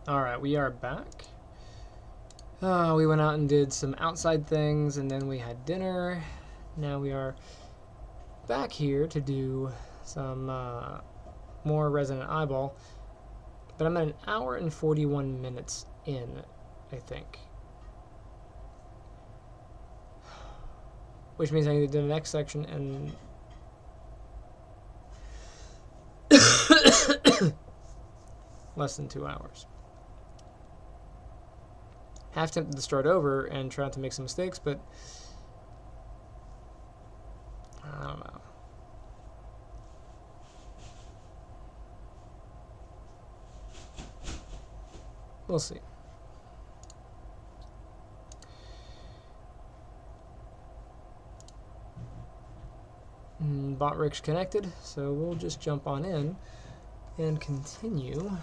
Alright, we are back. We went out and did some outside things, and then we had dinner. Now we are back here to do some more Resident Eyeball. But I'm at an hour and 41 minutes in, I think. Which means I need to do the next section and... less than 2 hours. Half tempted to start over and try not to make some mistakes, but I don't know. We'll see. Bot rig's connected, so we'll just jump on in and continue.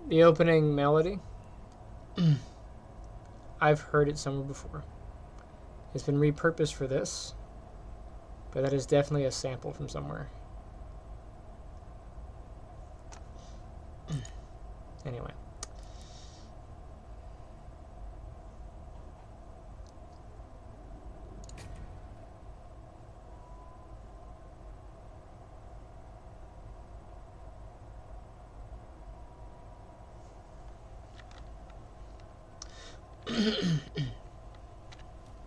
The opening melody, I've heard it somewhere before. It's been repurposed for this, but that is definitely a sample from somewhere. Anyway.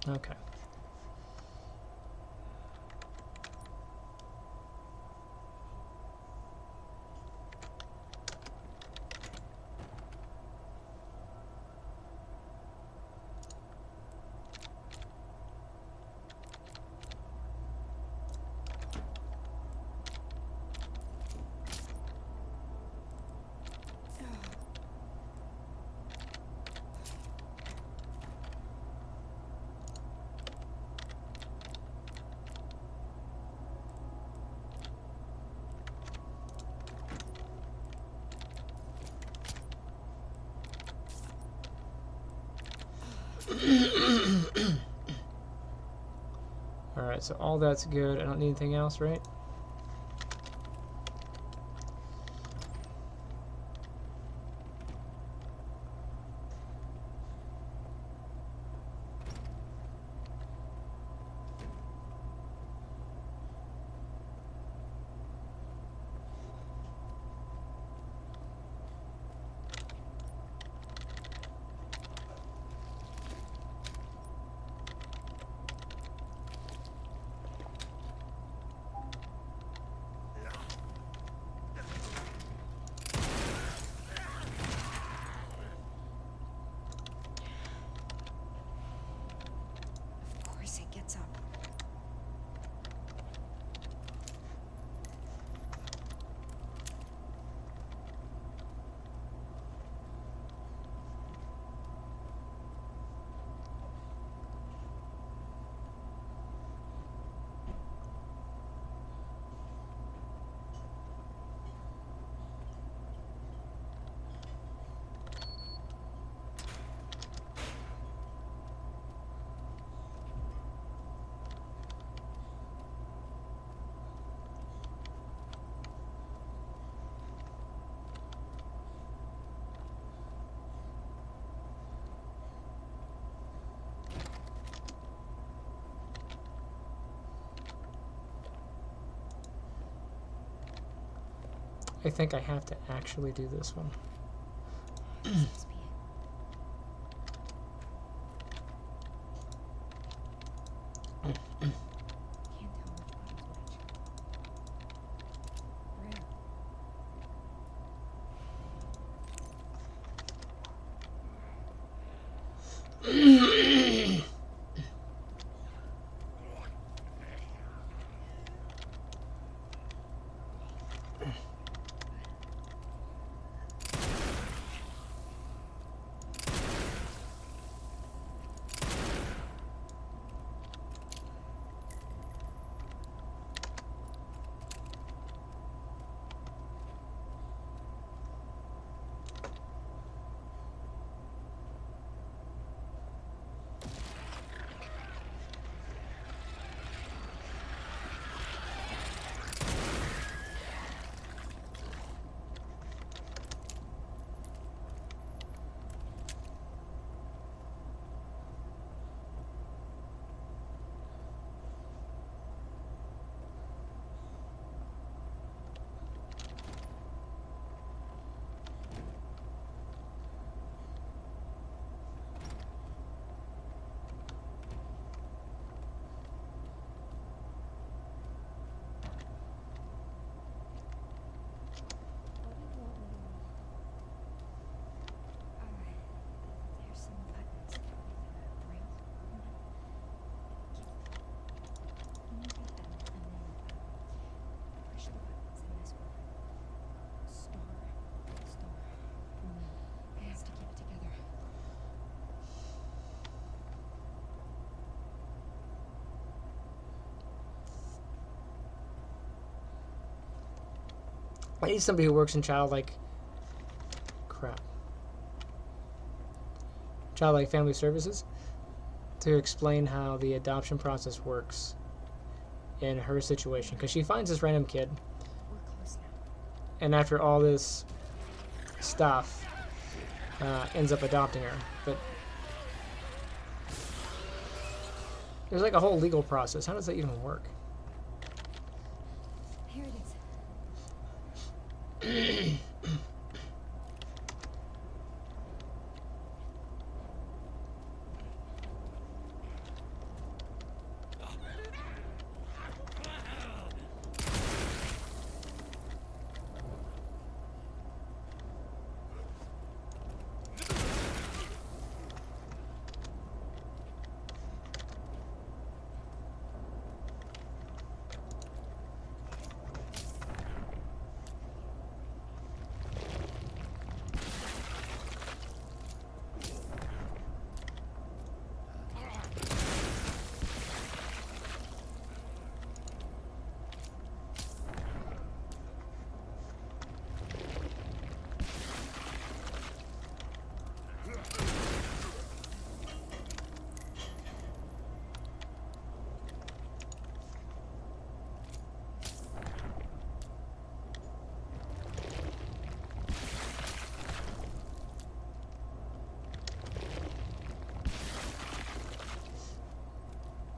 Okay. Alright, so all that's good. I don't need anything else, right? I think I have to actually do this one. I need somebody who works in childlike family services to explain how the adoption process works in her situation, because she finds this random kid, and after all this stuff, ends up adopting her. But there's like a whole legal process. How does that even work? Here it is.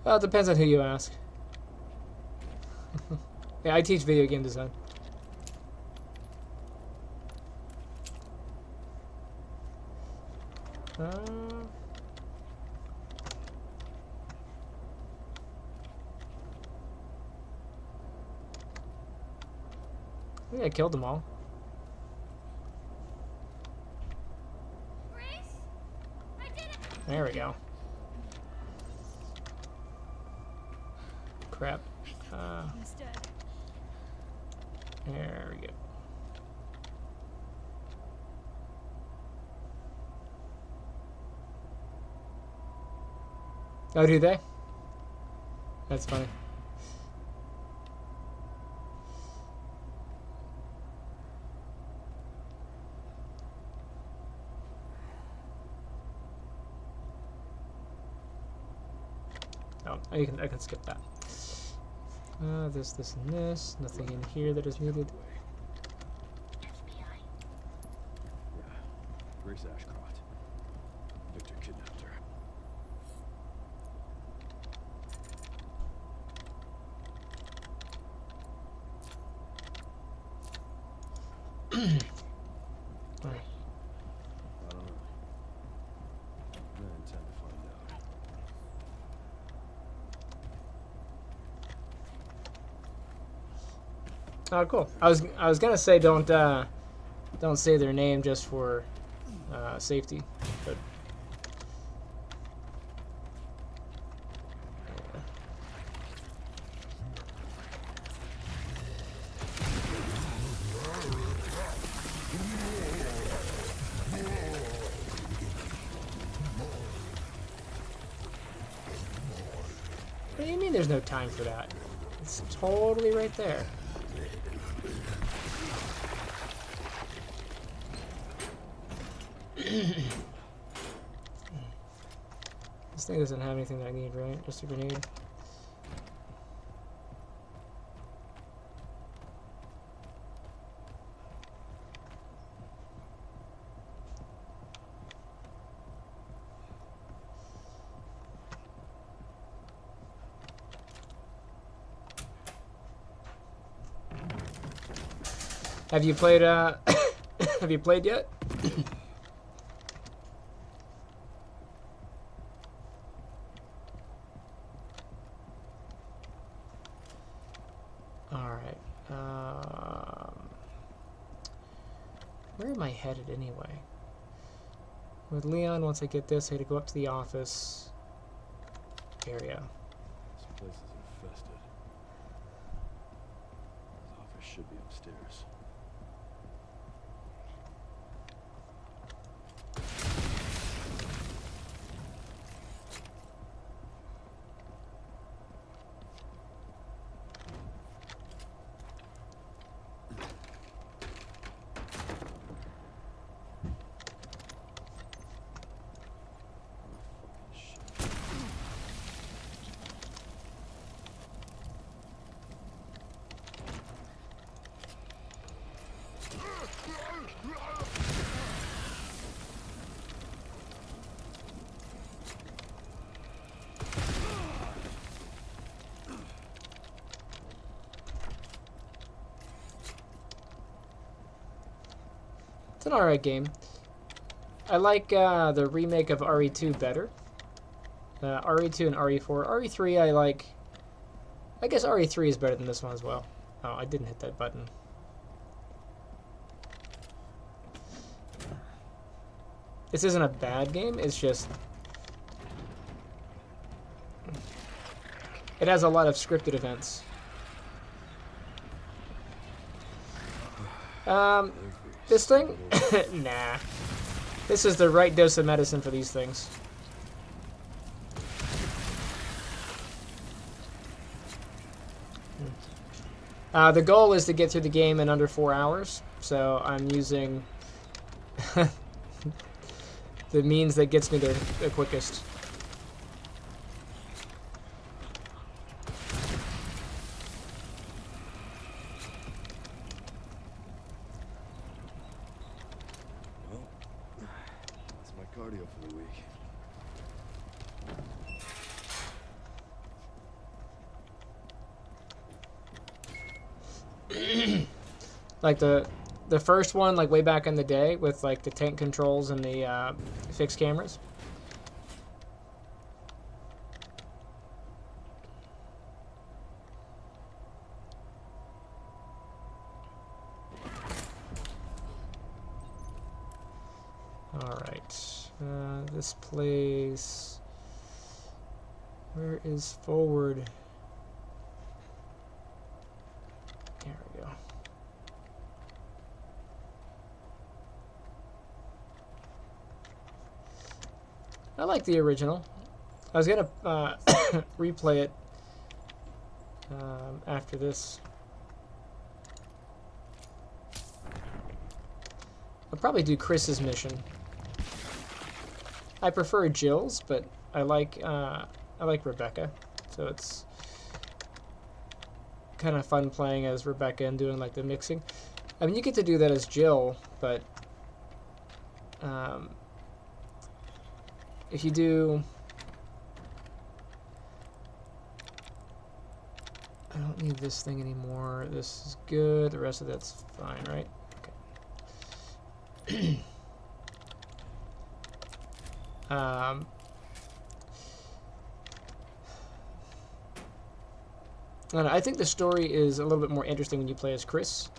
Well, it depends on who you ask. Yeah, I teach video game design. I think I killed them all. Grace? I did it. There we go. Crap. He's dead. There we go. Oh, do they? That's funny. Oh, I can skip that. This, and this. Nothing in here that is needed. FBI. Yeah, Grace Ashcroft. Victor kidnapped her. Alright. I don't know. I intend to find out. Oh, cool. I was gonna say don't say their name just for safety, but what do you mean there's no time for that? It's totally right there. This thing doesn't have anything that I need, right? Just a grenade. Have you played have you played yet? Alright. Where am I headed anyway? With Leon, once I get this, I had to go up to the office area. This place is infested. His office should be upstairs. It's an alright game. I like the remake of RE2 better. RE2 and RE4. RE3 I like. I guess RE3 is better than this one as well. Oh, I didn't hit that button. This isn't a bad game, it's just... It has a lot of scripted events. This thing? Nah. This is the right dose of medicine for these things. The goal is to get through the game in under 4 hours, so I'm using the means that gets me there the quickest. Well, that's my cardio for the week. Like the first one, like way back in the day, with like the tank controls and the fixed cameras. All right, this place. Where is forward? There we go. I like the original. I was gonna replay it after this. I'll probably do Chris's mission. I prefer Jill's, but I like Rebecca, so it's kind of fun playing as Rebecca and doing like the mixing. I mean, you get to do that as Jill, but if you do, I don't need this thing anymore. This is good. The rest of that's fine, right? Okay. I think the story is a little bit more interesting when you play as Chris.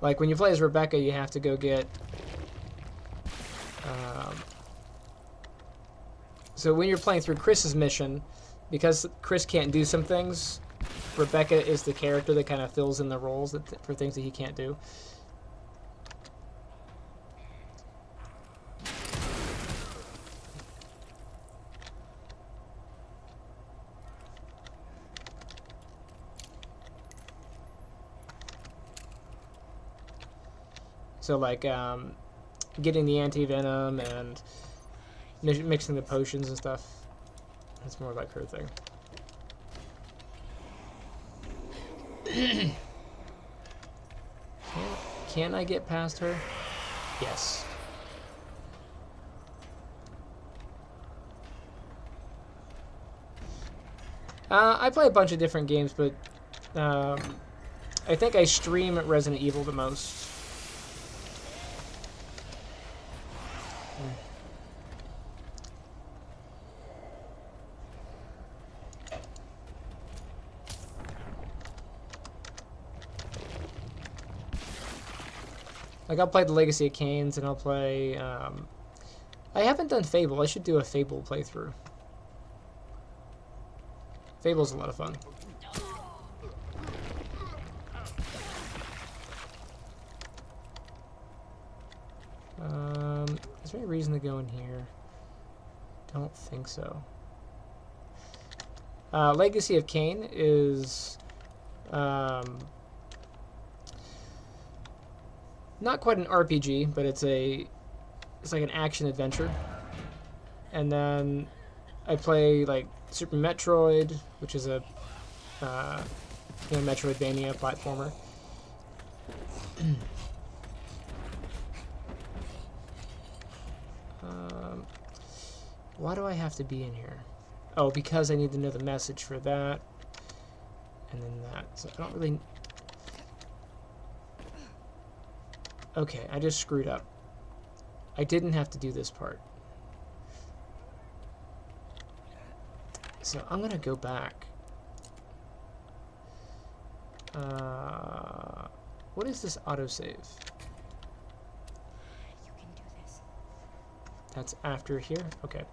Like when you play as Rebecca, you have to go get. So when you're playing through Chris's mission, because Chris can't do some things, Rebecca is the character that kind of fills in the roles for things that he can't do. So like getting the anti-venom and mixing the potions and stuff. That's more like her thing. Can I get past her? Yes. I play a bunch of different games, but I think I stream Resident Evil the most. Like, I'll play the Legacy of Kains, and I'll play, I haven't done Fable. I should do a Fable playthrough. Fable's a lot of fun. Is there any reason to go in here? Don't think so. Legacy of Kain is, not quite an RPG, but it's like an action adventure. And then I play like Super Metroid, which is a Metroidvania platformer. Why do I have to be in here? Oh, because I need to know the message for that. and then that. So I don't really... Okay, I just screwed up. I didn't have to do this part. So I'm gonna go back. What is this autosave? You can do this. That's after here? Okay.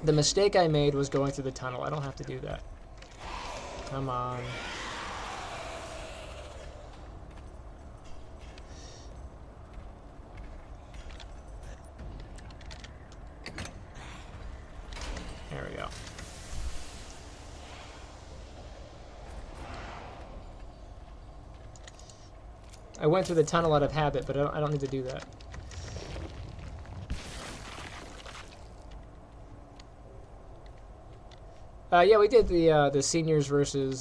The mistake I made was going through the tunnel. I don't have to do that. Come on. There we go. I went through the tunnel out of habit, but I don't need to do that. Yeah, we did the seniors versus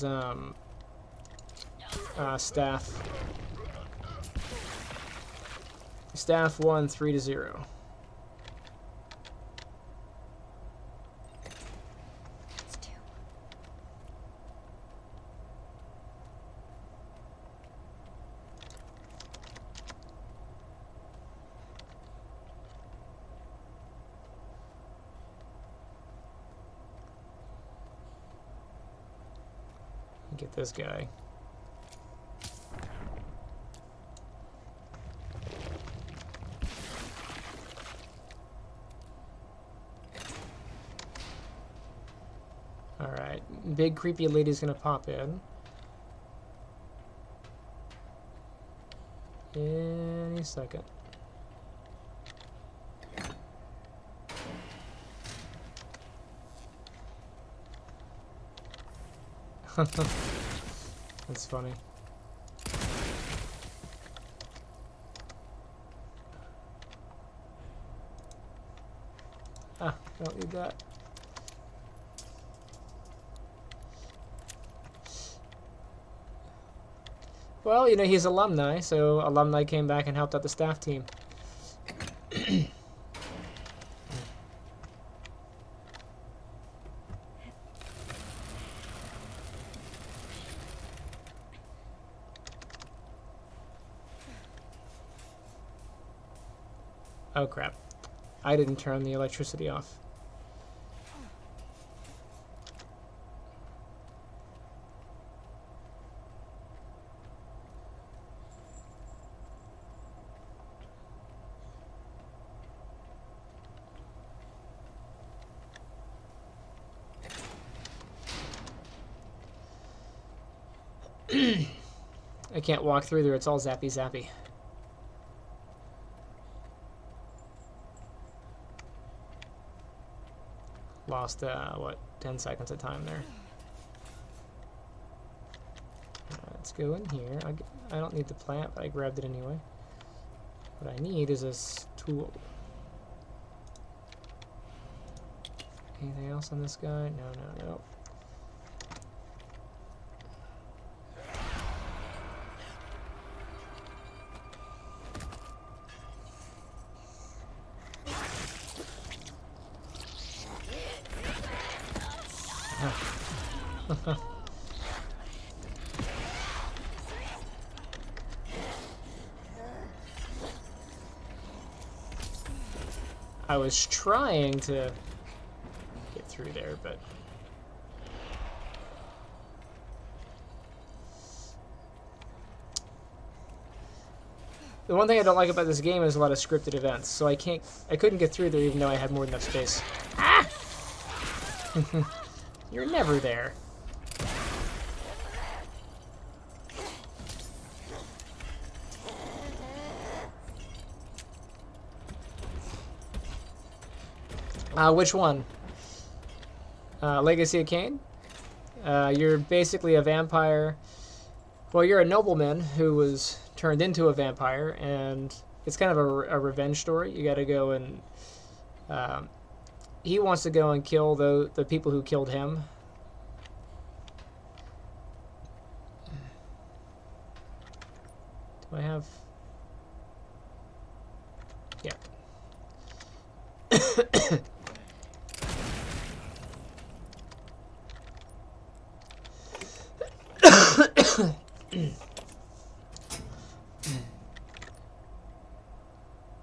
staff. Staff won 3-0. It's 2. Get this guy. Alright, big creepy lady's gonna pop in. Any second. That's funny. Ah, don't need that. Well, you know, he's alumni, so alumni came back and helped out the staff team. Oh crap. I didn't turn the electricity off. I can't walk through there, it's all zappy zappy. Lost, what, 10 seconds of time there. Let's go in here. I don't need the plant, but I grabbed it anyway. What I need is this tool. Anything else on this guy? No, no, no. I was trying to get through there, but the one thing I don't like about this game is a lot of scripted events, so I couldn't get through there even though I had more than enough space. Ah! You're never there. Which one? Legacy of Kain? You're basically a vampire. Well, you're a nobleman who was turned into a vampire, and it's kind of a revenge story. You gotta go and... he wants to go and kill the people who killed him. Do I have... Yeah.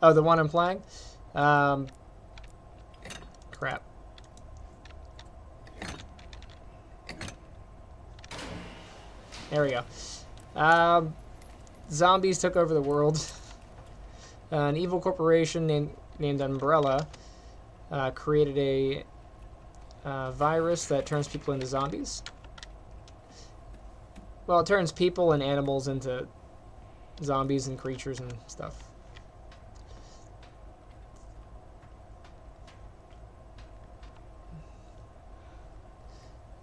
Oh, the one I'm playing? Crap. There we go. Zombies took over the world. An evil corporation named Umbrella created a virus that turns people into zombies. Well, it turns people and animals into zombies and creatures and stuff.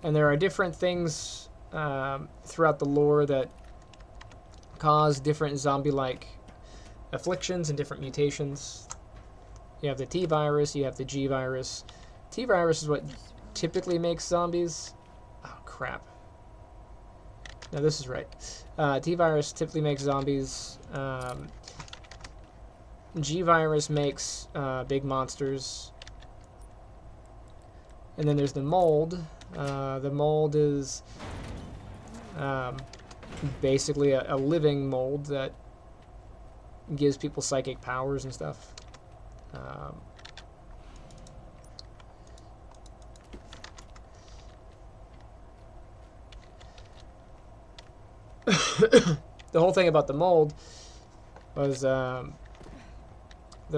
And there are different things throughout the lore that cause different zombie-like afflictions and different mutations. You have the T virus, you have the G virus. T virus is what typically makes zombies. Oh, crap. No, this is right. T virus typically makes zombies. G virus makes big monsters. And then there's the mold. The mold is basically a living mold that gives people psychic powers and stuff. The whole thing about the mold was the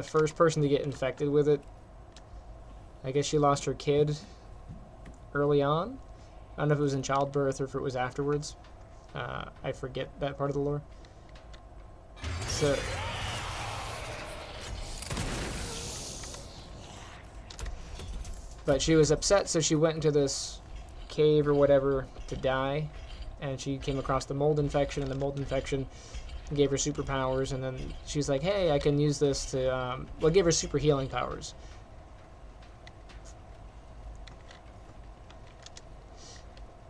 first person to get infected with it. I guess she lost her kid early on. I don't know if it was in childbirth or if it was afterwards. I forget that part of the lore. So, but she was upset, so she went into this cave or whatever to die, and she came across the mold infection, and the mold infection gave her superpowers, and then she's like, hey, I can use this to, well, it gave her super healing powers.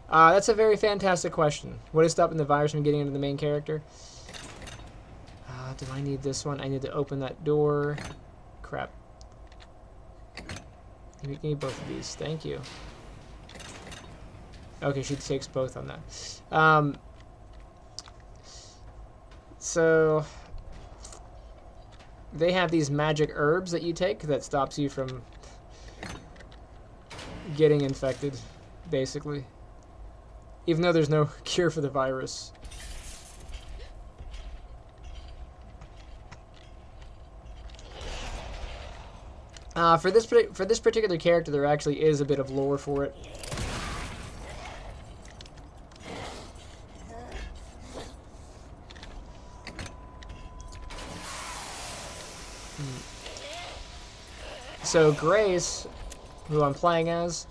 That's a very fantastic question. What is stopping the virus from getting into the main character? Do I need this one? I need to open that door. Crap. You need both of these. Thank you. Okay, she takes both on that. So they have these magic herbs that you take that stops you from getting infected, basically. Even though there's no cure for the virus. For this particular character, there actually is a bit of lore for it. So Grace, who I'm playing as,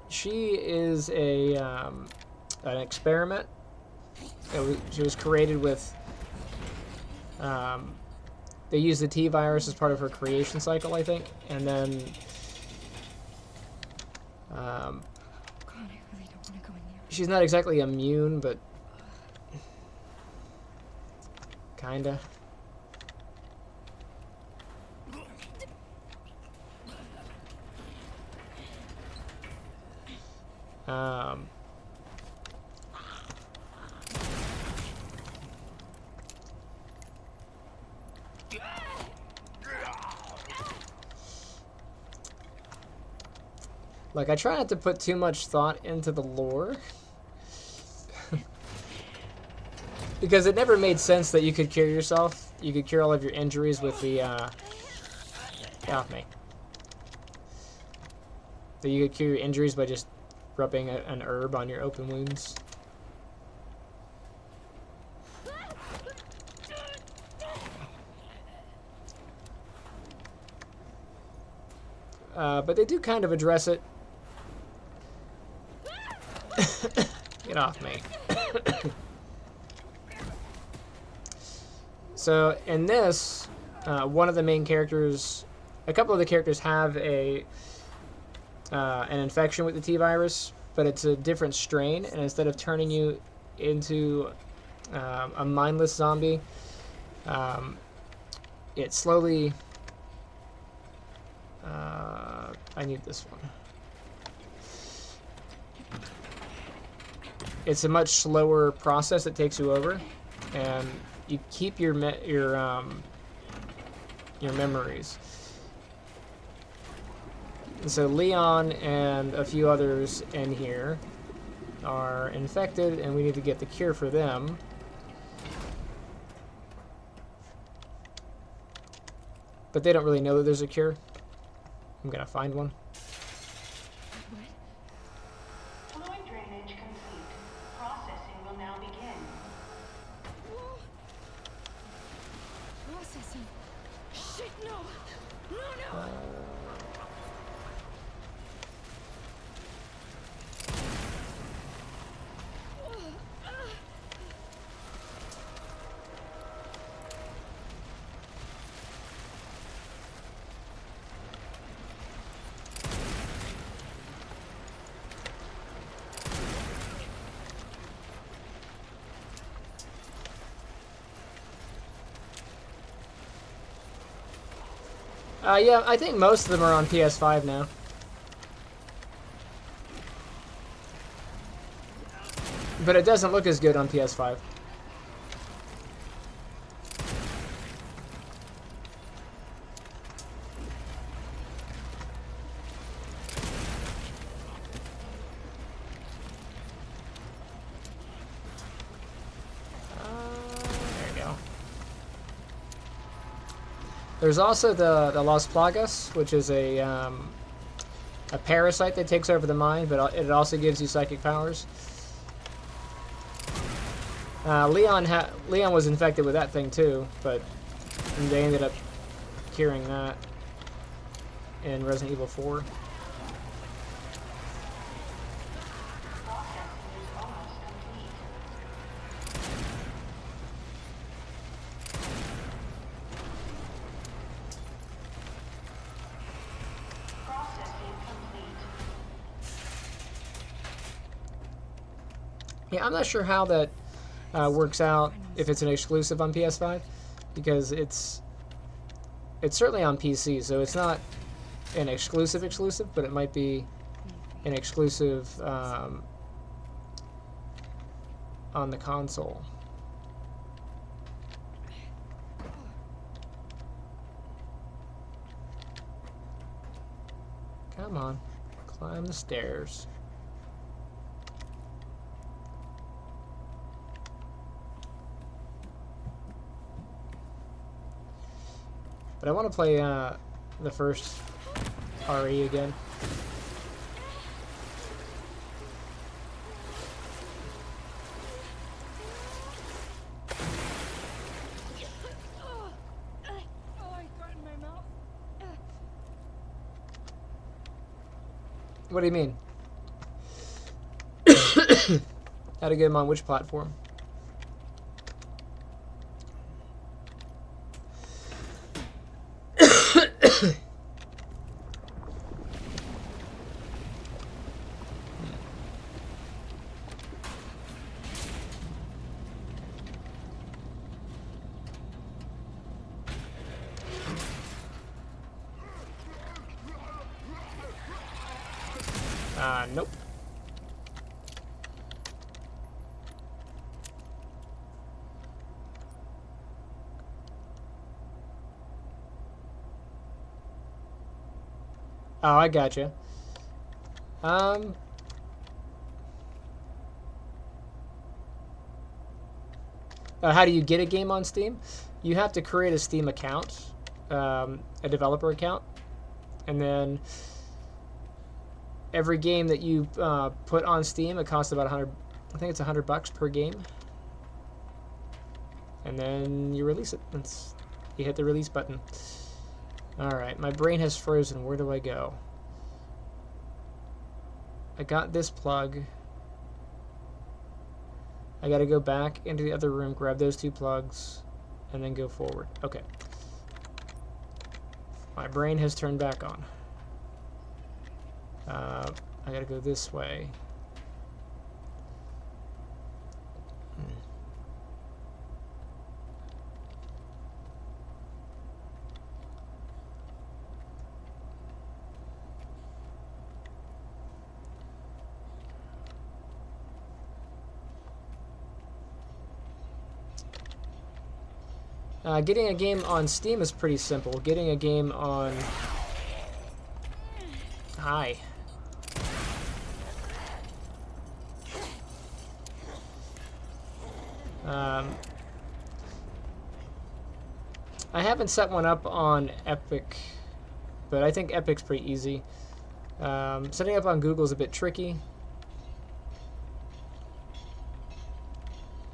she is an experiment. She was created with. They use the T virus as part of her creation cycle, I think, and then. God, I really don't want to go in there. She's not exactly immune, but kinda. Like, I try not to put too much thought into the lore. Because it never made sense that you could cure yourself. You could cure all of your injuries with the, Get off me. That you could cure your injuries by just rubbing an herb on your open wounds. But they do kind of address it. Get off me. So in this, one of the main characters, a couple of the characters have an infection with the T virus, but it's a different strain, and instead of turning you into a mindless zombie, it slowly. I need this one. it's a much slower process that takes you over, and you keep your memories. And so Leon and a few others in here are infected, and we need to get the cure for them. But they don't really know that there's a cure. I'm gonna find one. Fluid drainage complete. Processing will now begin. Processing. Shit, no! No, no! Yeah, I think most of them are on PS5 now. But it doesn't look as good on PS5. There you go. There's also the Las Plagas, which is a parasite that takes over the mind, but it also gives you psychic powers. Leon was infected with that thing too, but they ended up curing that in Resident Evil 4. Yeah, I'm not sure how that works out if it's an exclusive on PS5, because it's certainly on PC, so it's not an exclusive, but it might be an exclusive on the console. Come on, climb the stairs. But I want to play the first RE again. What do you mean? How to get him on which platform? Nope. Oh, I gotcha. How do you get a game on Steam? You have to create a Steam account, a developer account, and then every game that you put on Steam, it costs about $100. I think it's $100 per game, and then you release it. You hit the release button. All right, my brain has frozen. Where do I go? I got this plug. I got to go back into the other room, grab those two plugs, and then go forward. Okay. My brain has turned back on. I gotta go this way. Getting a game on Steam is pretty simple. Getting a game on... Hi. I haven't set one up on Epic, but I think Epic's pretty easy. Setting up on Google is a bit tricky.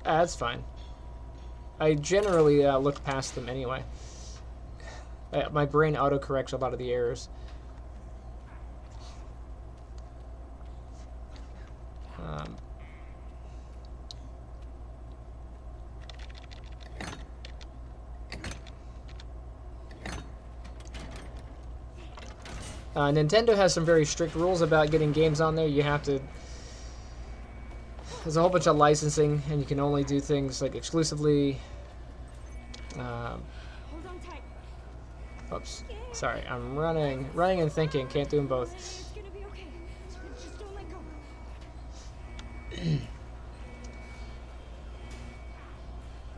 That's fine. I generally look past them anyway. My brain autocorrects a lot of the errors. Nintendo has some very strict rules about getting games on there. You have to... There's a whole bunch of licensing, and you can only do things like exclusively... Hold on tight. Oops. Sorry, I'm running and thinking. Can't do them both. It's gonna be okay. Just don't let go.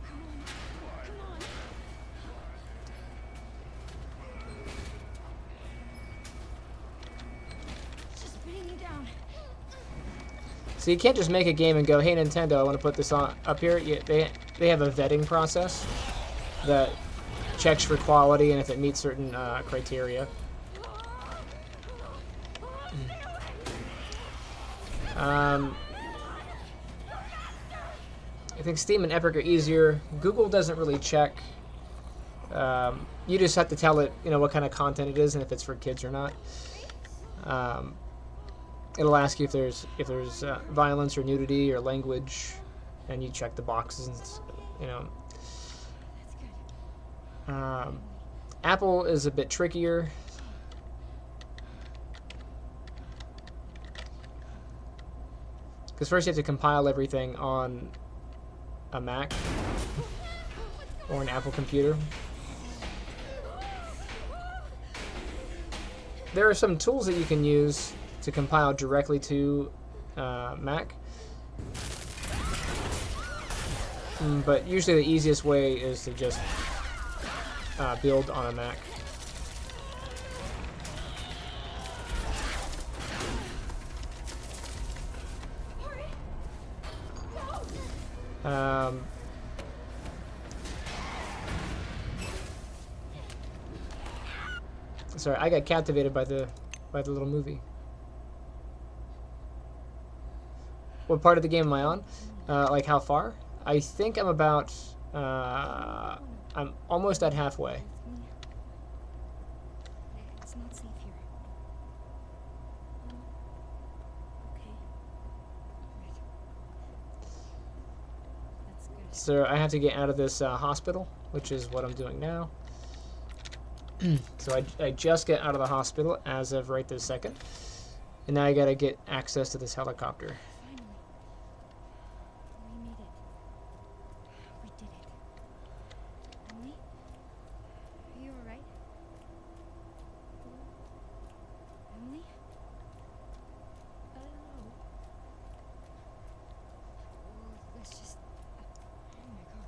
Come on. Come on. Just beating you down. So you can't just make a game and go, hey Nintendo, I want to put this on up here. They have a vetting process that checks for quality and if it meets certain criteria. I think Steam and Epic are easier. Google doesn't really check. You just have to tell it, what kind of content it is and if it's for kids or not. It'll ask you if there's violence or nudity or language, and you check the boxes. Apple is a bit trickier. Because first you have to compile everything on a Mac or an Apple computer. There are some tools that you can use to compile directly to Mac. But usually the easiest way is to just build on a Mac. Sorry, I got captivated by the little movie. What part of the game am I on? Like how far? I think I'm about... I'm almost at halfway. It's not safe here. Okay. Right. That's good. So I have to get out of this hospital, which is what I'm doing now. So I just get out of the hospital as of right this second. And now I gotta get access to this helicopter. Finally. We made it. We did it. Emily? Are you alright? Emily? Hello? Oh, let's just... Oh my god.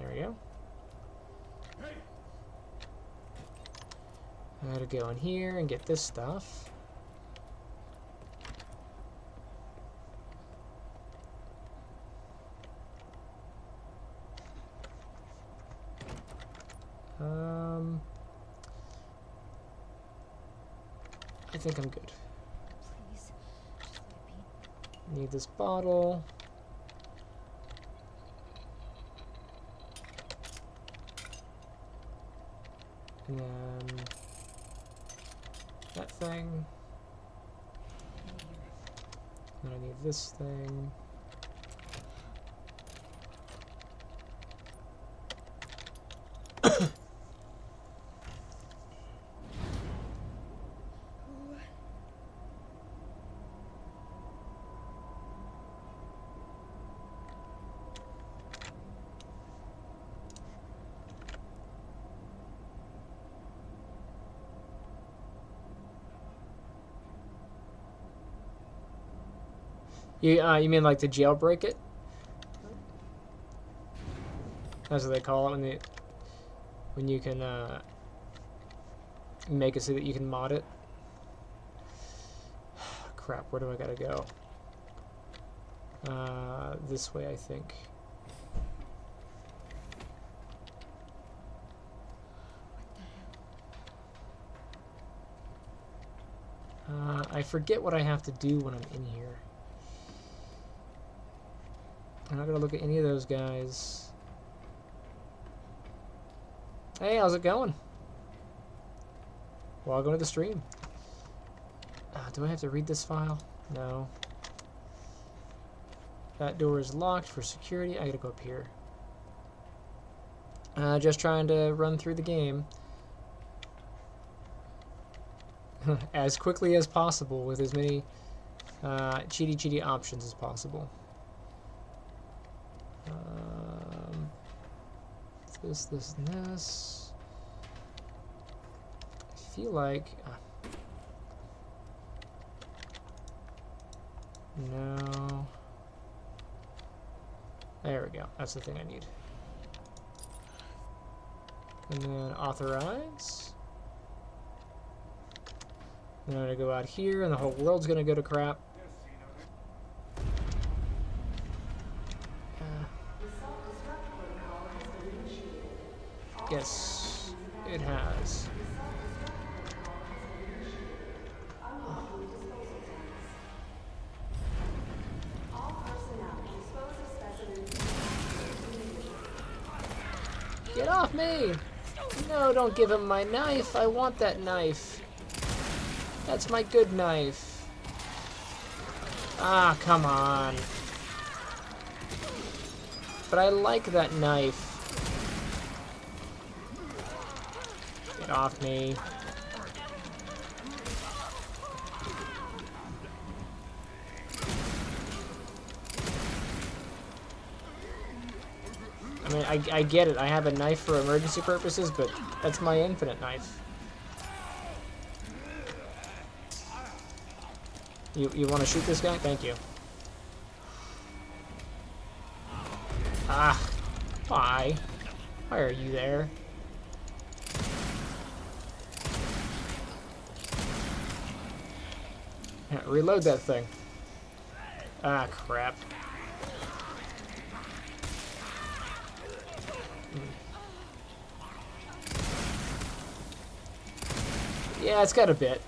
There we go. I gotta go in here and get this stuff. I think I'm good. Please. Just let it be. Need this bottle. And then that thing. And I need this thing. You mean like to jailbreak it? That's what they call it when you can make it so that you can mod it. Crap, where do I gotta go? This way, I think. I forget what I have to do when I'm in here. I'm not gonna look at any of those guys. Hey, how's it going? Welcome to the stream. Do I have to read this file? No. That door is locked for security. I gotta go up here. Just trying to run through the game as quickly as possible with as many cheaty options as possible. This, and this. I feel like... no. There we go. That's the thing I need. And then authorize. Then I'm going to go out here, and the whole world's going to go to crap. Yes, it has. Get off me! No, don't give him my knife. I want that knife. That's my good knife. Ah, come on. But I like that knife. Get off me. I mean, I get it. I have a knife for emergency purposes, but that's my infinite knife. You want to shoot this guy? Thank you. Ah, why? Why are you there? Yeah, reload that thing. Ah, crap. Yeah, it's got a bit.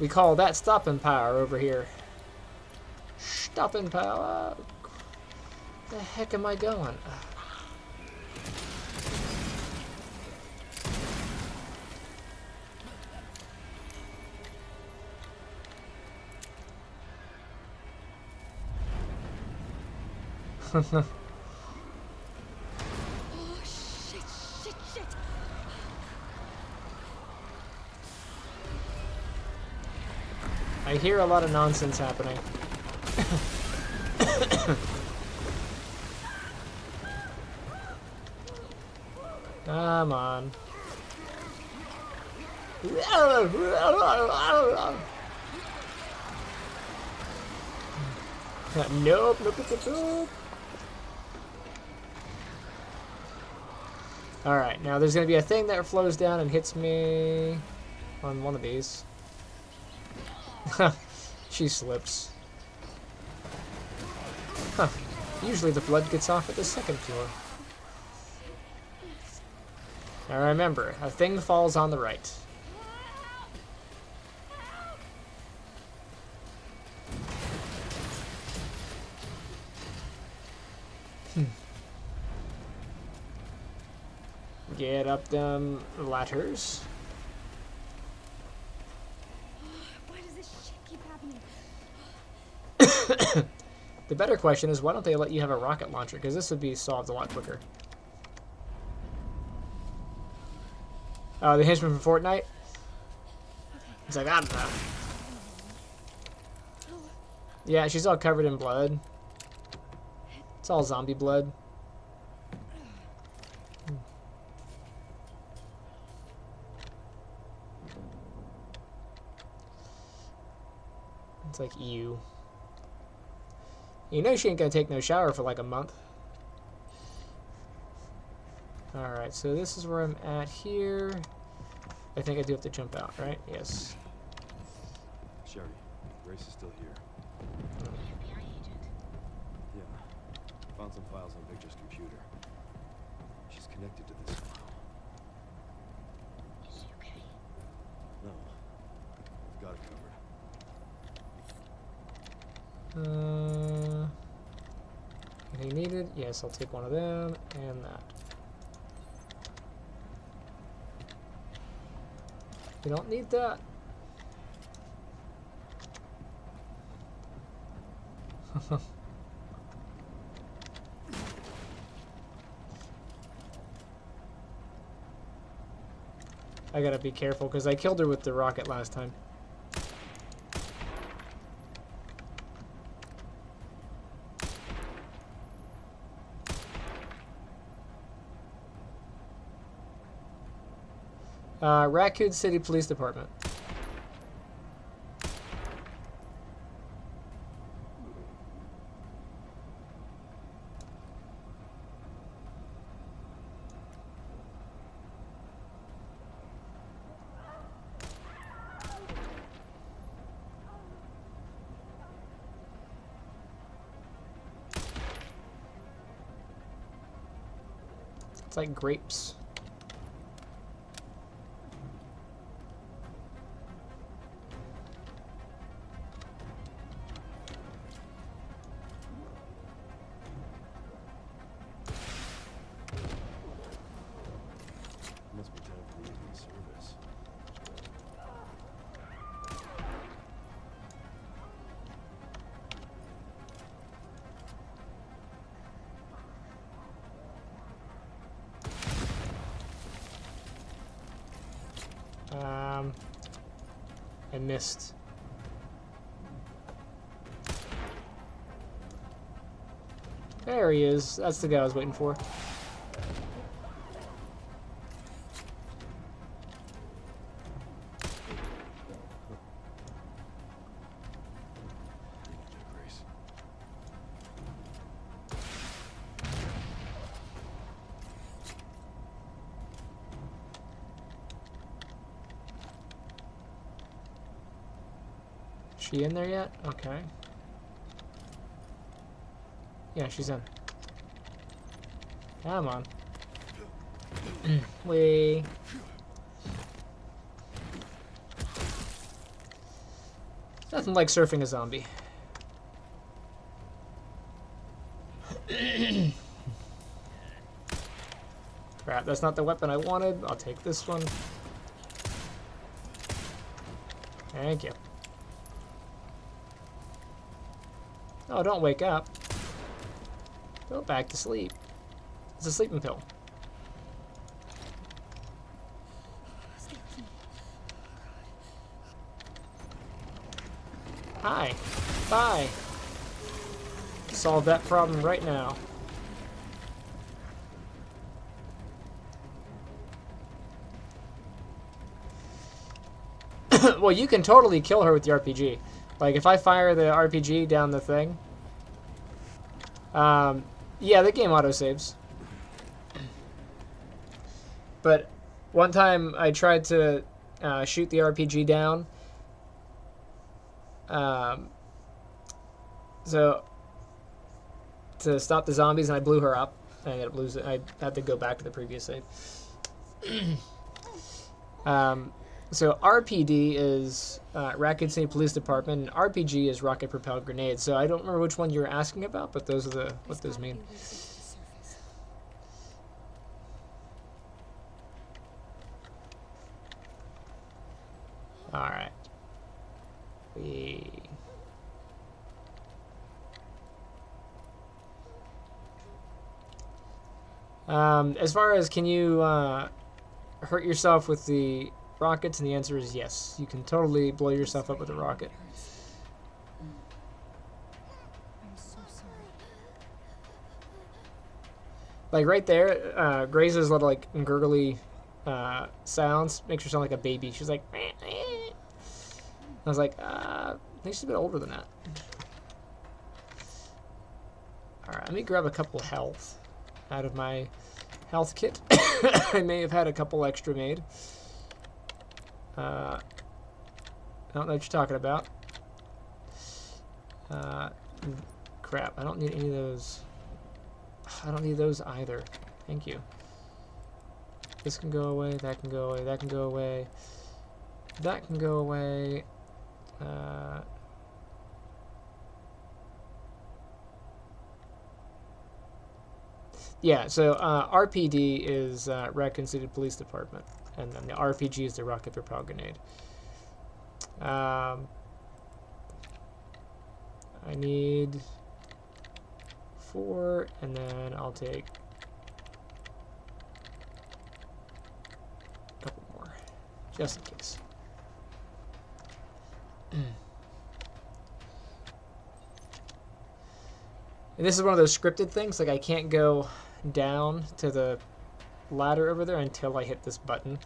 We call that stopping power over here. Stopping power. Where the heck am I going? Oh, shit. I hear a lot of nonsense happening. Come on. Nope. Alright, now there's going to be a thing that flows down and hits me on one of these. She slips. Huh. Usually the blood gets off at the second floor. Now remember, a thing falls on the right. Get up them ladders. Why does this shit keep happening? The better question is, why don't they let you have a rocket launcher? Because this would be solved a lot quicker. The henchman from Fortnite? He's like, I don't know. Yeah, she's all covered in blood. It's all zombie blood. It's like, ew. You know she ain't gonna take no shower for like a month. Alright, so this is where I'm at here. I think I do have to jump out, right? Yes. Sherry, Grace is still here. FBI agent. Yeah. Found some files on Victor's computer. She's connected to this file. Is she okay? No. We've got it covered. Anything needed? Yes, I'll take one of them and that. You don't need that. I gotta be careful because I killed her with the rocket last time. Raccoon City Police Department. It's like grapes. Must be time for the evening service. I missed. There he is. That's the guy I was waiting for. Grace. She in there yet? Okay. Yeah, she's in. Come on. Wait. Nothing like surfing a zombie. Crap, that's not the weapon I wanted. I'll take this one. Thank you. Oh, don't wake up. Go back to sleep. It's a sleeping pill. Hi. Bye. Solve that problem right now. Well, you can totally kill her with the RPG. Like, if I fire the RPG down the thing... yeah, the game autosaves. But one time I tried to shoot the RPG down. So, to stop the zombies, and I blew her up. I ended up losing. I had to go back to the previous save. So RPD is Raccoon City Police Department, and RPG is rocket propelled grenades. So I don't remember which one you were asking about, but those are what those mean. All right. As far as can you hurt yourself with the rockets, and the answer is yes. You can totally blow yourself up with a rocket. I'm so sorry. Like right there, Grace's little like gurgly sounds makes her sound like a baby. She's like, meh, meh. I was like, I think she's a bit older than that. Alright, let me grab a couple health out of my health kit. I may have had a couple extra made. I don't know what you're talking about. Crap, I don't need any of those. I don't need those either. Thank you. This can go away, that can go away, that can go away. That can go away. Yeah, so RPD is Raccoon City Police Department, and then the RPG is the Rocket Propel Grenade. I need 4, and then I'll take a couple more, just in case. And this is one of those scripted things, like I can't go down to the ladder over there until I hit this button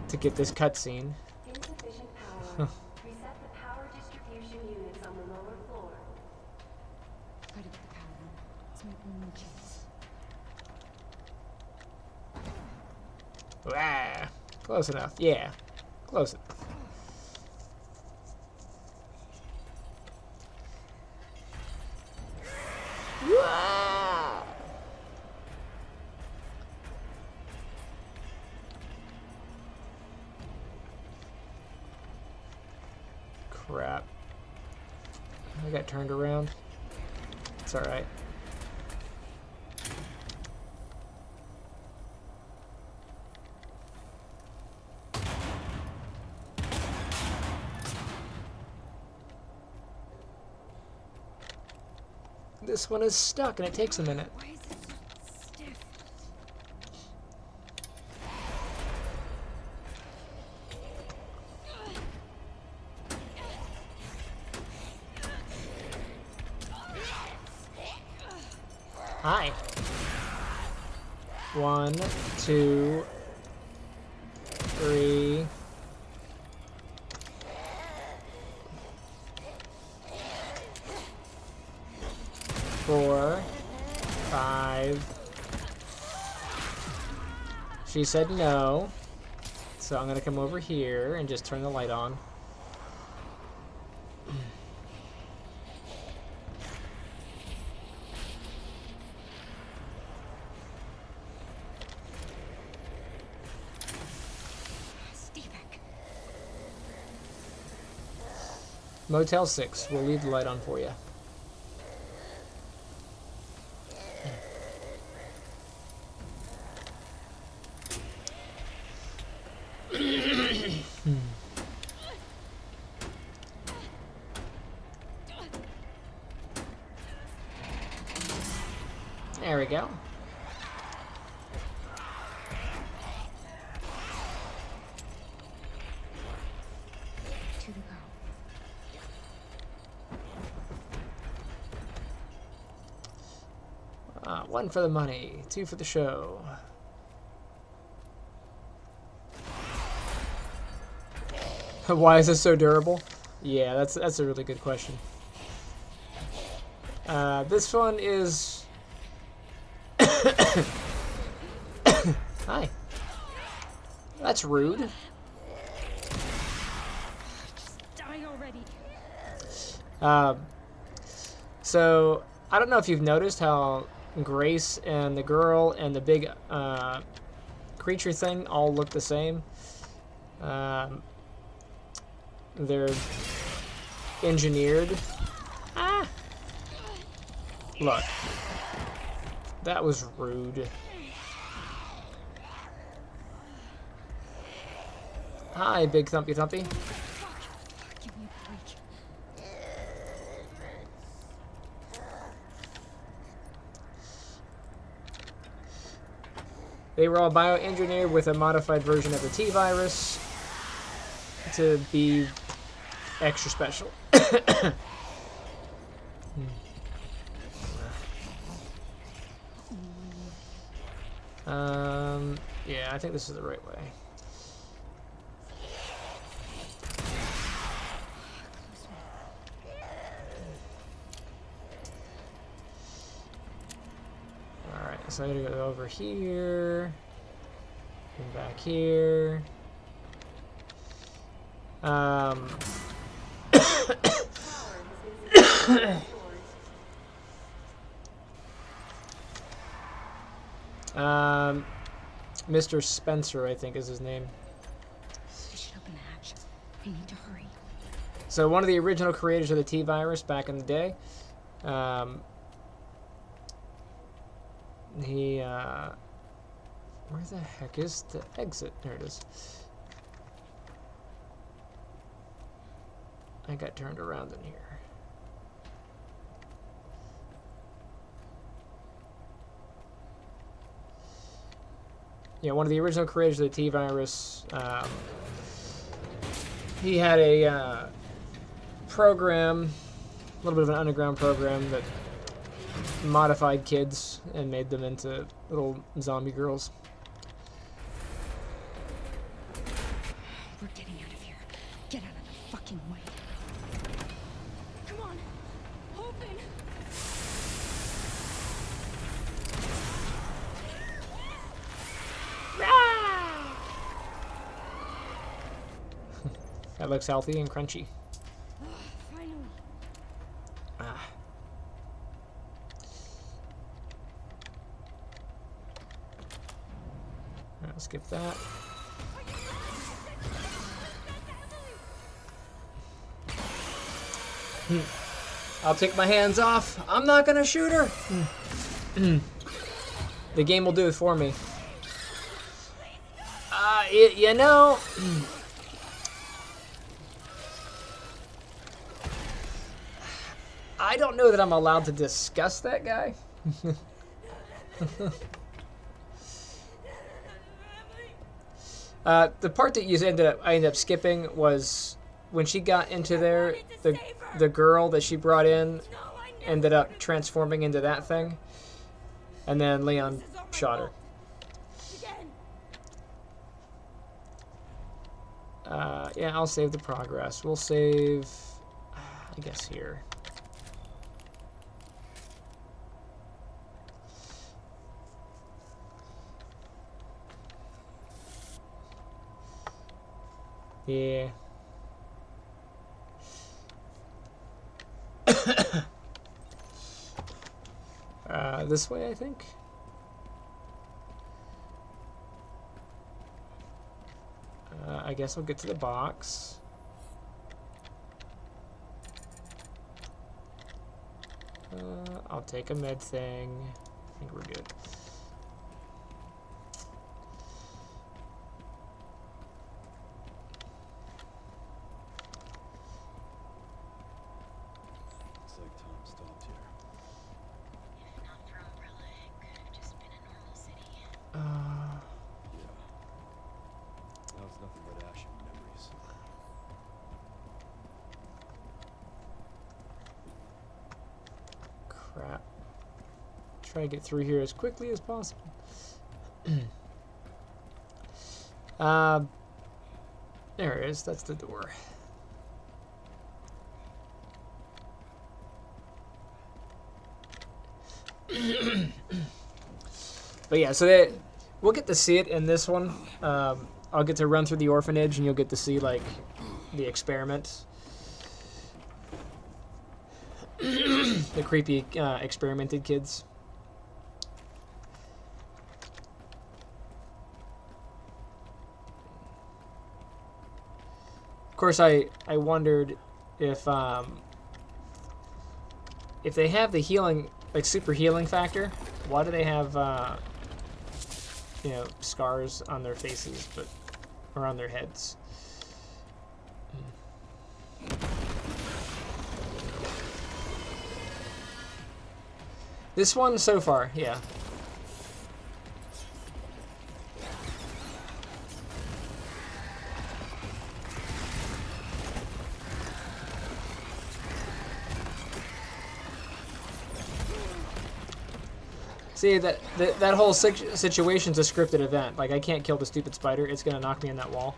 to get this cutscene. Insufficient power. Reset the power distribution units on the lower floor. Gotta get the power on. It's my only chance. Ah, close enough. Yeah, close enough. Wah! Crap. I got turned around. It's alright. This one is stuck and it takes a minute. Why is it so stiff? Hi. 1, 2, 3. Four, 5. She said no. So I'm gonna come over here and just turn the light on. Stay back. Motel 6. We'll leave the light on for you. There we go. Two to go. 1 for the money, 2 for the show. Why is this so durable? Yeah, that's a really good question. This one is... Hi. That's rude. Just die already. So, I don't know if you've noticed how Grace and the girl and the big creature thing all look the same. They're engineered. Ah! Look. That was rude. Hi, big thumpy thumpy. Give me a break. They were all bioengineered with a modified version of the T-virus to be extra special. Yeah, I think this is the right way. So I gotta go over here. And back here. Mr. Spencer, I think is his name. We should open the hatch. I need to hurry. So one of the original creators of the T-virus back in the day, where the heck is the exit? There it is. I got turned around in here. Yeah, one of the original creators of the T-virus, he had a program, a little bit of an underground program that modified kids and made them into little zombie girls. We're getting out of here. Get out of the fucking way. Come on. Open. That looks healthy and crunchy. Finally. Ah. Alright, I'll skip that. I'll take my hands off. I'm not gonna shoot her. The game will do it for me. You know. I don't know that I'm allowed to discuss that guy. The part that I ended up skipping was when she got into there. The girl that she brought in ended up transforming into that thing, and then Leon shot her. Yeah, I'll save the progress. We'll save, I guess, here. Yeah. This way, I think. I guess I'll get to the box. I'll take a med thing. I think we're good. Looks like Tom stopped here. Not for Umbrella, it could have just been a normal city. Yeah. Now it's nothing but ash and memories. Crap. Try to get through here as quickly as possible. There it is. That's the door. But yeah, so we'll get to see it in this one. I'll get to run through the orphanage, and you'll get to see like the experiment. The creepy experimented kids. Of course, I wondered if they have the healing, like super healing factor, why do they have you know, scars on their faces, or on their heads? This one so far, yeah. See, that whole situation's a scripted event. Like, I can't kill the stupid spider. It's gonna knock me in that wall.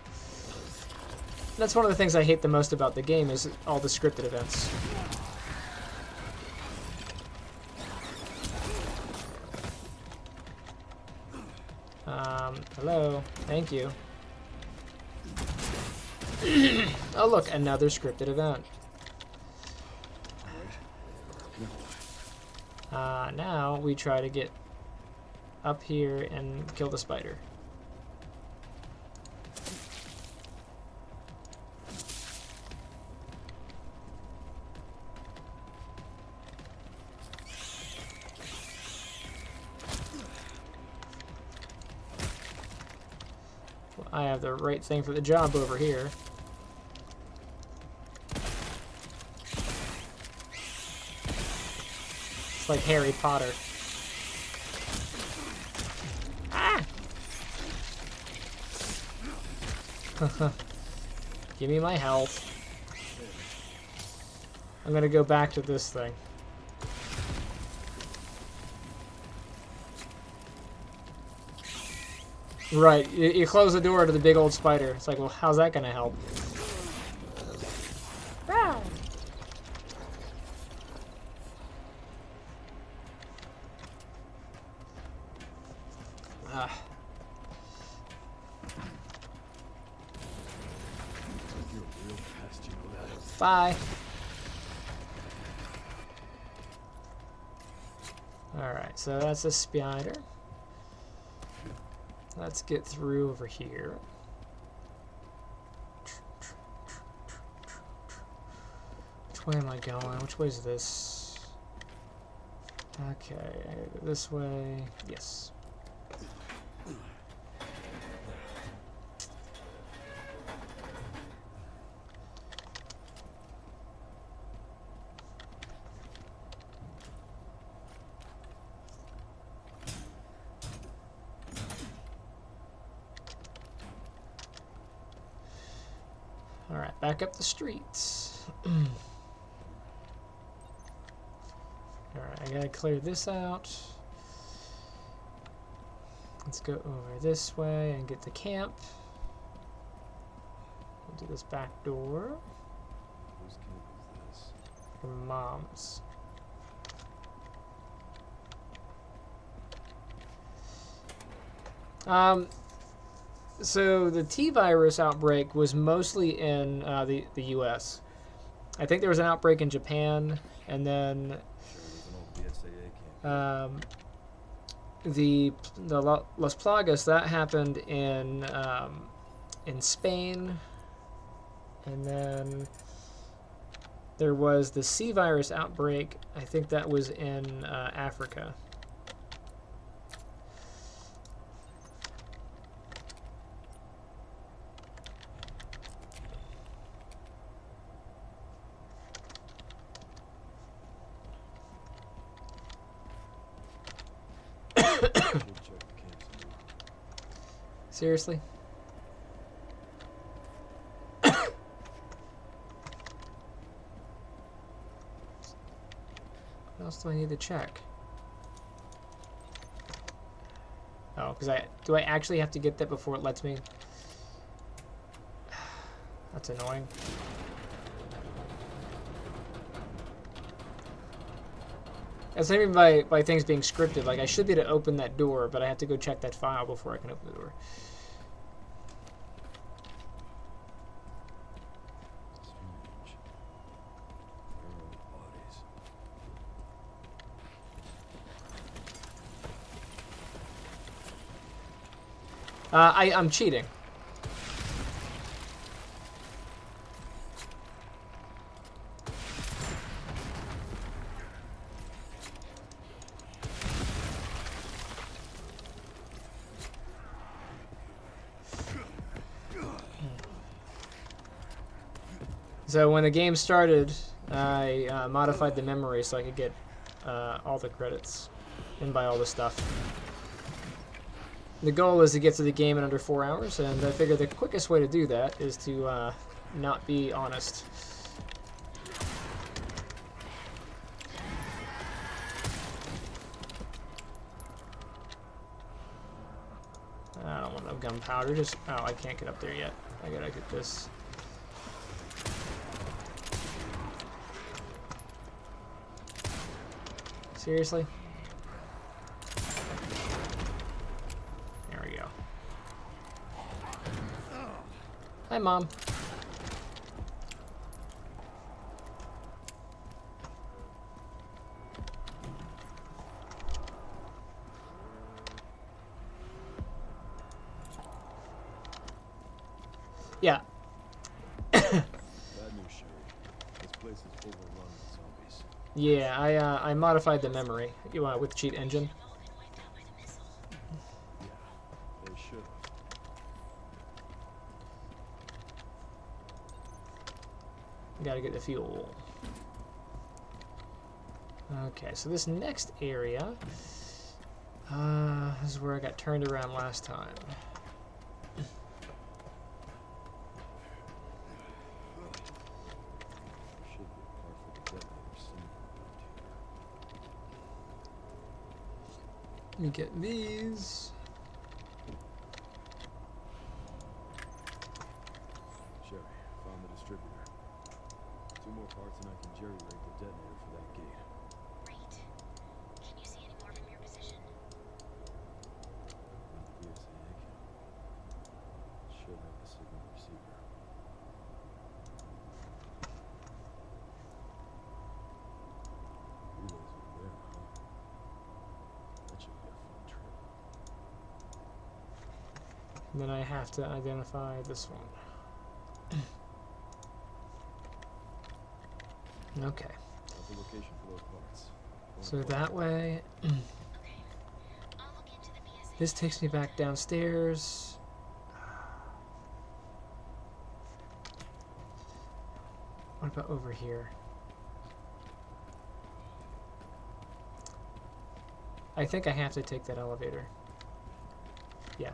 That's one of the things I hate the most about the game, is all the scripted events. down. Hello. Thank you. Oh, look, another scripted event. Now we try to get up here and kill the spider. Well, I have the right thing for the job over here. It's like Harry Potter. Ah! Give me my health. I'm gonna go back to this thing. Right, you close the door to the big old spider. It's like, well, how's that gonna help? You're a real pest, you know that? Bye. Alright, so that's a spider. Let's get through over here. Which way am I going? Which way is this? Okay, I gotta go this way. Yes. Alright, back up the streets. Alright, I gotta clear this out. Let's go over this way and get to camp. Into this back door. Whose camp is this? Your mom's. So the T-virus outbreak was mostly in the U.S. I think there was an outbreak in Japan, and then Sure, there's an old BSAA camp. the Las Plagas that happened in Spain, and then there was the C virus outbreak. I think that was in Africa. We'll check the camp some more. Seriously? What else do I need to check? Oh, because do I actually have to get that before it lets me? That's annoying. That's not even by things being scripted. Like, I should be able to open that door, but I have to go check that file before I can open the door. Strange. Where are the bodies? I'm cheating. So when the game started, I modified the memory so I could get all the credits and buy all the stuff. The goal is to get to the game in under 4 hours, and I figure the quickest way to do that is to not be honest. I don't want no gunpowder, just... Oh, I can't get up there yet. I gotta get this. Seriously? There we go. Hi, Mom. Yeah. Bad news, Sherry. This place is overrun with zombies. Yeah, I modified the memory with cheat engine. Have all been wiped out by the missile. Yeah, they should have. Gotta get the fuel. Okay, so this next area is where I got turned around last time. Should be a part for the detonator somewhere around here. Let me get these. Sherry, found the distributor. 2 more parts and I can jerry-rig the detonator for that gate. Great. Can you see any more from your position? With the PSA cam. Should have a signal receiver. Relays over there, huh? That should be a fun trip. And then I have to identify this one. Okay, That's the location for those parts. so that way, Okay. I'll look into the PSA. this takes me back downstairs. What about over here? I think I have to take that elevator. Yeah.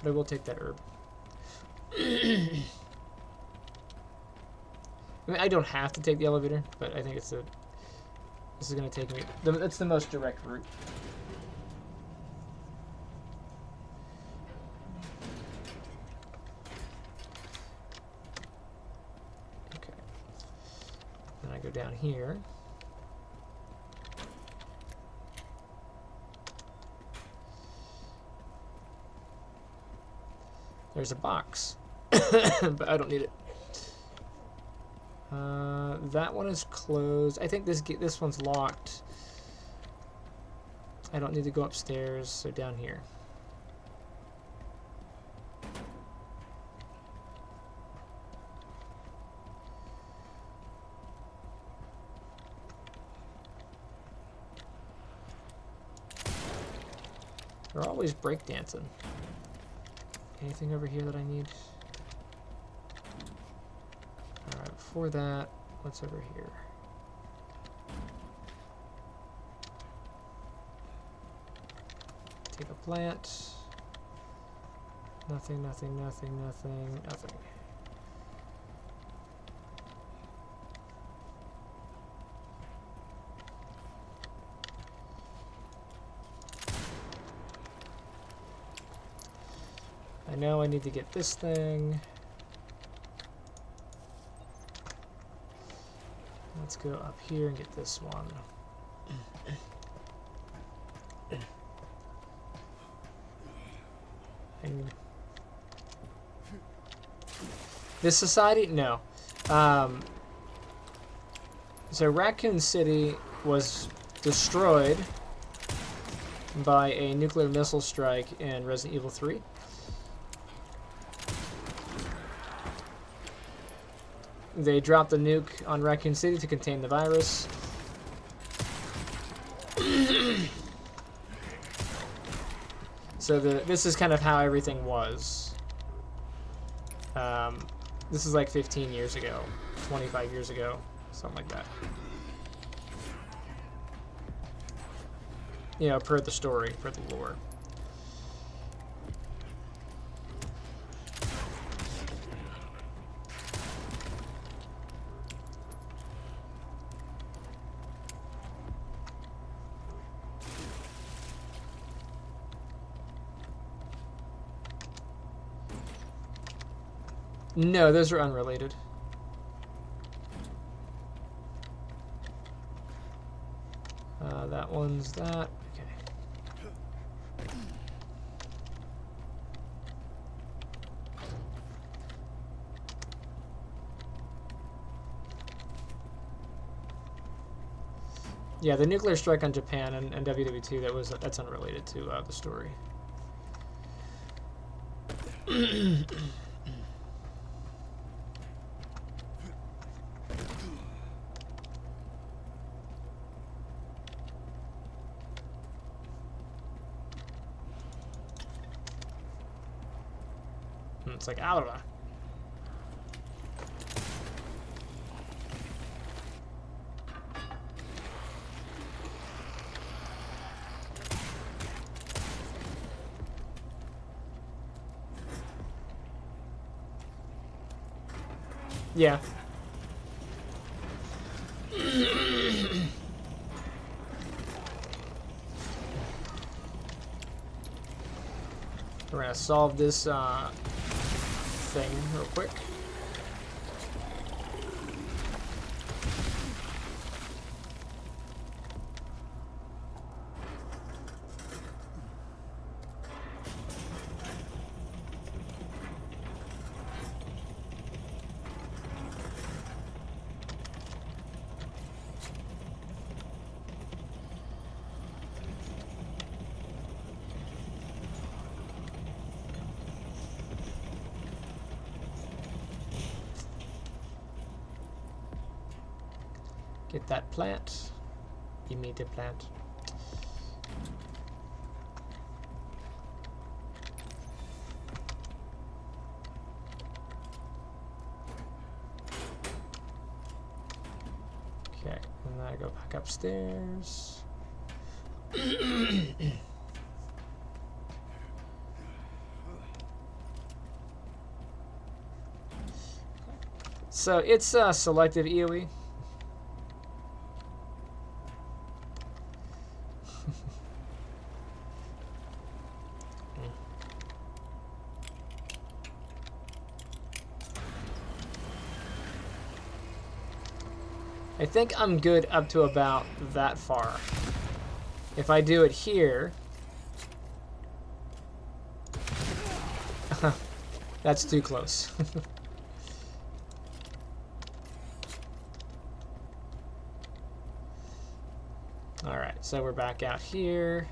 But I will take that herb. I mean, I don't have to take the elevator, but I think this is going to take me... That's the most direct route. Okay. Then I go down here. There's a box, but I don't need it. That one is closed. I think this one's locked. I don't need to go upstairs, so down here. They're always breakdancing. Anything over here that I need? Alright, before that, what's over here? Take a plant. Nothing, nothing, nothing, nothing, nothing. I know I need to get this thing. Let's go up here and get this one. And this society? No. So Raccoon City was destroyed by a nuclear missile strike in Resident Evil 3. They dropped the nuke on Raccoon City to contain the virus. So this is kind of how everything was. This is like 15 years ago, 25 years ago, something like that. You know, per the story, per the lore. No, those are unrelated. That one's that. Okay. Yeah, the nuclear strike on Japan and WW2, that's unrelated to the story. It's like Alva. Yeah. We're gonna solve this thing real quick. Get that plant. Immediate plant. Okay, and then I go back upstairs. So it's selective EOE. I think I'm good up to about that far. If I do it here, that's too close. Alright, so we're back out here.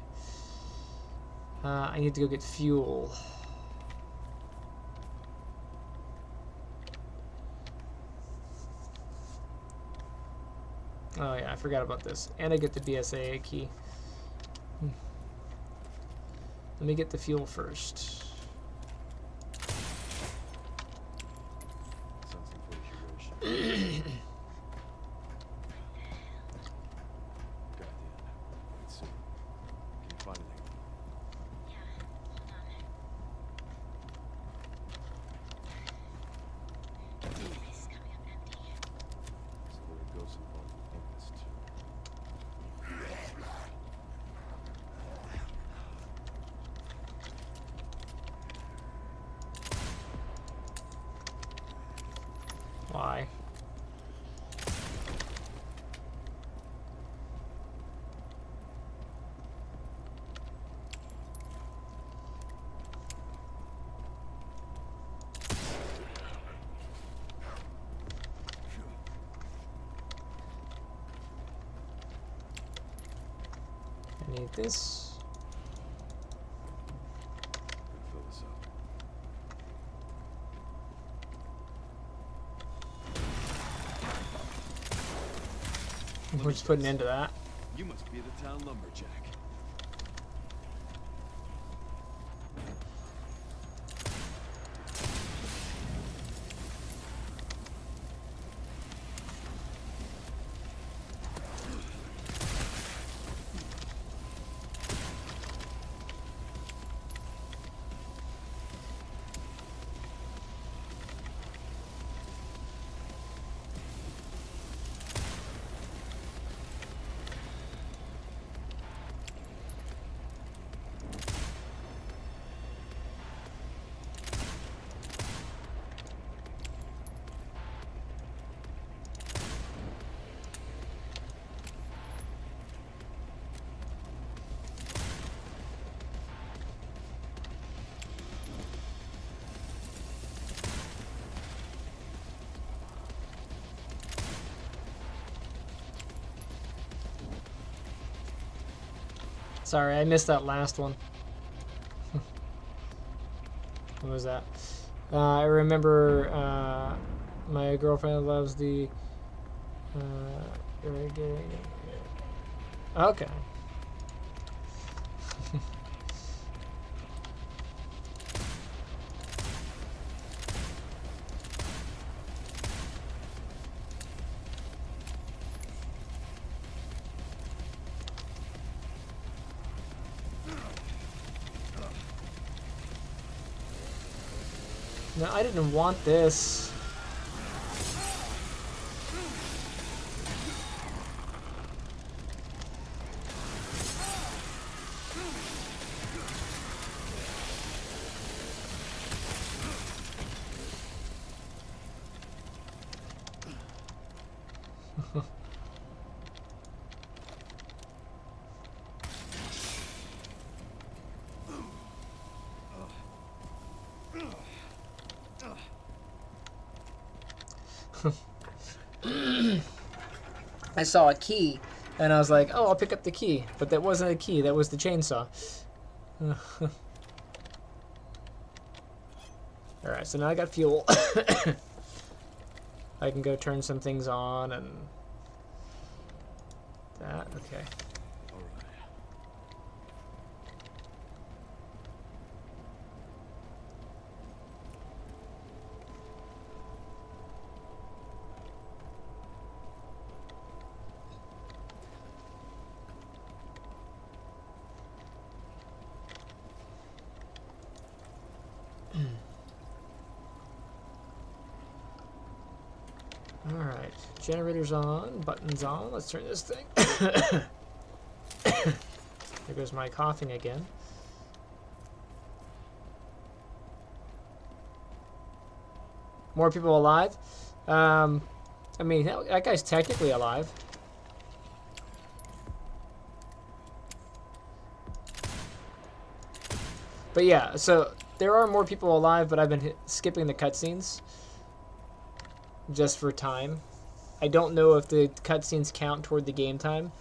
I need to go get fuel. Oh yeah, I forgot about this. And I get the BSAA key. Let me get the fuel first. Sensing situation. Goddamn. Let's see. Can you find anything? Yeah, hold on. This is coming up empty. So there it goes involved with focus too. Why? I need this. Gonna fill this up. We're just putting into that. You must be the town lumberjack. Sorry, I missed that last one. What was that? I remember my girlfriend loves the... okay. No, I didn't want this. I saw a key, and I was like, oh, I'll pick up the key. But that wasn't a key, that was the chainsaw. Alright, so now I got fuel. I can go turn some things on and... that, okay. Alright, generator's on, buttons on, let's turn this thing. There goes my coughing again. More people alive? I mean, that guy's technically alive. But yeah, so there are more people alive, but I've been skipping the cutscenes. Just for time. I don't know if the cutscenes count toward the game time,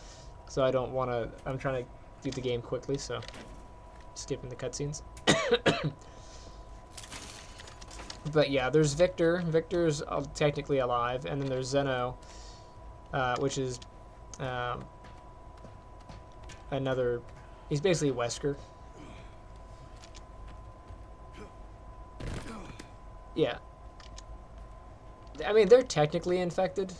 so I don't want to... I'm trying to do the game quickly, so skipping the cutscenes. But yeah, there's Victor. Victor's technically alive, and then there's Zeno, which is another... He's basically Wesker. Yeah. I mean, they're technically infected.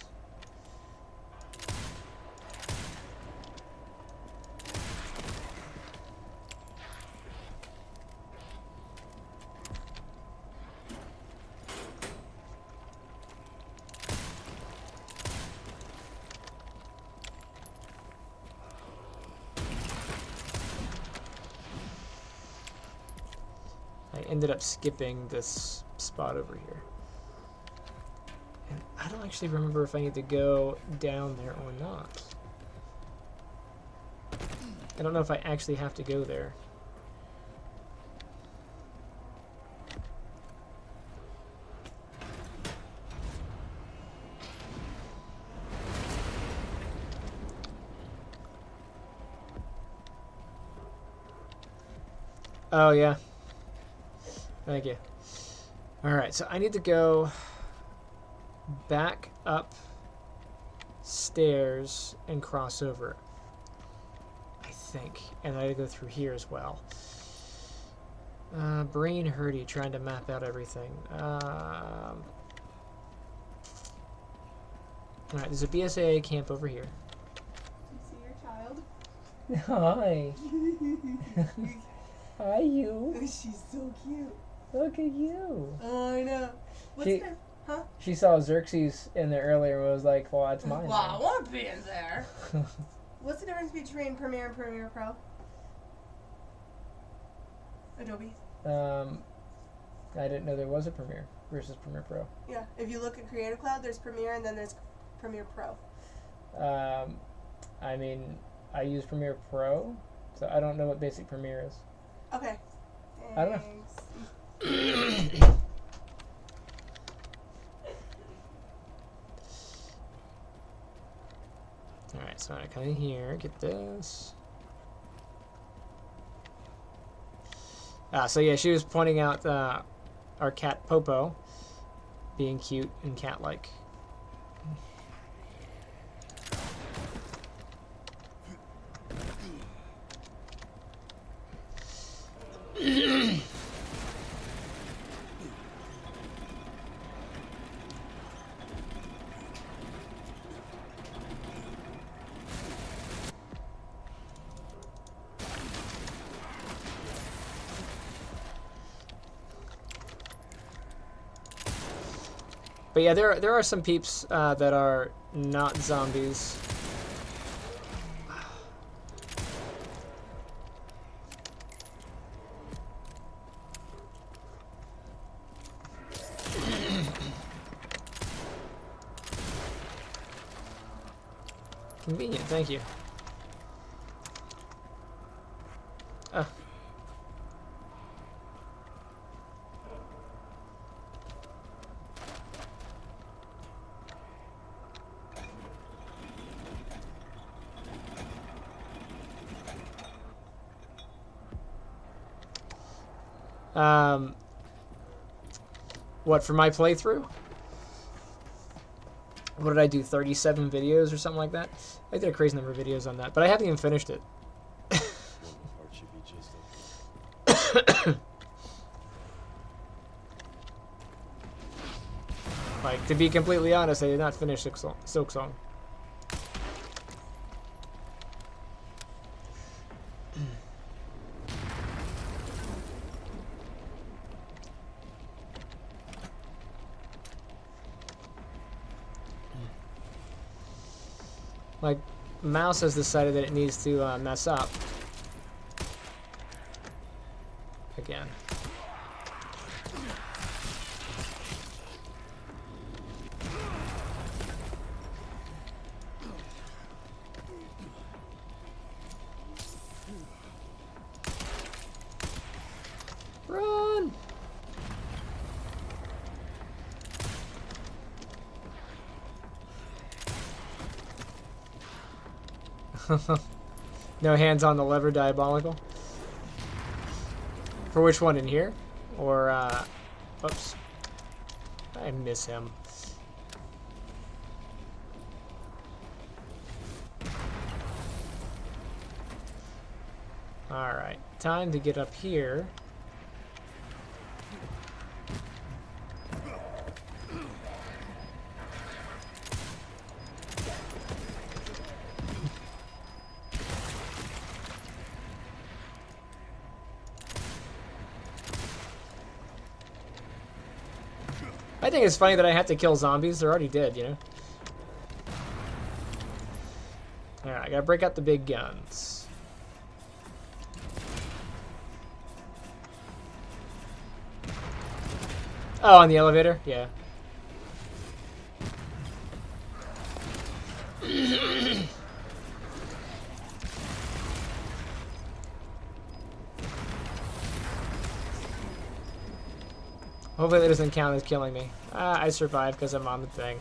I ended up skipping this spot over here. And I don't actually remember if I need to go down there or not. I don't know if I actually have to go there. Oh, yeah. Thank you. Alright, so I need to go back up stairs and cross over, I think. And I gotta go through here as well. Brain hurty, trying to map out everything. Alright, there's a BSAA camp over here. You see your child? Hi. Hi, you. She's so cute. Look at you. Oh, I know. What's She- her? Huh? She saw Xerxes in there earlier and was like, well, that's mine. Well, I want to be in there. What's the difference between Premiere and Premiere Pro? Adobe. I didn't know there was a Premiere versus Premiere Pro. Yeah. If you look at Creative Cloud, there's Premiere and then there's Premiere Pro. I mean, I use Premiere Pro, so I don't know what basic Premiere is. Okay. I don't know. Thanks. Alright, so I come in here, get this. So yeah, she was pointing out our cat Popo being cute and cat-like. But yeah, there are some peeps that are not zombies. Convenient, thank you. What, for my playthrough? What did I do, 37 videos or something like that? I did a crazy number of videos on that, but I haven't even finished it. One of the parts should be just okay. Like, to be completely honest, I did not finish Silk Song. Like, mouse has decided that it needs to mess up. Again. Run! No hands on the lever, diabolical. For which one, in here? Or, oops. I miss him. Alright, time to get up here. I think it's funny that I have to kill zombies. They're already dead, you know? Alright, I gotta break out the big guns. Oh, on the elevator? Yeah. Hopefully that doesn't count as killing me. I survived because I'm on the thing.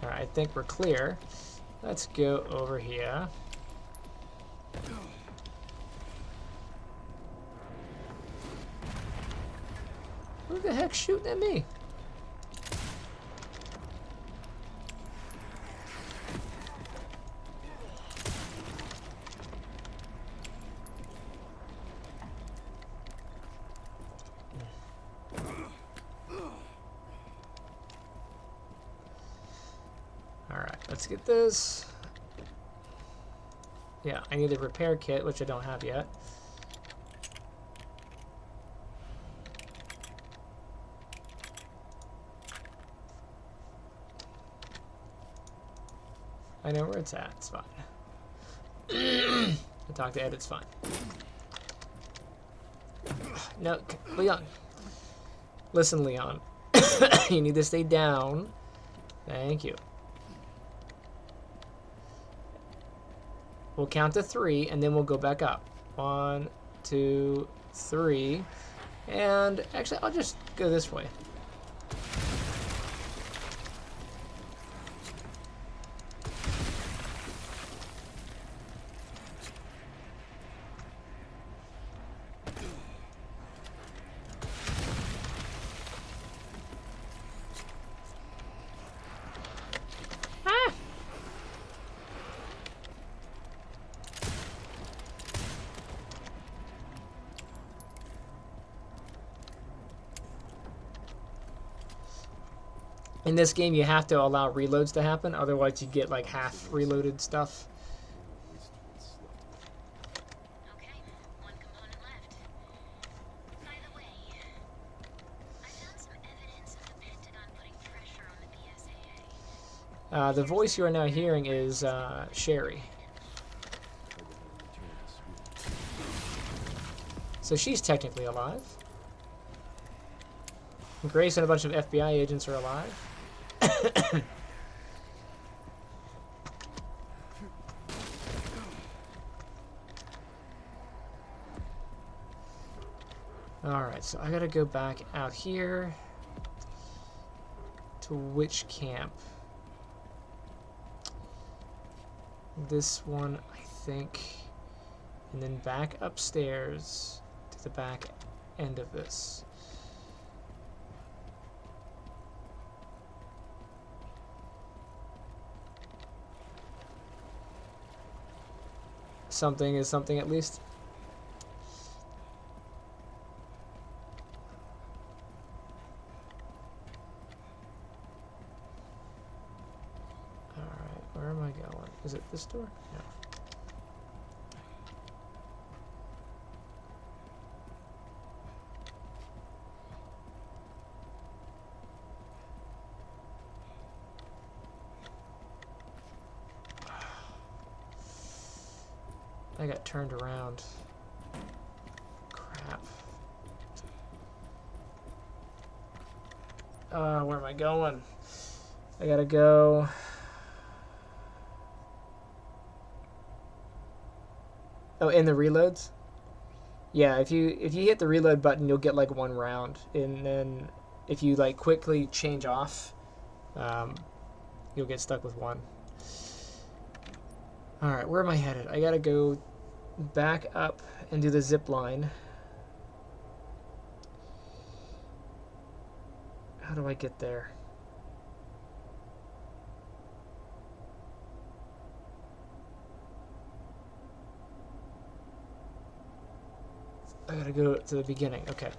Alright, I think we're clear. Let's go over here. Who the heck's shooting at me? Let's get this. Yeah, I need a repair kit, which I don't have yet. I know where it's at. It's fine. I talk to Ed. It's fine. No, Leon. Listen, Leon. You need to stay down. Thank you. We'll count to 3, and then we'll go back up. 1, 2, 3. And actually, I'll just go this way. In this game, you have to allow reloads to happen, otherwise you get like half reloaded stuff. Okay, one component left. By the way, I found some evidence of the Pentagon putting pressure on the BSAA. The voice you are now hearing is Sherry. So she's technically alive. Grace and a bunch of FBI agents are alive. Alright, so I gotta go back out here. To which camp? This one, I think. And then back upstairs to the back end of this. Something is something at least. Alright, where am I going? Is it this door? No. I got turned around. Crap. Where am I going? I gotta go. Oh, in the reloads? Yeah, if you hit the reload button, you'll get like 1 round, and then if you like quickly change off, you'll get stuck with 1. All right, where am I headed? I gotta go back up and do the zip line. How do I get there? I gotta go to the beginning. Okay.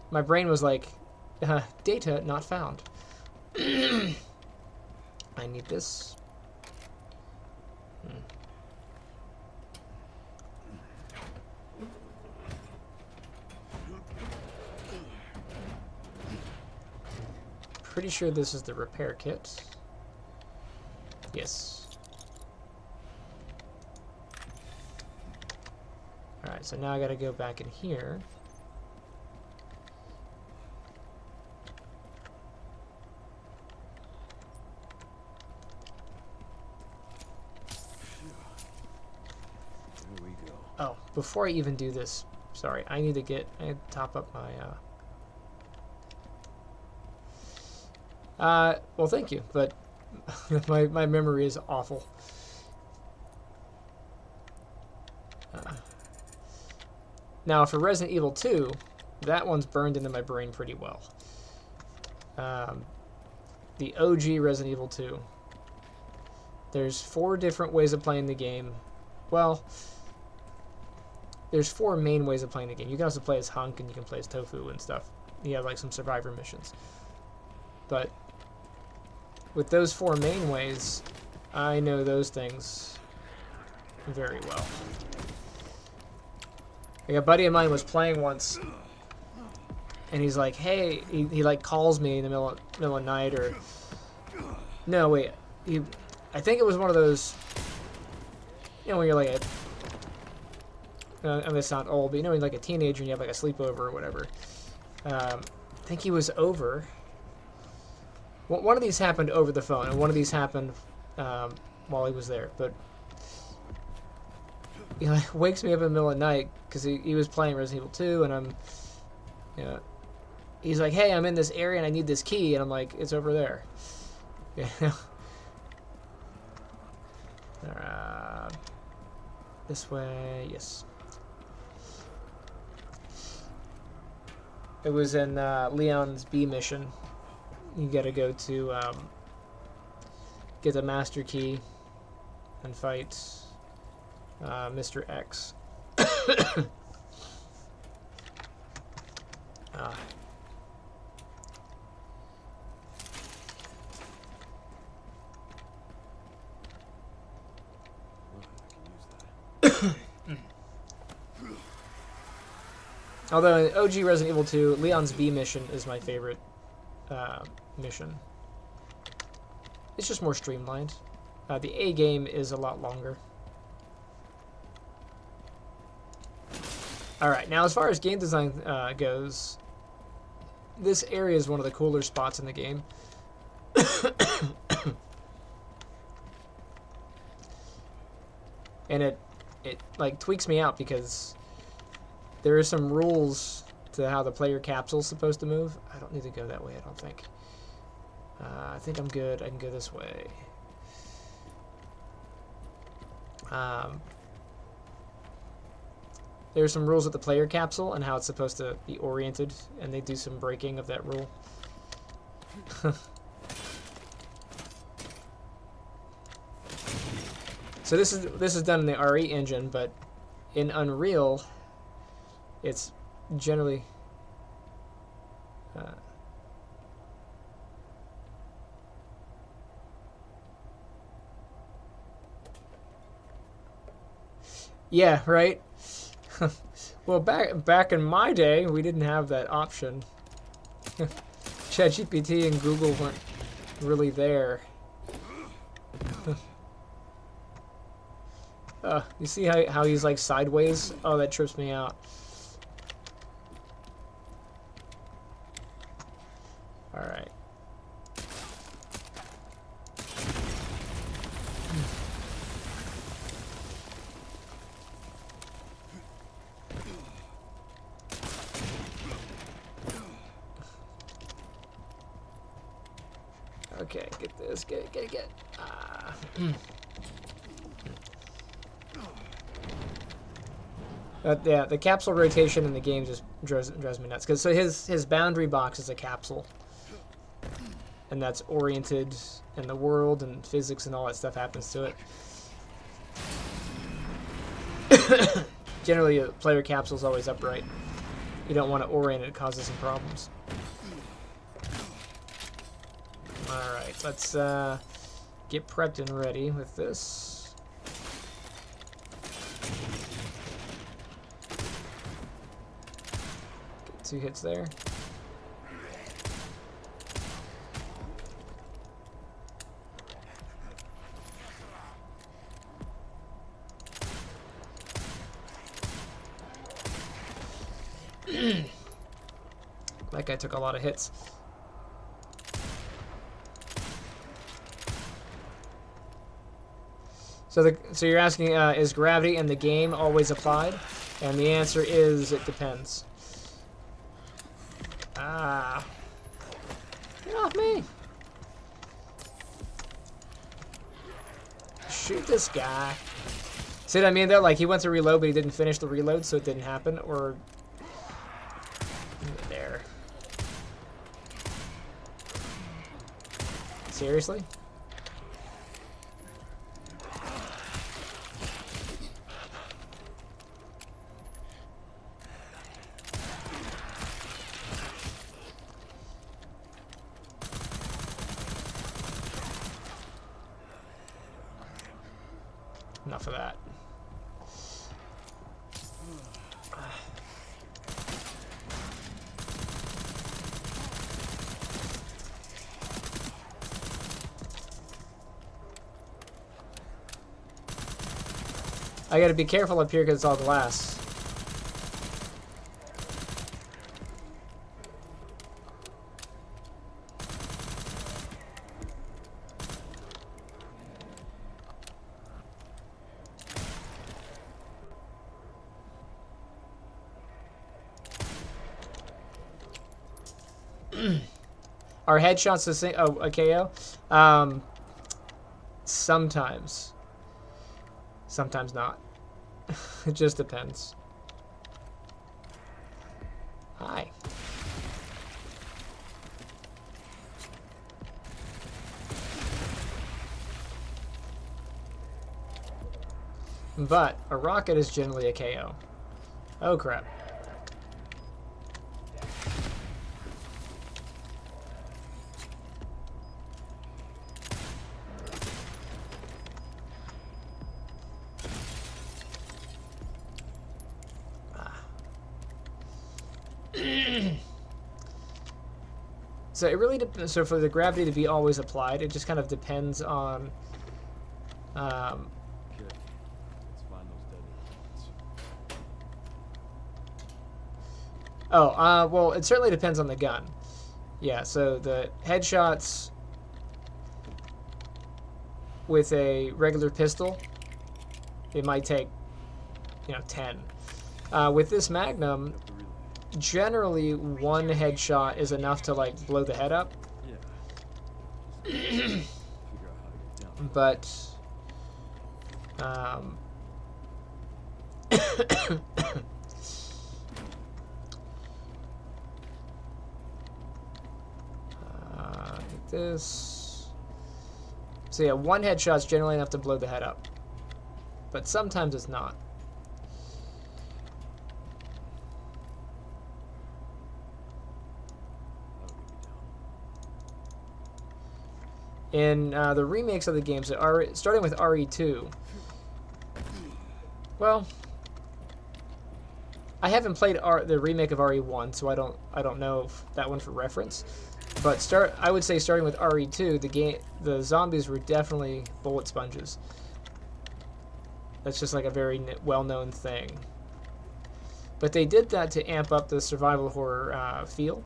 My brain was like, data not found. I need this. Pretty sure this is the repair kit. Yes. Alright, so now I gotta go back in here. Oh, before I even do this, sorry, I need to top up my, well, thank you, but my memory is awful. Now, for Resident Evil 2, that one's burned into my brain pretty well. The OG Resident Evil 2. There's 4 different ways of playing the game. Well, there's 4 main ways of playing the game. You can also play as Hunk, and you can play as Tofu and stuff. You have like some survivor missions. But with those 4 main ways, I know those things very well. Like a buddy of mine was playing once, and he's like, "Hey," he like calls me in the middle of night, or no, wait, I think it was one of those. you know, when you're like I mean, it's not old, but you know, when you're like a teenager and you have like a sleepover or whatever. I think he was over. One of these happened over the phone, and one of these happened while he was there. But he like wakes me up in the middle of the night because he was playing Resident Evil 2, and I'm, you know, he's like, "Hey, I'm in this area and I need this key," and I'm like, "It's over there." Yeah. This way, yes. It was in Leon's B mission. You gotta go to get the master key and fight Mr. X. Ah. Although in OG Resident Evil 2, Leon's B mission is my favorite mission. It's just more streamlined. The A game is a lot longer. Alright, now as far as game design goes, this area is one of the cooler spots in the game. And it like tweaks me out because there are some rules to how the player capsule is supposed to move. I don't need to go that way, I don't think. I think I'm good. I can go this way. There are some rules with the player capsule and how it's supposed to be oriented, and they do some breaking of that rule. So this is done in the RE engine, but in Unreal, it's generally yeah, right. Well, back in my day, we didn't have that option. ChatGPT and Google weren't really there. You see how he's like sideways? Oh, that trips me out. Alright. Okay, get this, get. Yeah, the capsule rotation in the game just drives me nuts. Cause so his boundary box is a capsule, and that's oriented, and the world and physics and all that stuff happens to it. Generally, a player capsule is always upright. You don't want to orient it; it causes some problems. All right, let's get prepped and ready with this. Get 2 hits there. That guy took a lot of hits. So you're asking, is gravity in the game always applied? And the answer is, it depends. Ah. Get off me! Shoot this guy. See what I mean though? Like, he went to reload, but he didn't finish the reload, so it didn't happen, or... There. Seriously? Enough of that. I gotta be careful up here because it's all glass. Are headshots the same? Oh, a KO? Sometimes. Sometimes not. It just depends. Hi. But a rocket is generally a KO. Oh crap. So it really depends. So for the gravity to be always applied, it just kind of depends on. Okay, let's find those dead aliens. Well, it certainly depends on the gun. Yeah. So the headshots with a regular pistol, it might take, 10. With this Magnum, Up the relay. generally one headshot is enough to like blow the head up. Yeah. Just figure out how to get down. But like this. So yeah, one headshot's generally enough to blow the head up, but sometimes it's not. That'll get me down. In the remakes of the games, that are starting with RE2. Well, I haven't played the remake of RE1, so I don't know that one for reference. But I would say starting with RE2, the zombies were definitely bullet sponges. That's just like a very well-known thing. But they did that to amp up the survival horror feel,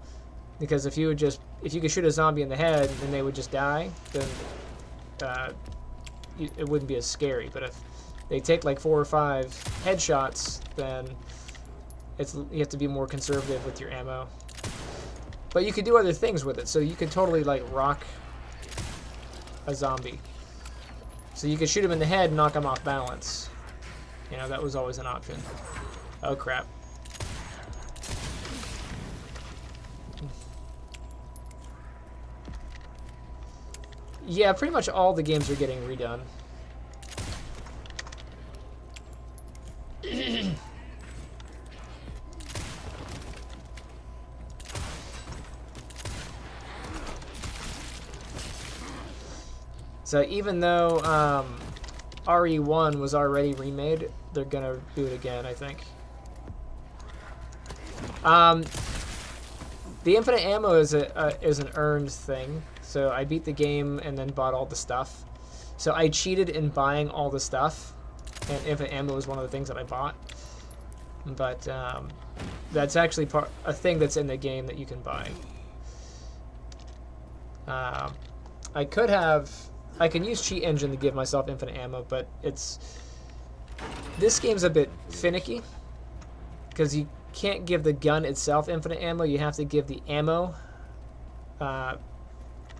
because if you could shoot a zombie in the head and they would just die, then it wouldn't be as scary. But if they take like 4 or 5 headshots, then you have to be more conservative with your ammo. But you could do other things with it, so you could totally like rock a zombie. So you could shoot him in the head and knock him off balance. That was always an option. Oh crap. Yeah, pretty much all the games are getting redone. So even though RE1 was already remade, they're gonna do it again, I think. The infinite ammo is an earned thing. So I beat the game and then bought all the stuff. So I cheated in buying all the stuff, and infinite ammo was one of the things that I bought. But that's actually a thing that's in the game that you can buy. I can use Cheat Engine to give myself infinite ammo, but this game's a bit finicky, because you can't give the gun itself infinite ammo. You have to give the ammo,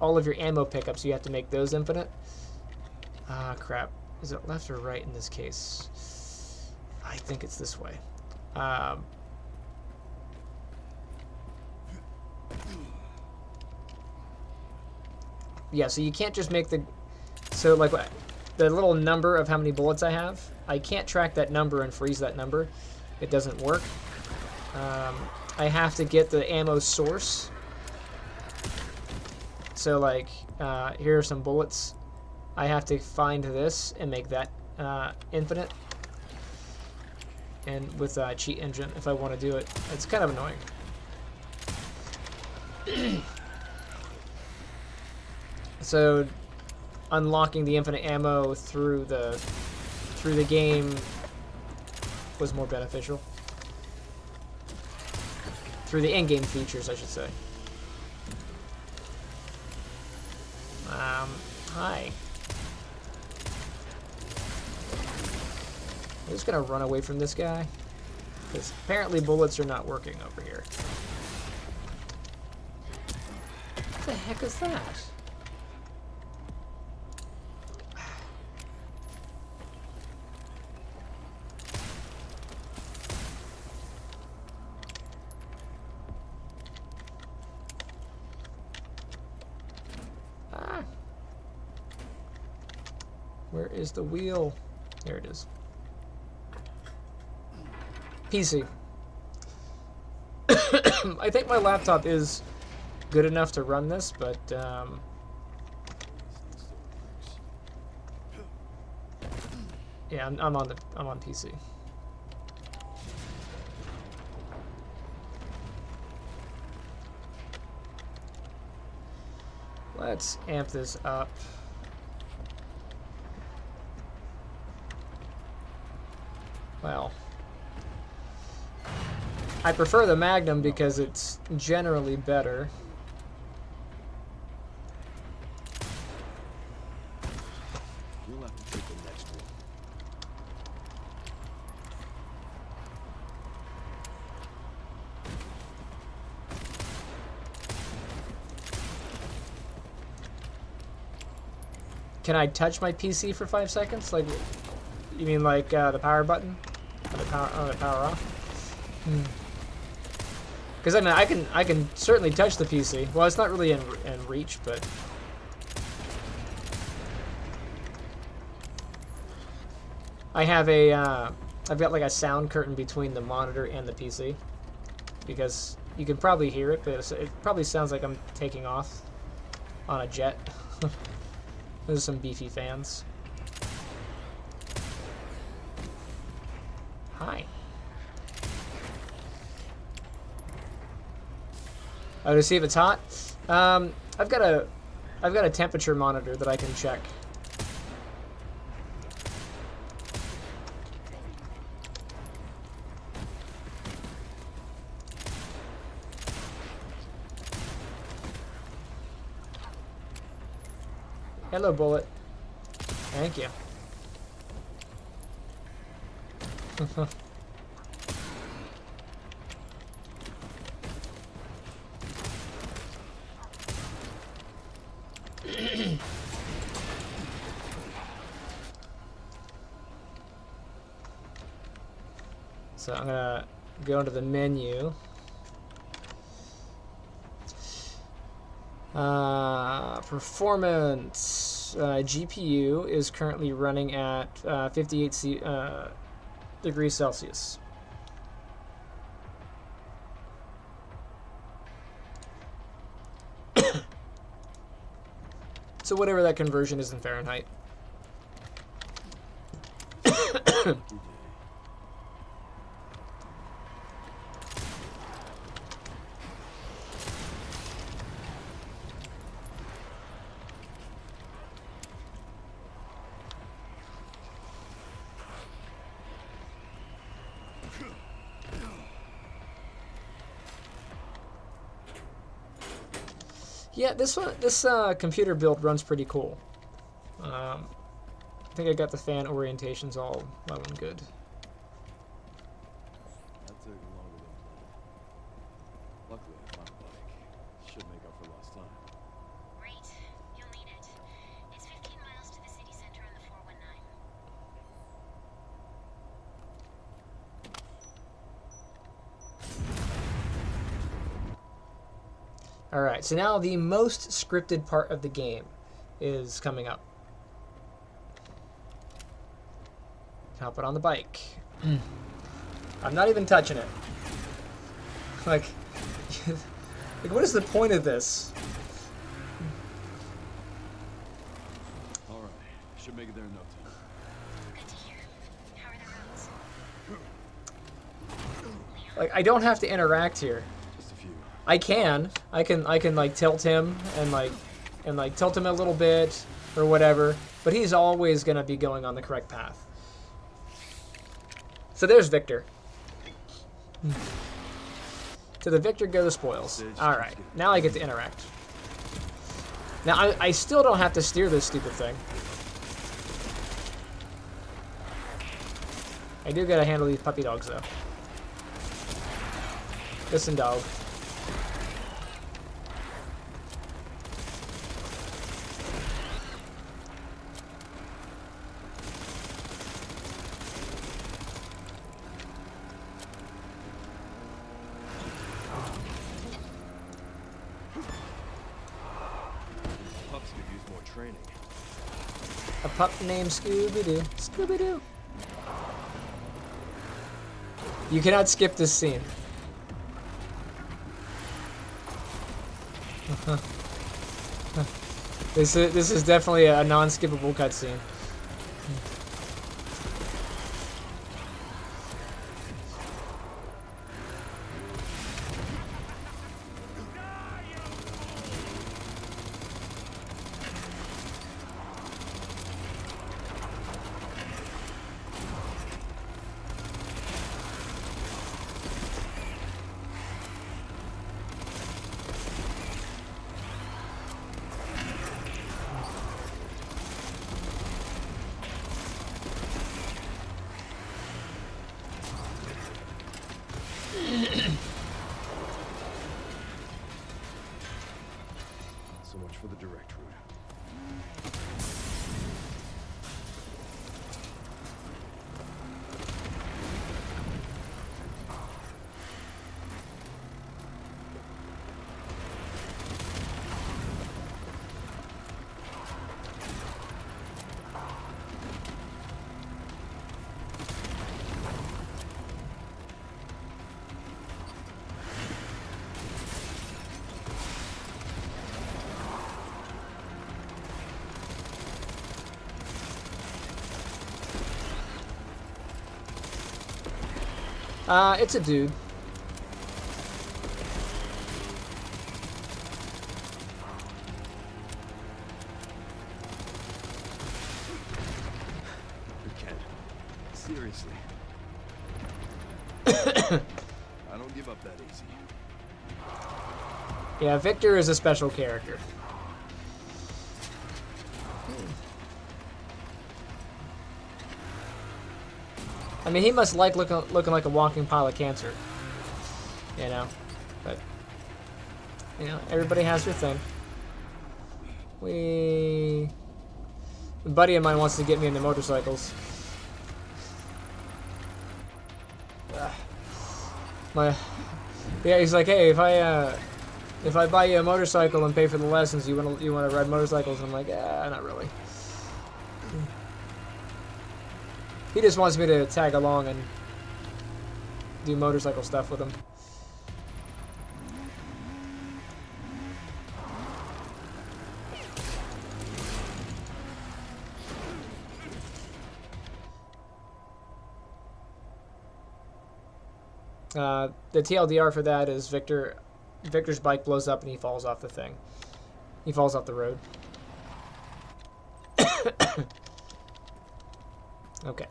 all of your ammo pickups, you have to make those infinite. Crap. Is it left or right in this case? I think it's this way. Yeah, so you can't just make so like the little number of how many bullets I have, I can't track that number and freeze that number. It doesn't work. I have to get the ammo source. So like, here are some bullets. I have to find this and make that infinite. And with Cheat Engine, if I want to do it. It's kind of annoying. So unlocking the infinite ammo through the game was more beneficial. Through the in-game features, I should say. Hi. I'm just gonna run away from this guy, because apparently bullets are not working over here. What the heck is that? Where is the wheel? There it is. PC. I think my laptop is good enough to run this, but yeah, I'm on PC. Let's amp this up. Well, I prefer the Magnum because it's generally better. You'll have to take the next one. Can I touch my PC for 5 seconds? Like, you mean like the power button? Or the power off? Because I mean, I can certainly touch the PC. Well, it's not really in reach, but I have a I've got like a sound curtain between the monitor and the PC, because you can probably hear it, but it probably sounds like I'm taking off on a jet. Those are some beefy fans. Hi. Oh, to see if it's hot? I've got a temperature monitor that I can check. Hello, bullet. Thank you. So I'm gonna go into the menu. Performance. GPU is currently running at 58 degrees Celsius. So whatever that conversion is in Fahrenheit. Yeah, this computer build runs pretty cool. I think I got the fan orientations all well and good. That took longer than planned. Luckily, I found a bike. Should make up for lost time. Great. You'll need it. It's 15 miles to the city center on the 419. Alright, so now the most scripted part of the game is coming up. Hop it on the bike. I'm not even touching it. Like, what is the point of this? Alright, should make it there in no time. Good to hear. How are the roads? Like, I don't have to interact here. Just a few. I can like tilt him and tilt him a little bit or whatever, but he's always gonna be going on the correct path. So there's Victor. To the victor go the spoils. Alright, now I get to interact. Now, I still don't have to steer this stupid thing. I do gotta handle these puppy dogs, though. Listen, dog. Pups could use more training. A pup named Scooby-Doo. Scooby-Doo. You cannot skip this scene. This is definitely a non-skippable cutscene. So much for the direct route. It's a dude. You can't. Seriously. I don't give up that easy. Yeah, Victor is a special character. I mean, he must like looking like a walking pile of cancer. You know? But, you know, everybody has their thing. A buddy of mine wants to get me into motorcycles. Yeah, he's like, hey, if I buy you a motorcycle and pay for the lessons, you wanna ride motorcycles? I'm like, not really. He just wants me to tag along and do motorcycle stuff with him. The TLDR for that is Victor's bike blows up and he falls off the thing. He falls off the road. Okay.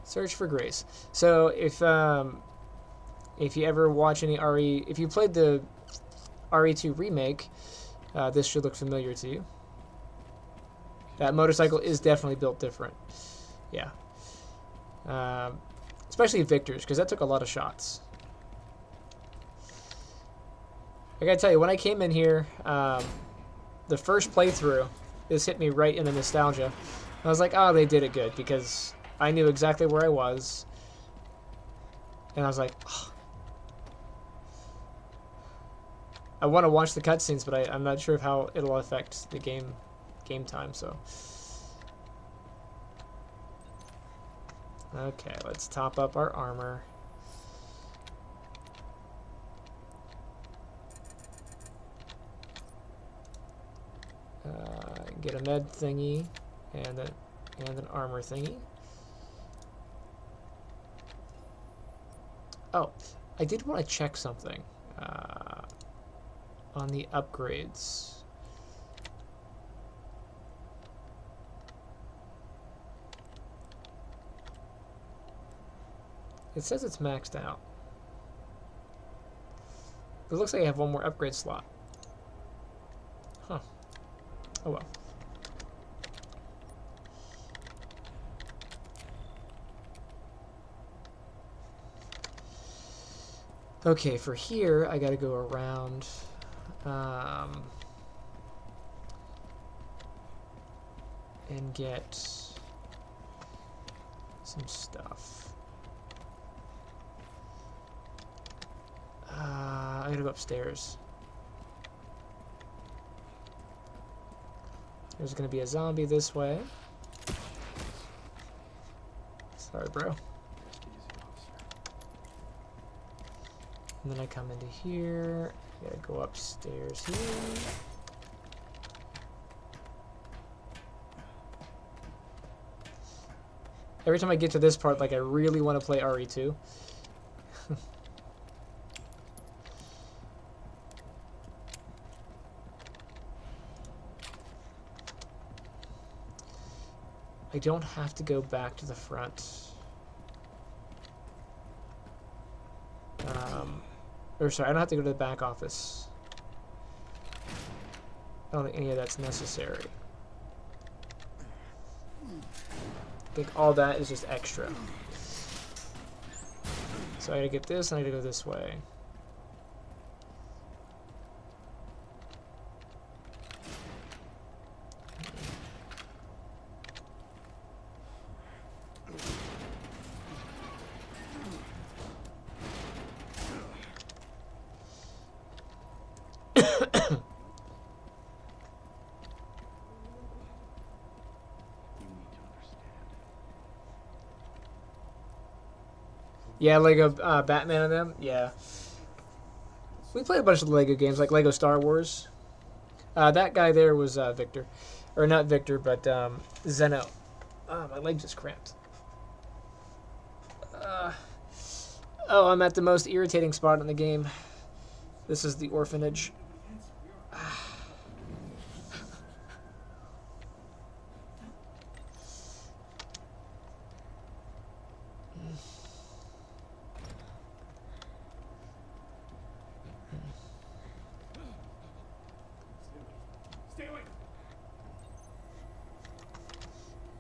Search for Grace. So if you ever watch any if you played the RE2 remake, this should look familiar to you. That motorcycle is definitely built different. Yeah. Especially Victor's, because that took a lot of shots. I gotta tell you, when I came in here, the first playthrough, this hit me right in the nostalgia. I was like, oh, they did it good, because I knew exactly where I was. And I was like, oh. I want to watch the cutscenes, but I'm not sure of how it'll affect the game time, so. Okay, let's top up our armor. Get a med thingy and an armor thingy. Oh, I did want to check something on the upgrades. It says it's maxed out. It looks like I have one more upgrade slot. Huh. Oh well. Okay, for here, I gotta go around. And get some stuff. I gotta go upstairs. There's gonna be a zombie this way. Sorry, bro. Take it easy, officer. And then I come into here. I gotta go upstairs here. Every time I get to this part, like, I really want to play RE2. I don't have to go back to the front. Or sorry, I don't have to go to the back office. I don't think any of that's necessary. I think all that is just extra. So I gotta get this, and I gotta go this way. Yeah, Lego Batman and them. Yeah, we played a bunch of Lego games, like Lego Star Wars. That guy there was Victor, or not Victor, but Zeno. My leg just cramped. Oh, I'm at the most irritating spot in the game. This is the orphanage.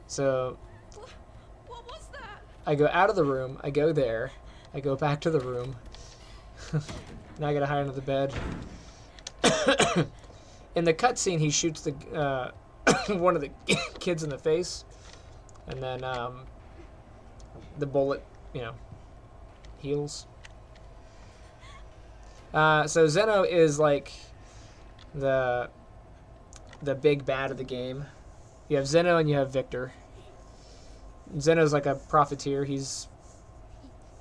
So What was that? I go out of the room, I go there, I go back to the room. Now I gotta hide under the bed. In the cutscene, he shoots the one of the kids in the face, and then the bullet, heals. So Zeno is like the big bad of the game. You have Zeno and you have Victor. Zeno's like a profiteer. He's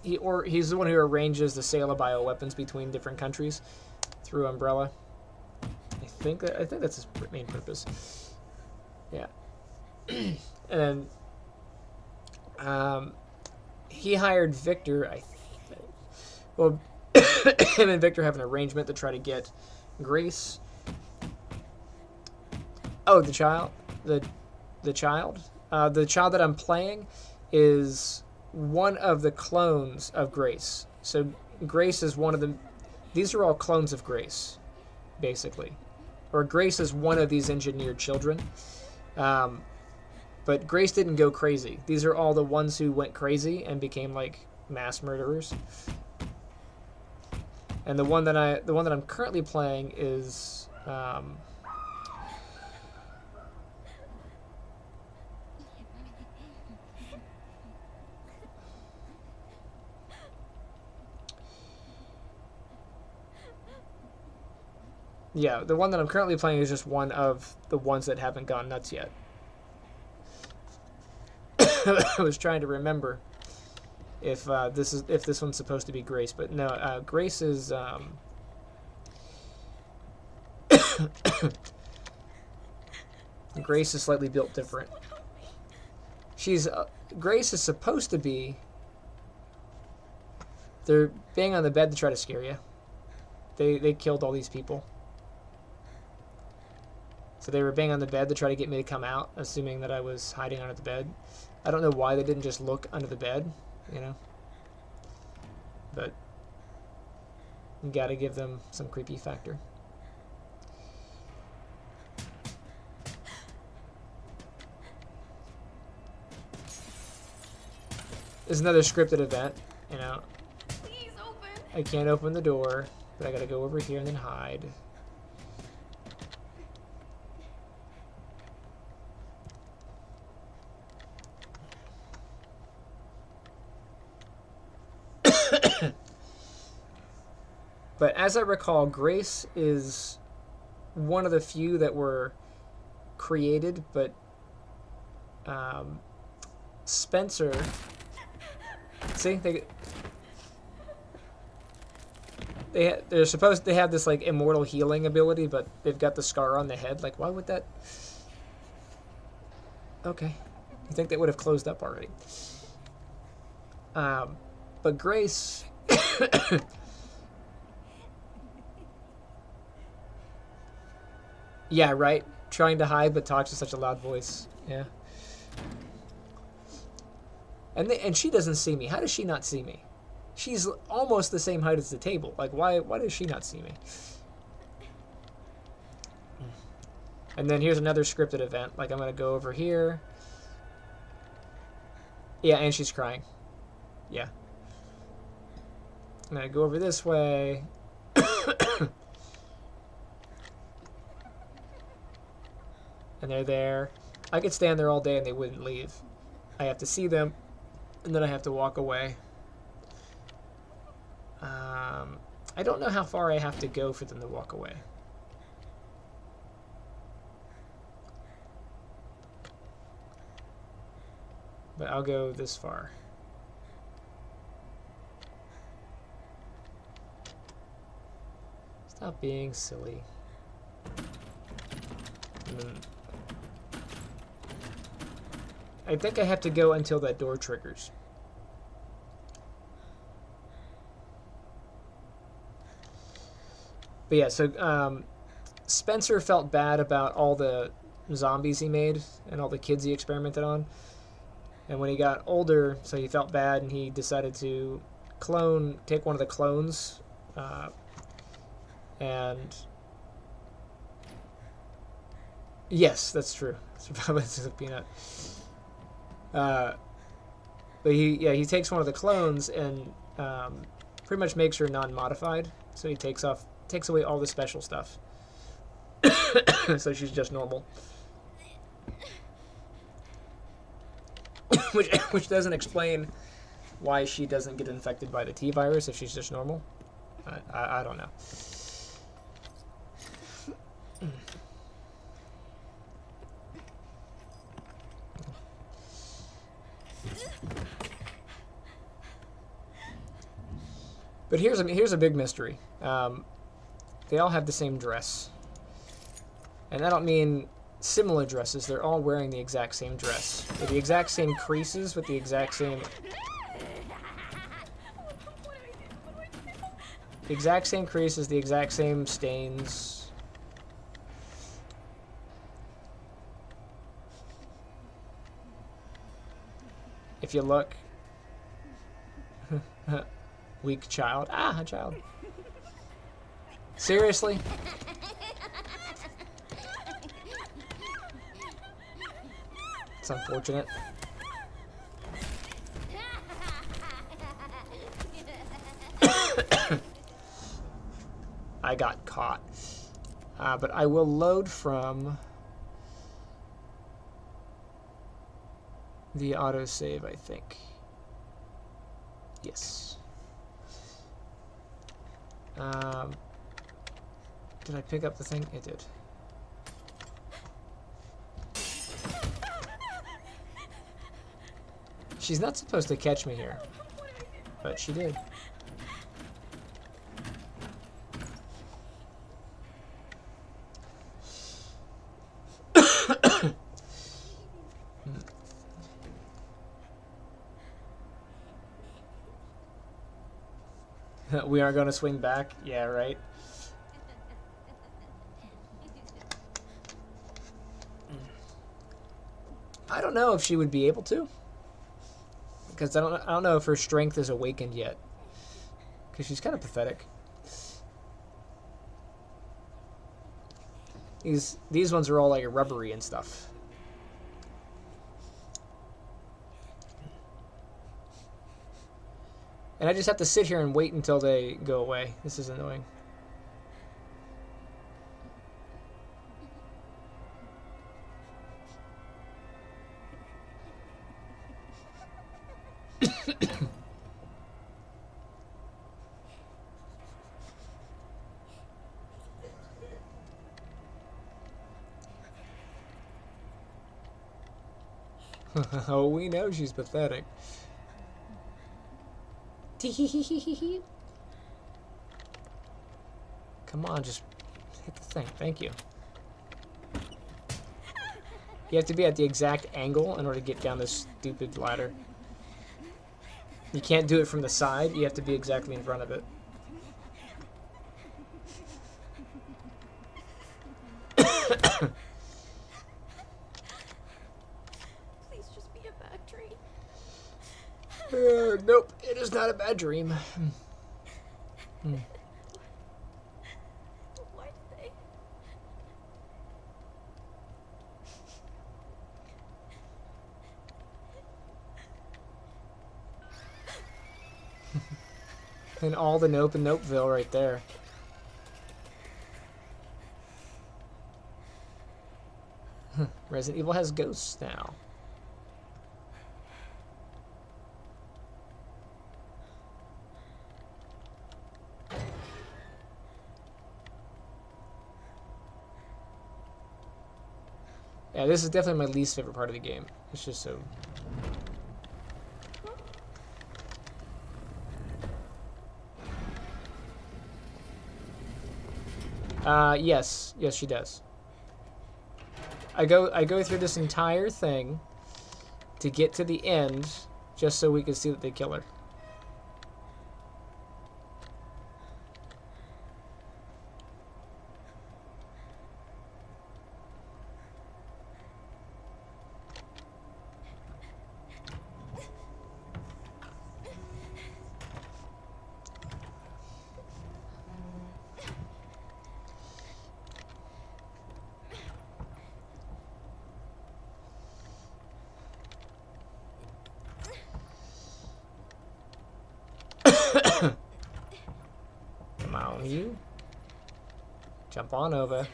the one who arranges the sale of bioweapons between different countries through Umbrella. I think that's his main purpose. Yeah. And then he hired Victor. Him and Victor have an arrangement to try to get Grace. Oh, the child. The child that I'm playing is one of the clones of Grace. So Grace is one of the... These are all clones of Grace, basically. Or Grace is one of these engineered children. But Grace didn't go crazy. These are all the ones who went crazy and became like mass murderers. And the one that I'm currently playing is yeah, the one that I'm currently playing is just one of the ones that haven't gone nuts yet. I was trying to remember if this one's supposed to be Grace, but no, Grace is Grace is slightly built different. Grace is supposed to be... They're banging on the bed to try to scare you. They killed all these people. So they were banging on the bed to try to get me to come out, assuming that I was hiding under the bed. I don't know why they didn't just look under the bed, but you gotta give them some creepy factor. There's another scripted event, you know. Please open. I can't open the door, but I gotta go over here and then hide. But as I recall, Grace is one of the few that were created, but Spencer... See, they're supposed to have this like immortal healing ability, but they've got the scar on the head. Like, why would that? Okay, you think they would have closed up already? But Grace, yeah, right. Trying to hide, but talks with such a loud voice. Yeah. And she doesn't see me. How does she not see me? She's almost the same height as the table. Like, why does she not see me? And then here's another scripted event. Like, I'm going to go over here. Yeah, and she's crying. Yeah. I'm going to go over this way. And they're there. I could stand there all day and they wouldn't leave. I have to see them. And then I have to walk away. I don't know how far I have to go for them to walk away. But I'll go this far. Stop being silly. I think I have to go until that door triggers. But yeah, so Spencer felt bad about all the zombies he made and all the kids he experimented on. And when he got older, so he felt bad and he decided to take one of the clones and... Yes, that's true. It's a peanut. But he takes one of the clones and pretty much makes her non-modified. So he takes away all the special stuff. So she's just normal. which doesn't explain why she doesn't get infected by the T virus if she's just normal. I don't know. But here's a big mystery. They all have the same dress. And I don't mean similar dresses. They're all wearing the exact same dress. With the exact same creases, with the exact same... The exact same creases, the exact same stains. If you look... Weak child. Ah, a child. Seriously? It's unfortunate. I got caught. But I will load from the autosave, I think. Yes. Did I pick up the thing? It did. She's not supposed to catch me here, but she did. We aren't going to swing back? Yeah, right. I don't know if she would be able to, because I don't know if her strength is awakened yet. because she's kind of pathetic. These ones are all like rubbery and stuff. And I just have to sit here and wait until they go away. This is annoying. Oh, we know she's pathetic. Come on, just hit the thing. Thank you. You have to be at the exact angle in order to get down this stupid ladder. You can't do it from the side. You have to be exactly in front of it. Please just be a bad dream. Nope, it is not a bad dream. Why did they? And all the Nope and Nopeville right there. Resident Evil has ghosts now. Yeah, this is definitely my least favorite part of the game. It's just so... yes. Yes, she does. I go through this entire thing to get to the end just so we can see that they kill her. Come on, you. Jump on over.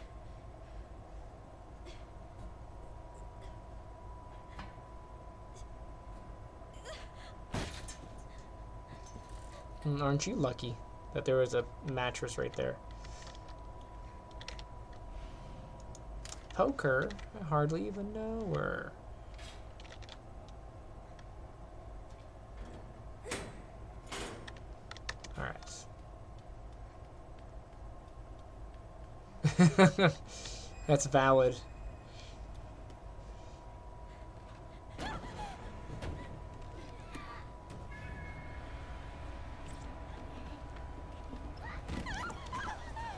Aren't you lucky that there was a mattress right there? Poker? I hardly even know her. Alright. That's valid.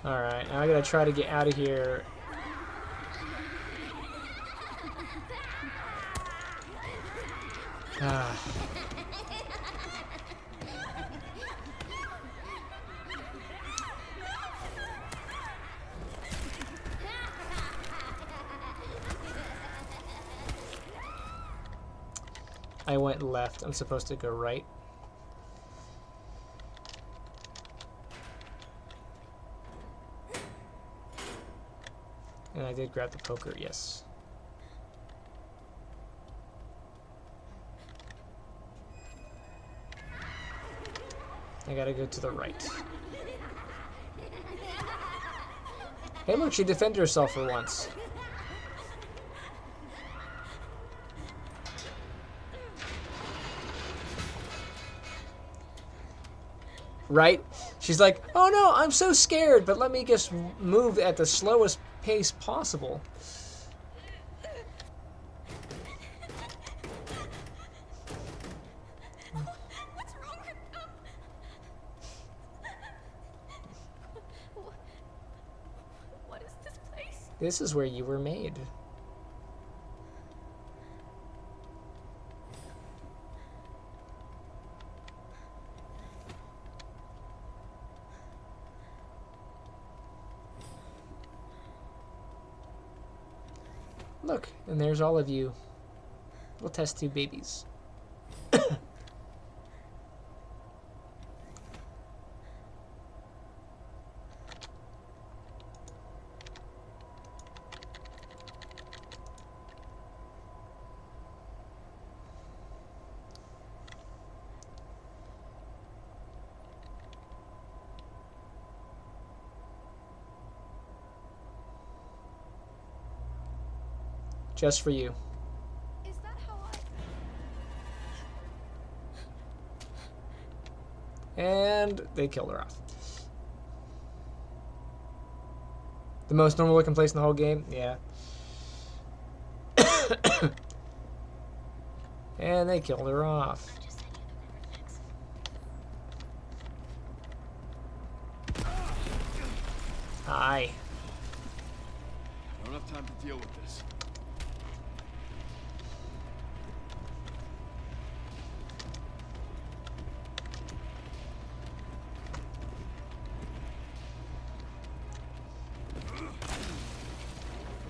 Alright, now I gotta try to get out of here. Ah. I went left. I'm supposed to go right. And I did grab the poker, yes. I gotta go to the right. Hey look, she defended herself for once. Right? She's like, oh no, I'm so scared, but let me just move at the slowest pace possible. What's wrong with them? What is this place? This is where you were made. look, and there's all of you. Little test tube babies. Just for you. Is that how I... And they killed her off. The most normal looking place in the whole game? Yeah. And they killed her off. I just sent you the coordinates. Hi. I don't have time to deal with this.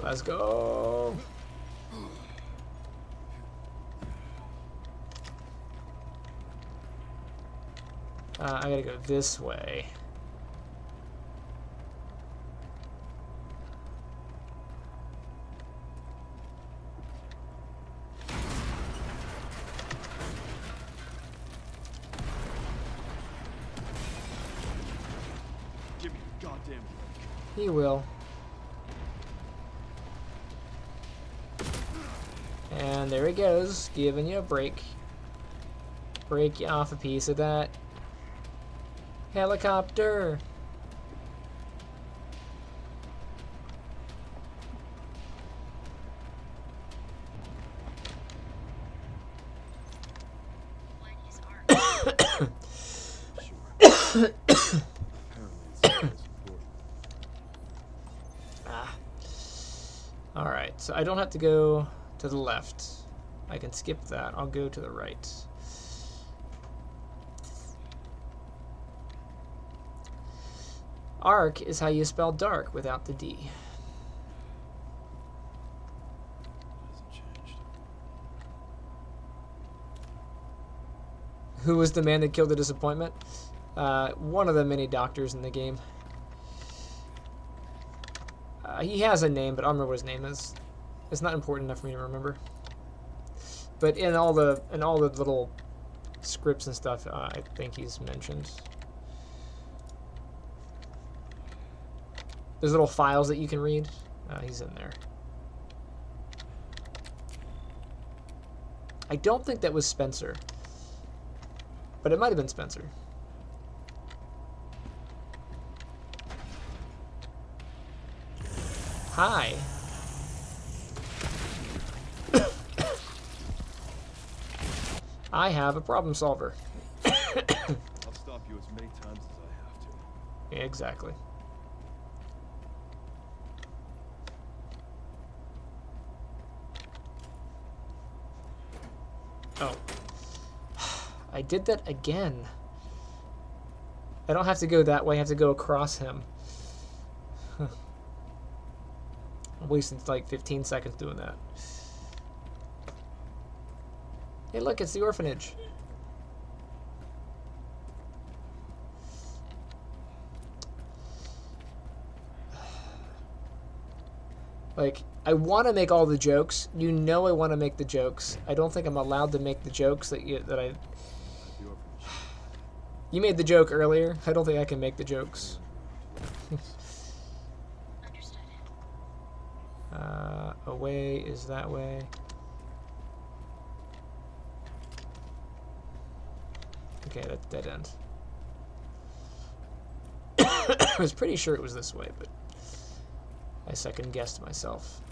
Let's go. I gotta go this way. Give me a goddamn break. He will. And there he goes, giving you a break. Break you off a piece of that helicopter. What is art? Sure. Apparently it's not as important. Ah. Alright, so I don't have to go to the left. I can skip that. I'll go to the right. Arc is how you spell dark without the D. Hasn't changed. Who was the man that killed the disappointment? One of the many doctors in the game. He has a name, but I don't remember what his name is. It's not important enough for me to remember. But in all the little scripts and stuff, I think he's mentioned. There's little files that you can read. He's in there. I don't think that was Spencer. But it might have been Spencer. Hi. I have a problem solver. I'll stop you as many times as I have to. Exactly. Oh. I did that again. I don't have to go that way, I have to go across him. I wasted like 15 seconds doing that. Hey look, it's the orphanage. Like, I want to make all the jokes. You know I want to make the jokes. I don't think I'm allowed to make the jokes that I... The orphanage. You made the joke earlier. I don't think I can make the jokes. Understood. Away is that way. Okay, that's dead end. I was pretty sure it was this way, but I second guessed myself.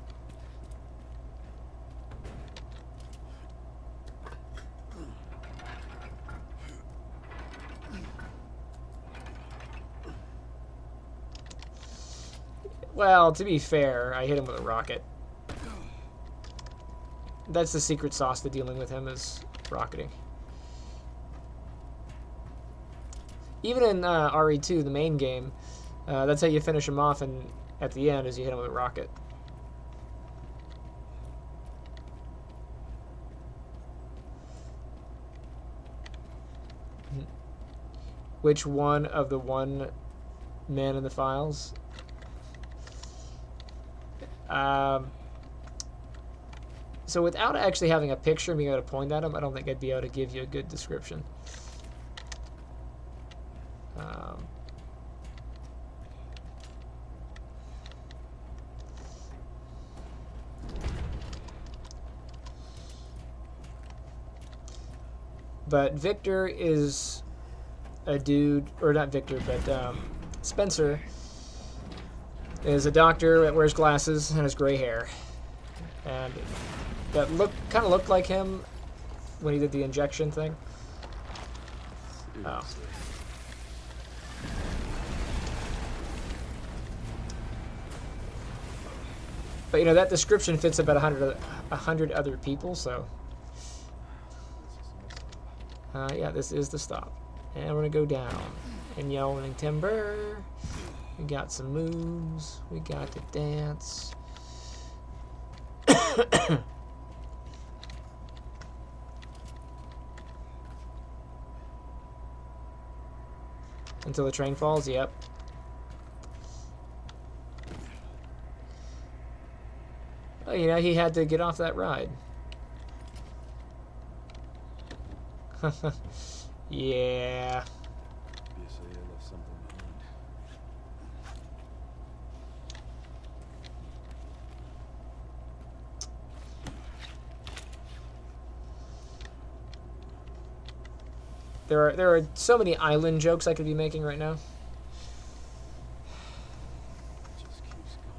Well, to be fair, I hit him with a rocket. That's the secret sauce to dealing with him, is rocketing. Even in RE2, the main game, that's how you finish him off, and at the end is you hit him with a rocket. Which one of the one man in the files? So without actually having a picture and being able to point at him, I don't think I'd be able to give you a good description. But Victor is a dude, or not Victor, but Spencer is a doctor that wears glasses and has gray hair, and that kind of looked like him when he did the injection thing. Oh. But you know, that description fits about 100 other people, so yeah, this is the stop. And we're gonna go down and yelling timber. We got some moves. We got to dance. Until the train falls, yep. Oh, you know, he had to get off that ride. Yeah. BSAA left something behind. There are so many island jokes I could be making right now. Just keeps going.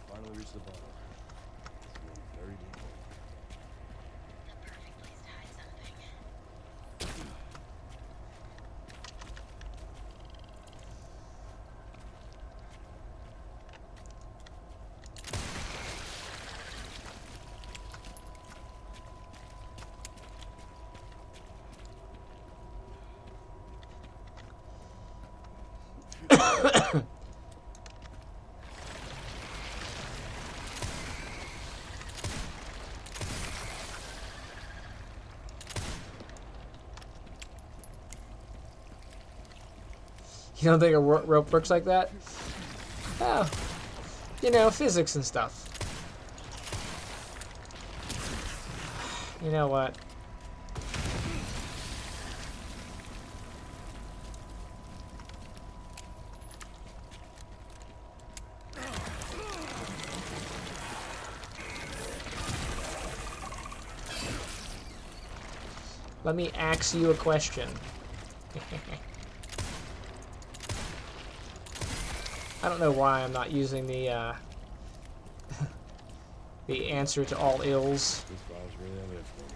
Finally reached the bottom. It's going very deep. The perfect place to hide something. You don't think a rope works like that? Oh, you know, physics and stuff. You know what? Let me ask you a question. I don't know why I'm not using the the answer to all ills. This file's really evident for me.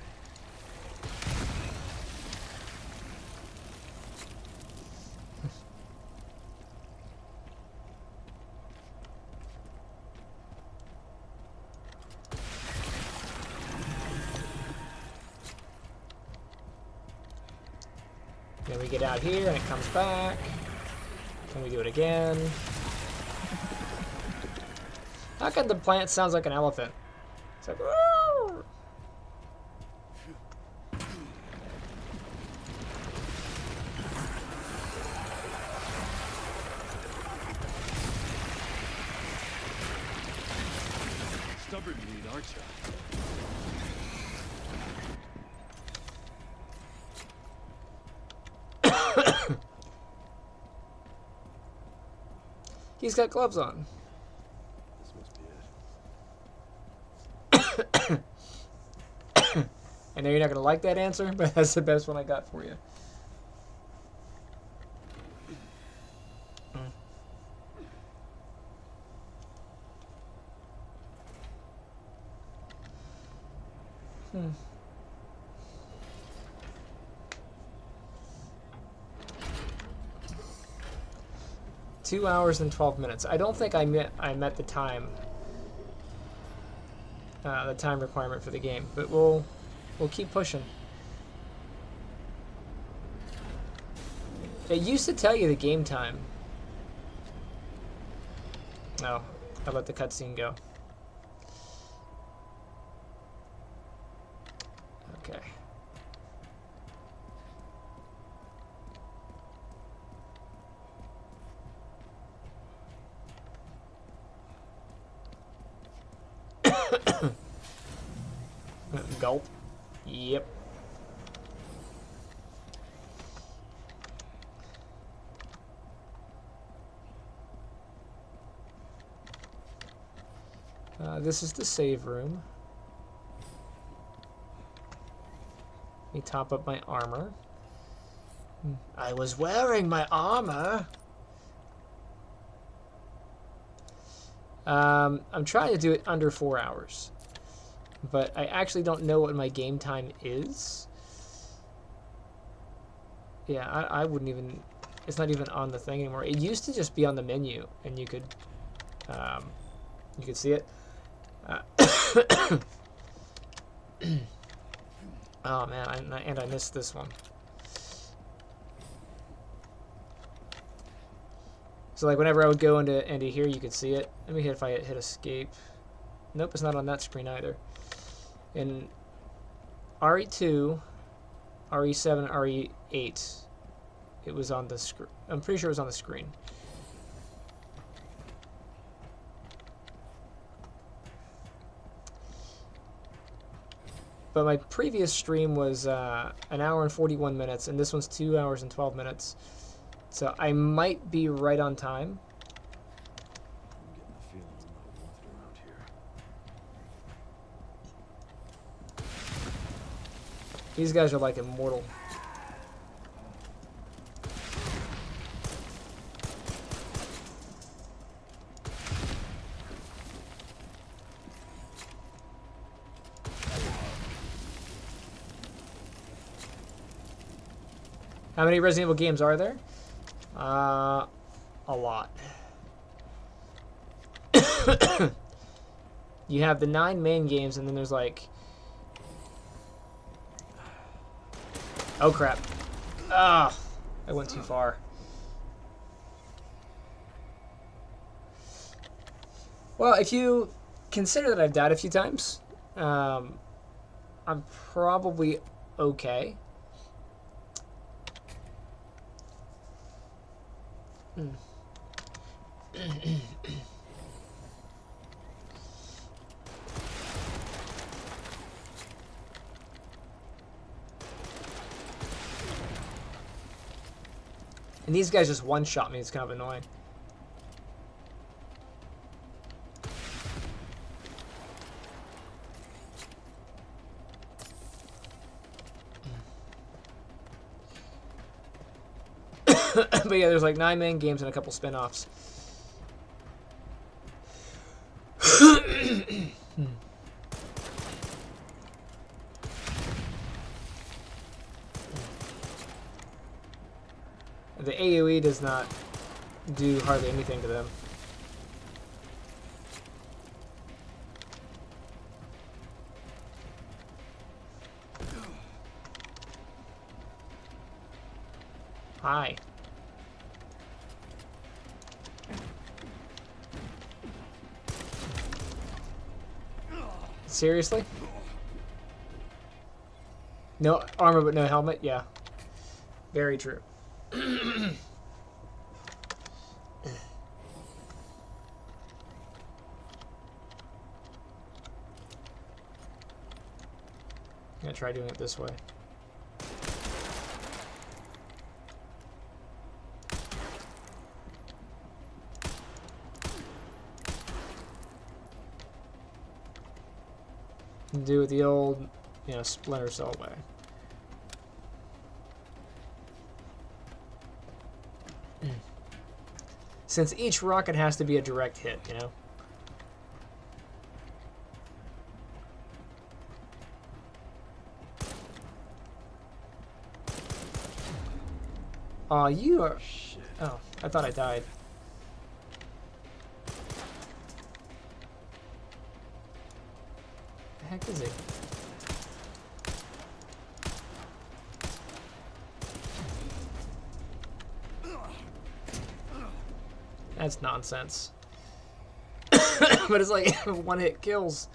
Then we get out here and it comes back. Can we do it again? How come the plant sounds like an elephant? It's like, "Roar!" Stubborn lead, aren't you? He's got gloves on. This must be it. I know you're not going to like that answer, but that's the best one I got for you. Hmm. 2 hours and 12 minutes. I don't think I met the time requirement for the game, but we'll keep pushing. It used to tell you the game time. No, I let the cutscene go. Okay. Gulp. Yep. This is the save room. Let me top up my armor. I was wearing my armor. I'm trying to do it under 4 hours, but I actually don't know what my game time is. Yeah, I wouldn't even. It's not even on the thing anymore. It used to just be on the menu, and you could see it. Oh man, and I missed this one. So like whenever I would go into here, you could see it. Let me hit if I hit escape. Nope, it's not on that screen either. In RE2, RE7, RE8, it was on the screen. I'm pretty sure it was on the screen. But my previous stream was an hour and 41 minutes, and this one's 2 hours and 12 minutes. So I might be right on time. I'm getting the feeling I'm not wanted around here. These guys are like immortal. How many Resident Evil games are there? A lot. You have the 9 main games, and then there's like... Oh crap. Ah, I went too far. Well, if you consider that I've died a few times, I'm probably okay. And these guys just one-shot me. It's kind of annoying. But yeah, there's like 9 main games and a couple spin-offs. The AoE does not do hardly anything to them. Hi. Seriously? No armor but no helmet? Yeah. Very true. I'm gonna try doing it this way. Do it the old, Splinter Cell way. Since each rocket has to be a direct hit, Aw, you are... Shit. Oh, I thought I died. The heck is it? That's nonsense. But it's like one hit kills.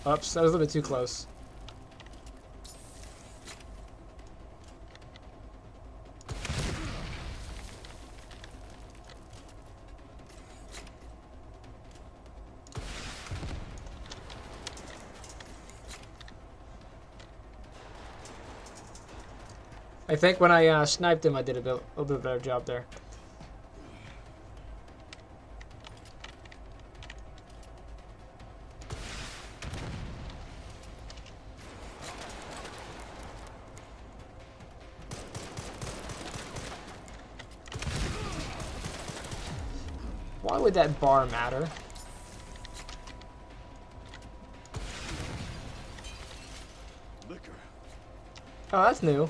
Oops, that was a little bit too close. I think when I sniped him, I did a little bit better job there. Why would that bar matter? Liquor. Oh, that's new.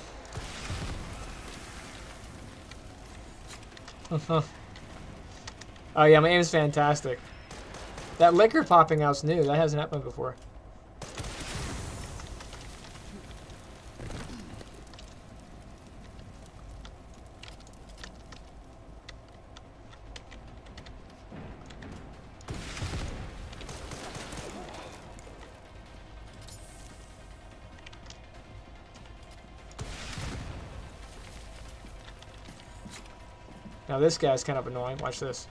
Oh yeah, my aim is fantastic. That liquor popping out's new. That hasn't happened before. Now this guy's kind of annoying. Watch this.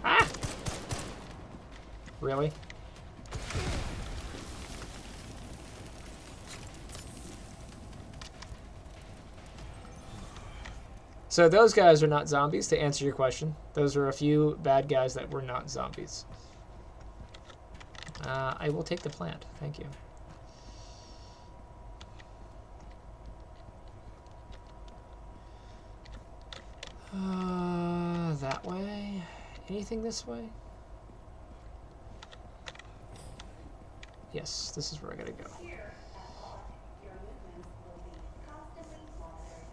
Ah! Really? So those guys are not zombies, to answer your question. Those are a few bad guys that were not zombies. I will take the plant. Thank you. That way? Anything this way? Yes, this is where I gotta go. Here at Hawk, your movements will be constantly monitored.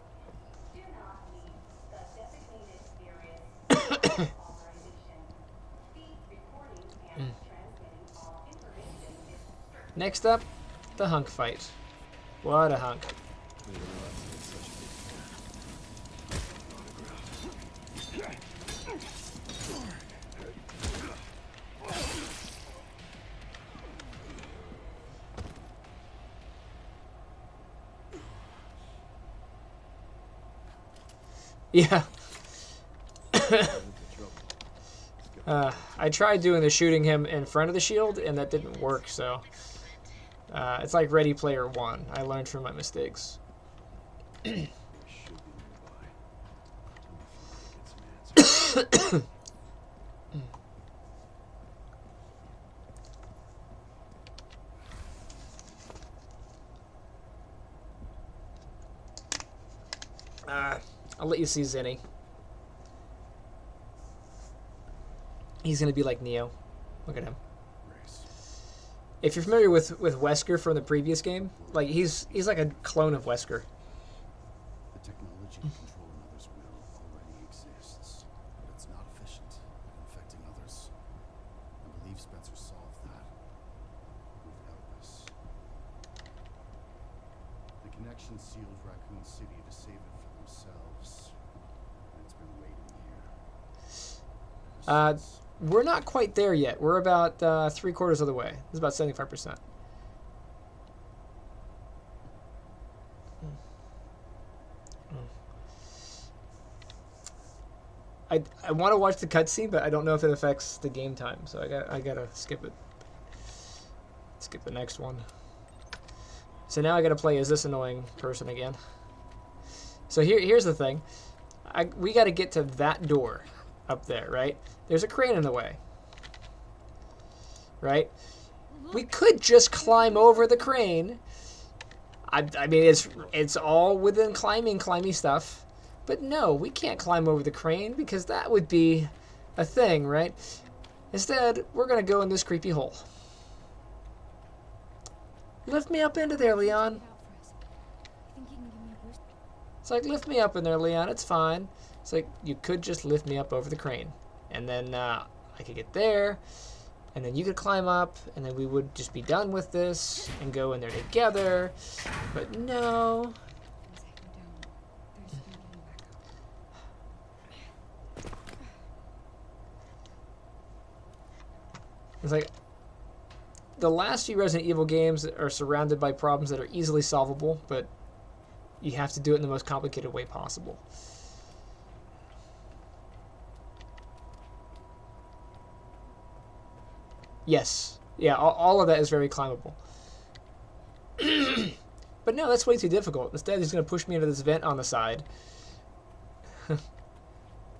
Do not leave the designated areas without authorization. Speed recording and transmitting all information is strict. Next up, the hunk fight. What a hunk. Didn't realize he had such a big Yeah. fan. Into trouble. Let's go. I tried doing the shooting him in front of the shield, and that didn't work, so... it's like Ready Player One. I learned from my mistakes. They should be nearby. Let me see if I can get some answers. I'll let you see Zinni. He's gonna be like Neo. Look at him. Race. If you're familiar with Wesker from the previous game, like he's like a clone of Wesker. The technology to control another's will already exists, but it's not efficient at infecting others. I believe Spencer solved that with Elvis. The connection sealed Raccoon City to save it for themselves, and it's been waiting here. ever since. We're not quite there yet. We're about 3/4 of the way. This is about 75%. I want to watch the cutscene, but I don't know if it affects the game time, so I gotta skip it. Skip the next one. So now I gotta play as this annoying person again. So here's the thing. We gotta get to that door. up there, right? There's a crane in the way, right? We could just climb over the crane. I mean, it's all within climbing stuff. But no, we can't climb over the crane because that would be a thing, right? Instead, we're going to go in this creepy hole. Lift me up into there, Leon. It's like, lift me up in there, Leon. It's fine. It's like, you could just lift me up over the crane. And then I could get there. And then you could climb up. And then we would just be done with this. And go in there together. But no. It's like, the last few Resident Evil games are surrounded by problems that are easily solvable, but you have to do it in the most complicated way possible. Yes. Yeah, all of that is very climbable. But no, that's way too difficult. Instead, he's going to push me into this vent on the side.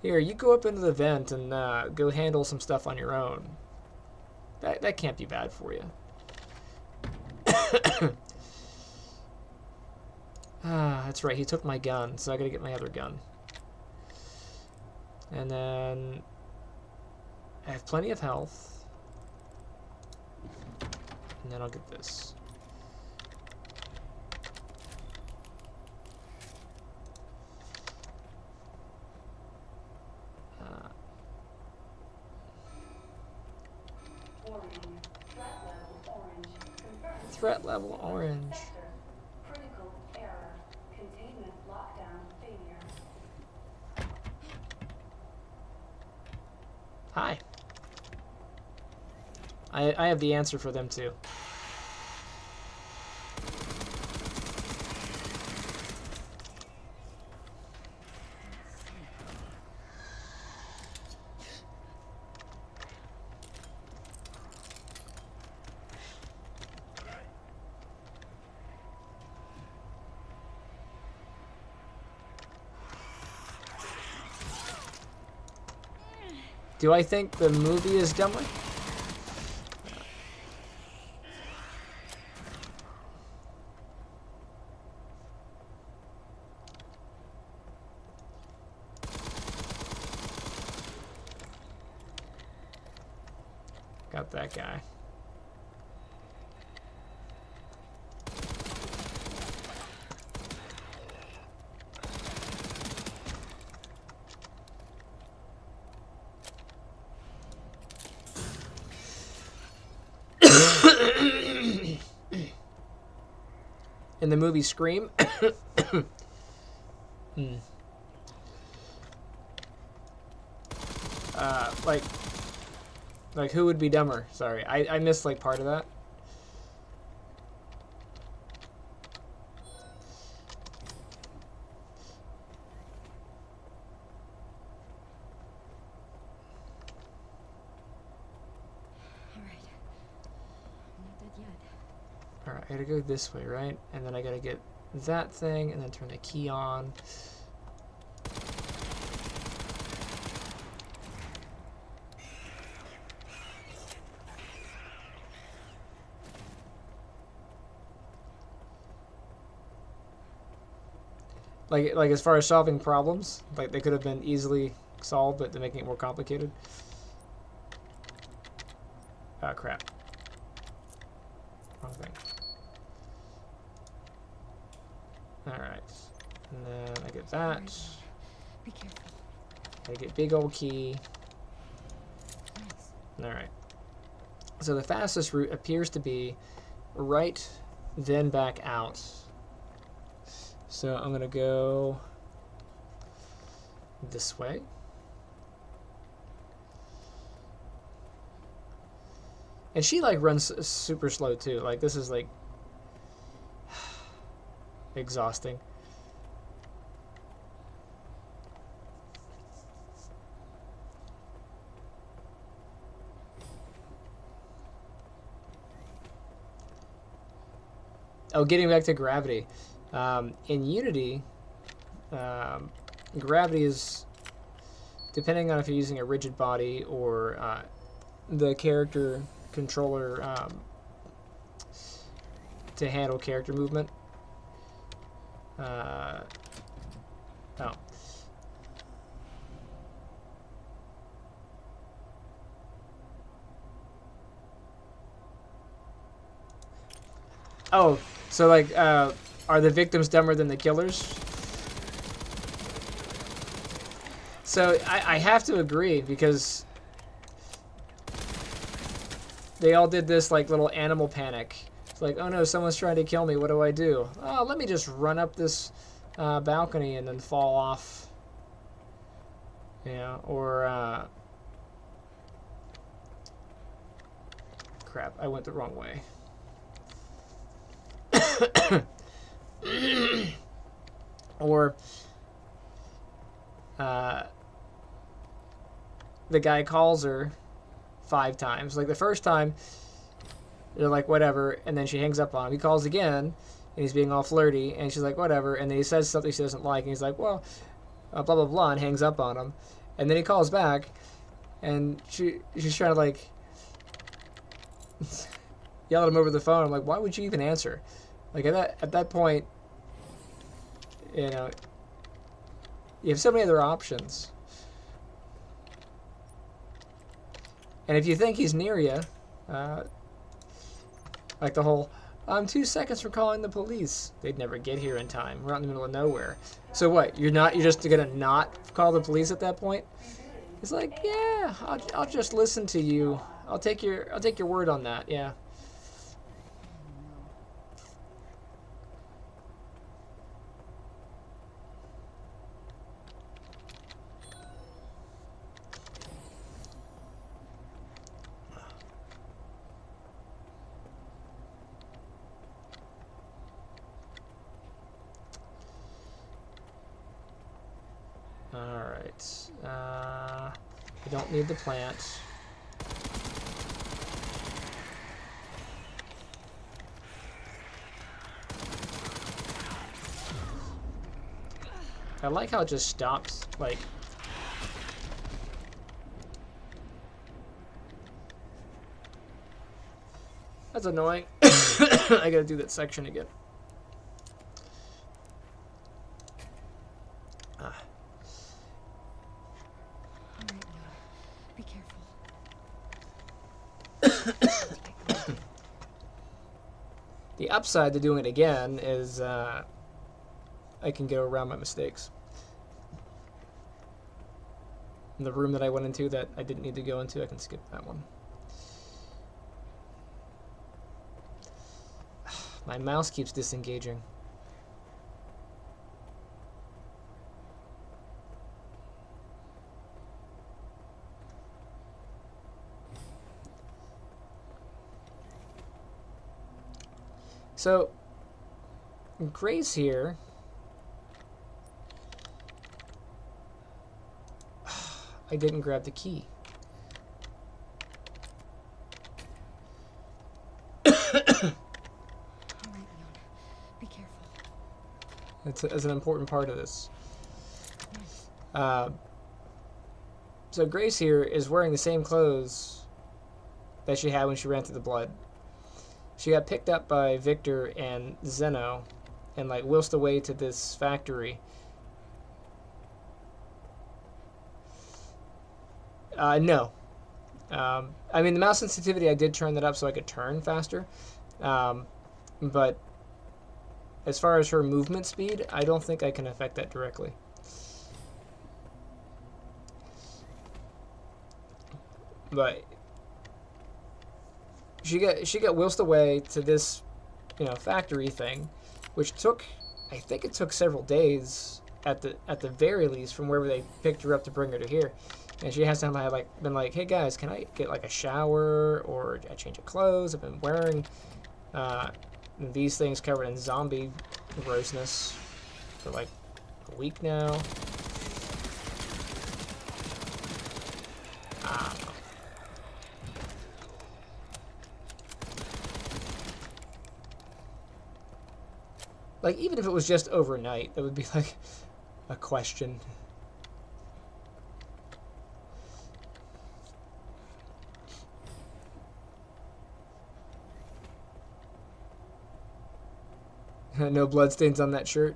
Here, you go up into the vent and go handle some stuff on your own. That can't be bad for you. That's right, he took my gun, so I gotta get my other gun. And then I have plenty of health. And then I'll get this. Threat level orange. Critical error. Containment lockdown failure. Hi. I have the answer for them too. Do I think the movie is dumber? Got that guy. In the movie Scream, like who would be dumber? Sorry, I missed like part of that. Alright, I gotta go this way, right? And then I gotta get that thing, and then turn the key on. Like as far as solving problems, like they could have been easily solved, but they're making it more complicated. Ah, crap. Wrong thing. Alright. And then I get that. Be careful. I get big old key. Alright. So the fastest route appears to be right, then back out. So I'm gonna go this way. And she like runs super slow too. Like this is like exhausting. Oh, getting back to gravity. In Unity, gravity is depending on if you're using a rigid body or the character controller to handle character movement. Oh. Oh, so like, are the victims dumber than the killers? So I have to agree, because they all did this like little animal panic. It's like, oh no, someone's trying to kill me. What do I do? Oh, let me just run up this balcony and then fall off. Yeah, or crap, I went the wrong way. Or the guy calls her 5 times. Like the first time, they're like, whatever, and then she hangs up on him. He calls again, and he's being all flirty, and she's like, whatever, and then he says something she doesn't like, and he's like, well, blah, blah, blah, and hangs up on him. And then he calls back, and she's trying to, like, yell at him over the phone. I'm like, why would you even answer? Like, at that point, you know, you have so many other options. And if you think he's near you, like the whole, I'm 2 seconds from calling the police. They'd never get here in time. We're out in the middle of nowhere. So what? You're just gonna not call the police at that point? It's like, yeah, I'll just listen to you. I'll take your word on that. Yeah. Alright. We don't need the plant. I like how it just stops, like... That's annoying. I gotta do that section again. Be careful. The upside to doing it again is I can get around my mistakes. In the room that I went into that I didn't need to go into, I can skip that one. My mouse keeps disengaging. So, Grace here, I didn't grab the key. Be careful. It's an important part of this. So Grace here is wearing the same clothes that she had when she ran through the blood. She got picked up by Victor and Zeno and like whisked away to this factory. No. I mean, the mouse sensitivity, I did turn that up so I could turn faster. But as far as her movement speed, I don't think I can affect that directly. But she got whisked away to this, factory thing, which took, I think it took several days at the very least from wherever they picked her up to bring her to here. And she has to have been like, hey guys, can I get like a shower or a change of clothes? I've been wearing these things covered in zombie grossness for like a week now. I don't know. Like, even if it was just overnight, that would be like a question. No bloodstains on that shirt.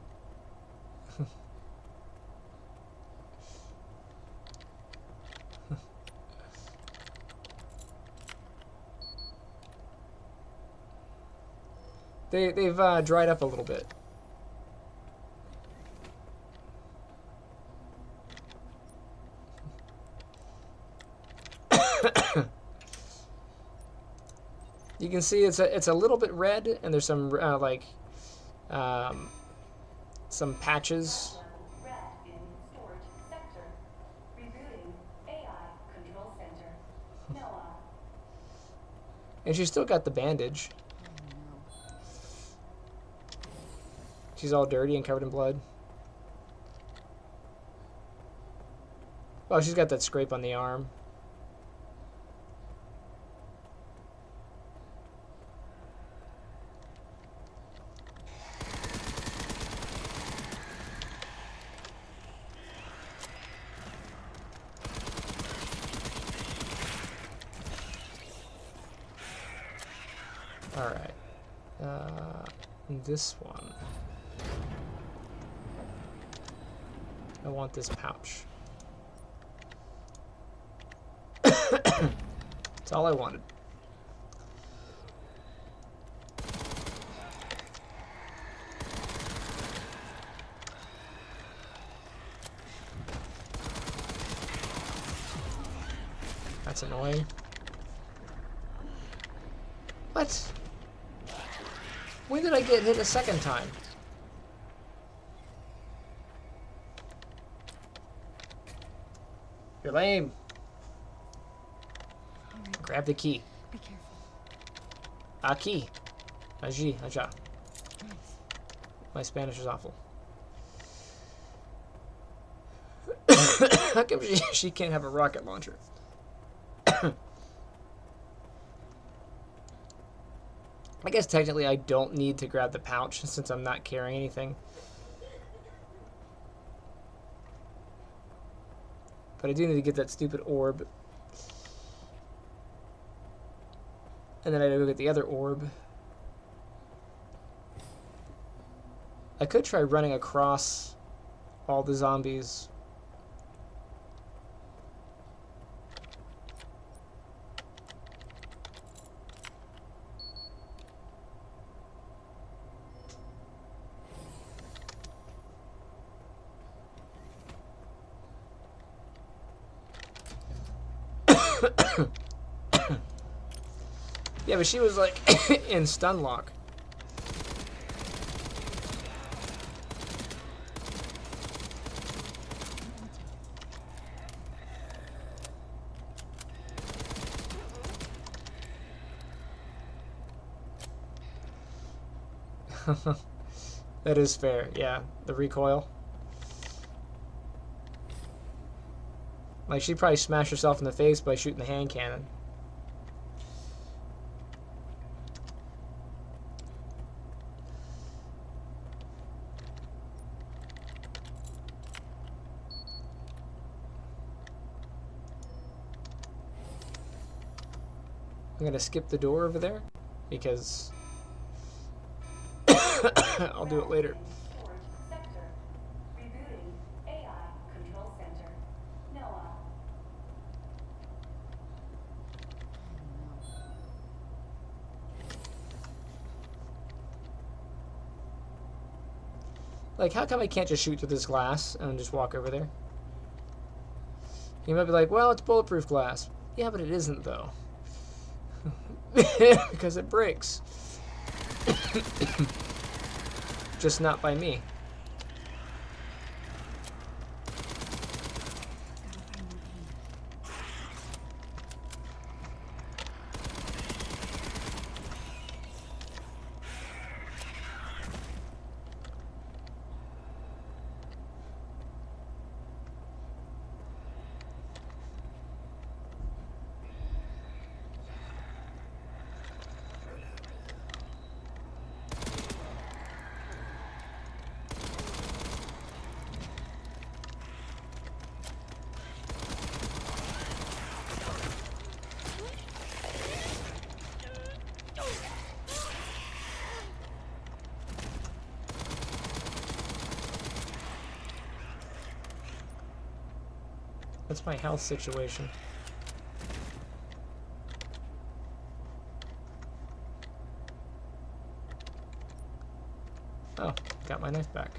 They've dried up a little bit. You can see it's a little bit red, and there's some some patches. Red in storage sector. Rebooting AI control center. Noah. And she's still got the bandage. She's all dirty and covered in blood. Oh, she's got that scrape on the arm. Alright. This one. I want this pouch. That's all I wanted. That's annoying. What? When did I get hit a second time? You're lame. Alright, Grab the key. be careful. Aquí. Allí. Allá. Nice. My Spanish is awful. How come she can't have a rocket launcher? I guess technically I don't need to grab the pouch since I'm not carrying anything. But I do need to get that stupid orb. And then I gotta go get the other orb. I could try running across all the zombies. Yeah, but she was like in stun lock. That is fair, yeah. The recoil. Like, she'd probably smash herself in the face by shooting the hand cannon. I'm gonna skip the door over there because I'll do it later. Storage sector. Rebooting AI control center. Noah. Like, how come I can't just shoot through this glass and just walk over there? You might be like, well, it's bulletproof glass. Yeah, but it isn't, though. Because it breaks. Just not by me. What's my health situation? Oh, got my knife back.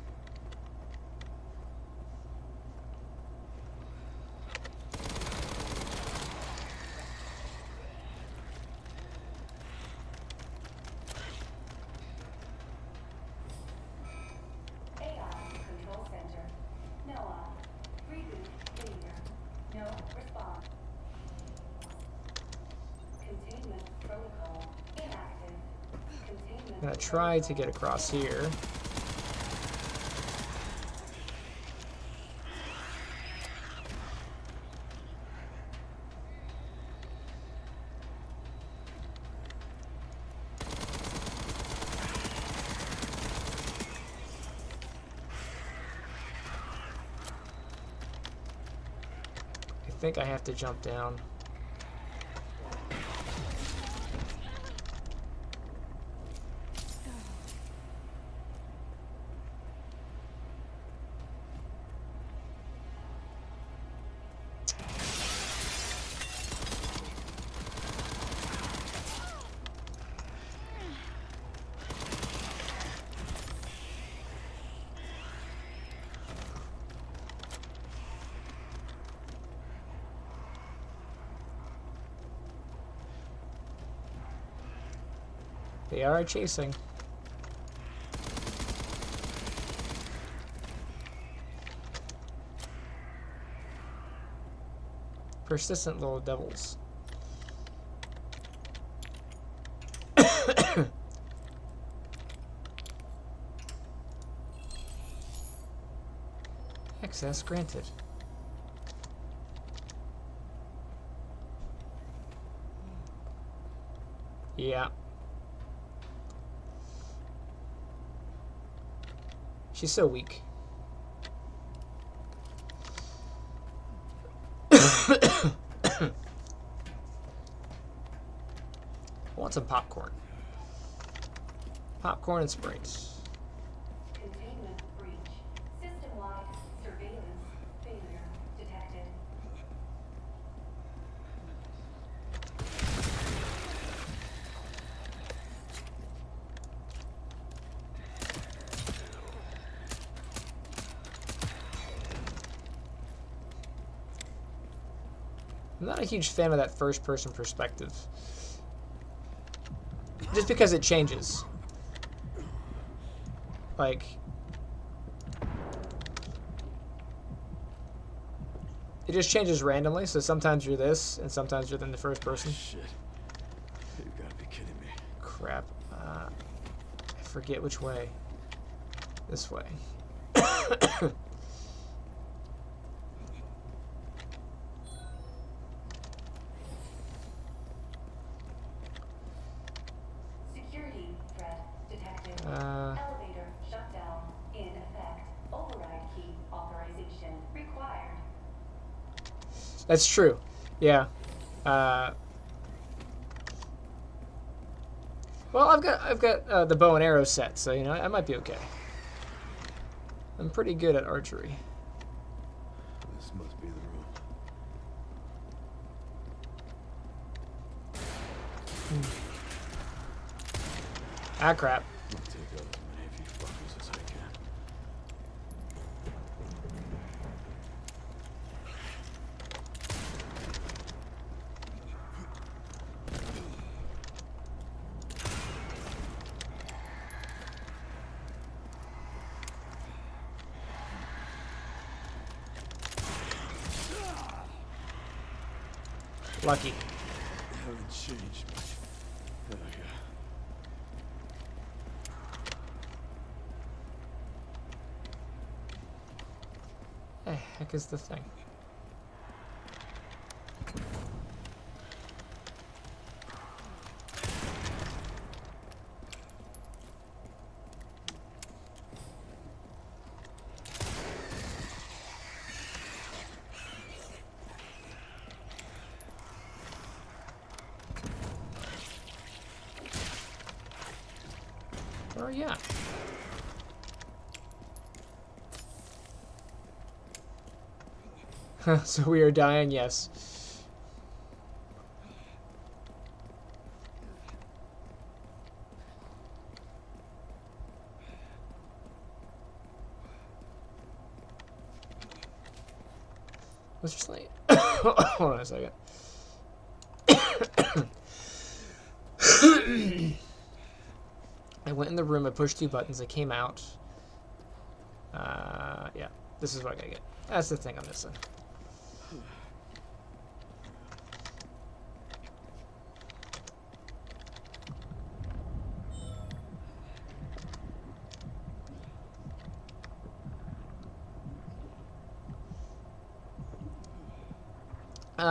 AI Control Center. Noah. Reboot failure. No response. Containment protocol inactive. Containment I'm gonna try to get across here. I think I have to jump down. They are chasing. Persistent little devils. Access granted. Yeah. She's so weak. I want some popcorn. Popcorn and Sprites. Containment breach. System-wide surveillance failure detected. I'm not a huge fan of that first-person perspective. Just because it changes. Like... It just changes randomly, so sometimes you're this, and sometimes you're in the first person. Shit. You gotta be kidding me. Crap. I forget which way. This way. Security threat detected. Uh, Elevator shutdown in effect. Override key authorization required. that's true. Yeah. Well, I've got the bow and arrow set, so you know I might be okay. I'm pretty good at archery. This must be the room. Ah, crap. I'll take out as many of you fuckers as I can. Lucky. Haven't changed much. Hell yeah. The heck is the thing? Where are you at? So we are dying, yes. What's your slate? Hold on a second. I went in the room, I pushed 2 buttons, I came out. Yeah, this is what I gotta get. That's the thing I'm missing.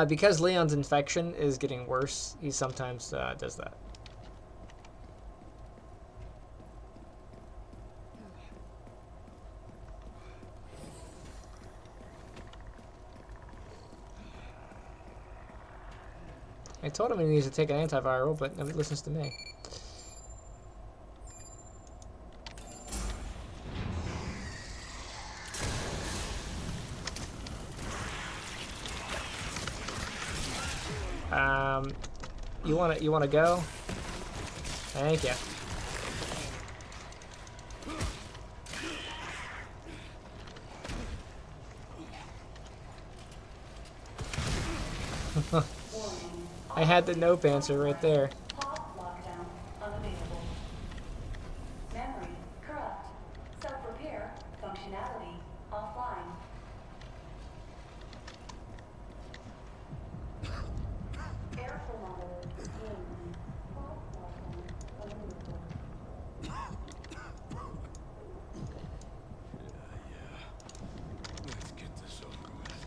Because Leon's infection is getting worse, he sometimes does that. I told him he needs to take an antiviral, but nobody listens to me. You wanna go? Thank you. I had the nope answer right there. Pop lockdown unavailable. Memory corrupt. Self-repair functionality offline. Air thermometer in. Pop lockdown unavailable. Let's get this over with.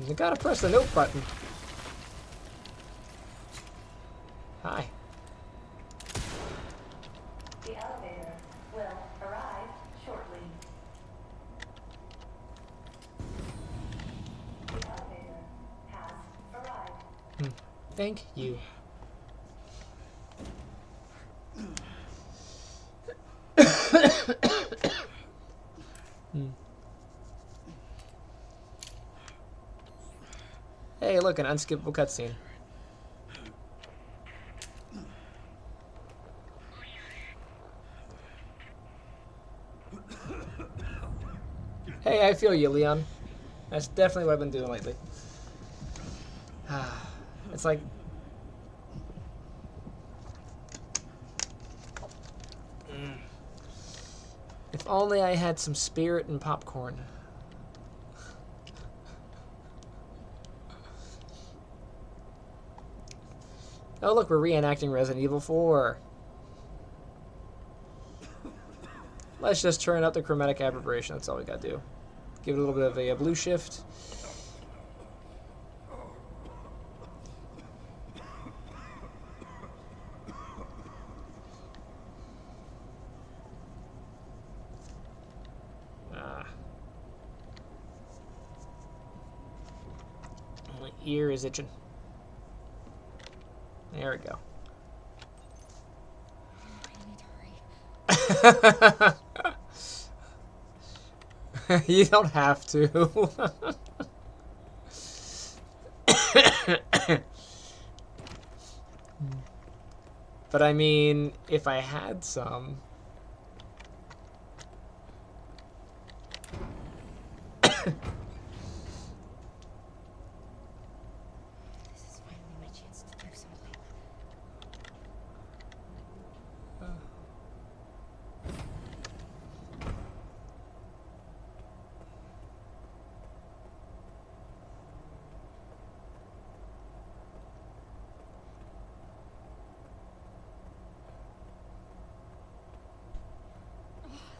You gotta press the nope button. Hi. The elevator will arrive shortly. The elevator has arrived. Thank you. Hey, look, an unskippable cutscene. Hey, I feel you, Leon. That's definitely what I've been doing lately. It's like... If only I had some spirit and popcorn. Oh, look, we're reenacting Resident Evil 4. Let's just turn up the chromatic aberration. That's all we gotta do. Give it a little bit of a blue shift. My ear is itching. There we go. I need to hurry. You don't have to. But I mean, if I had some... This is finally my chance to do something.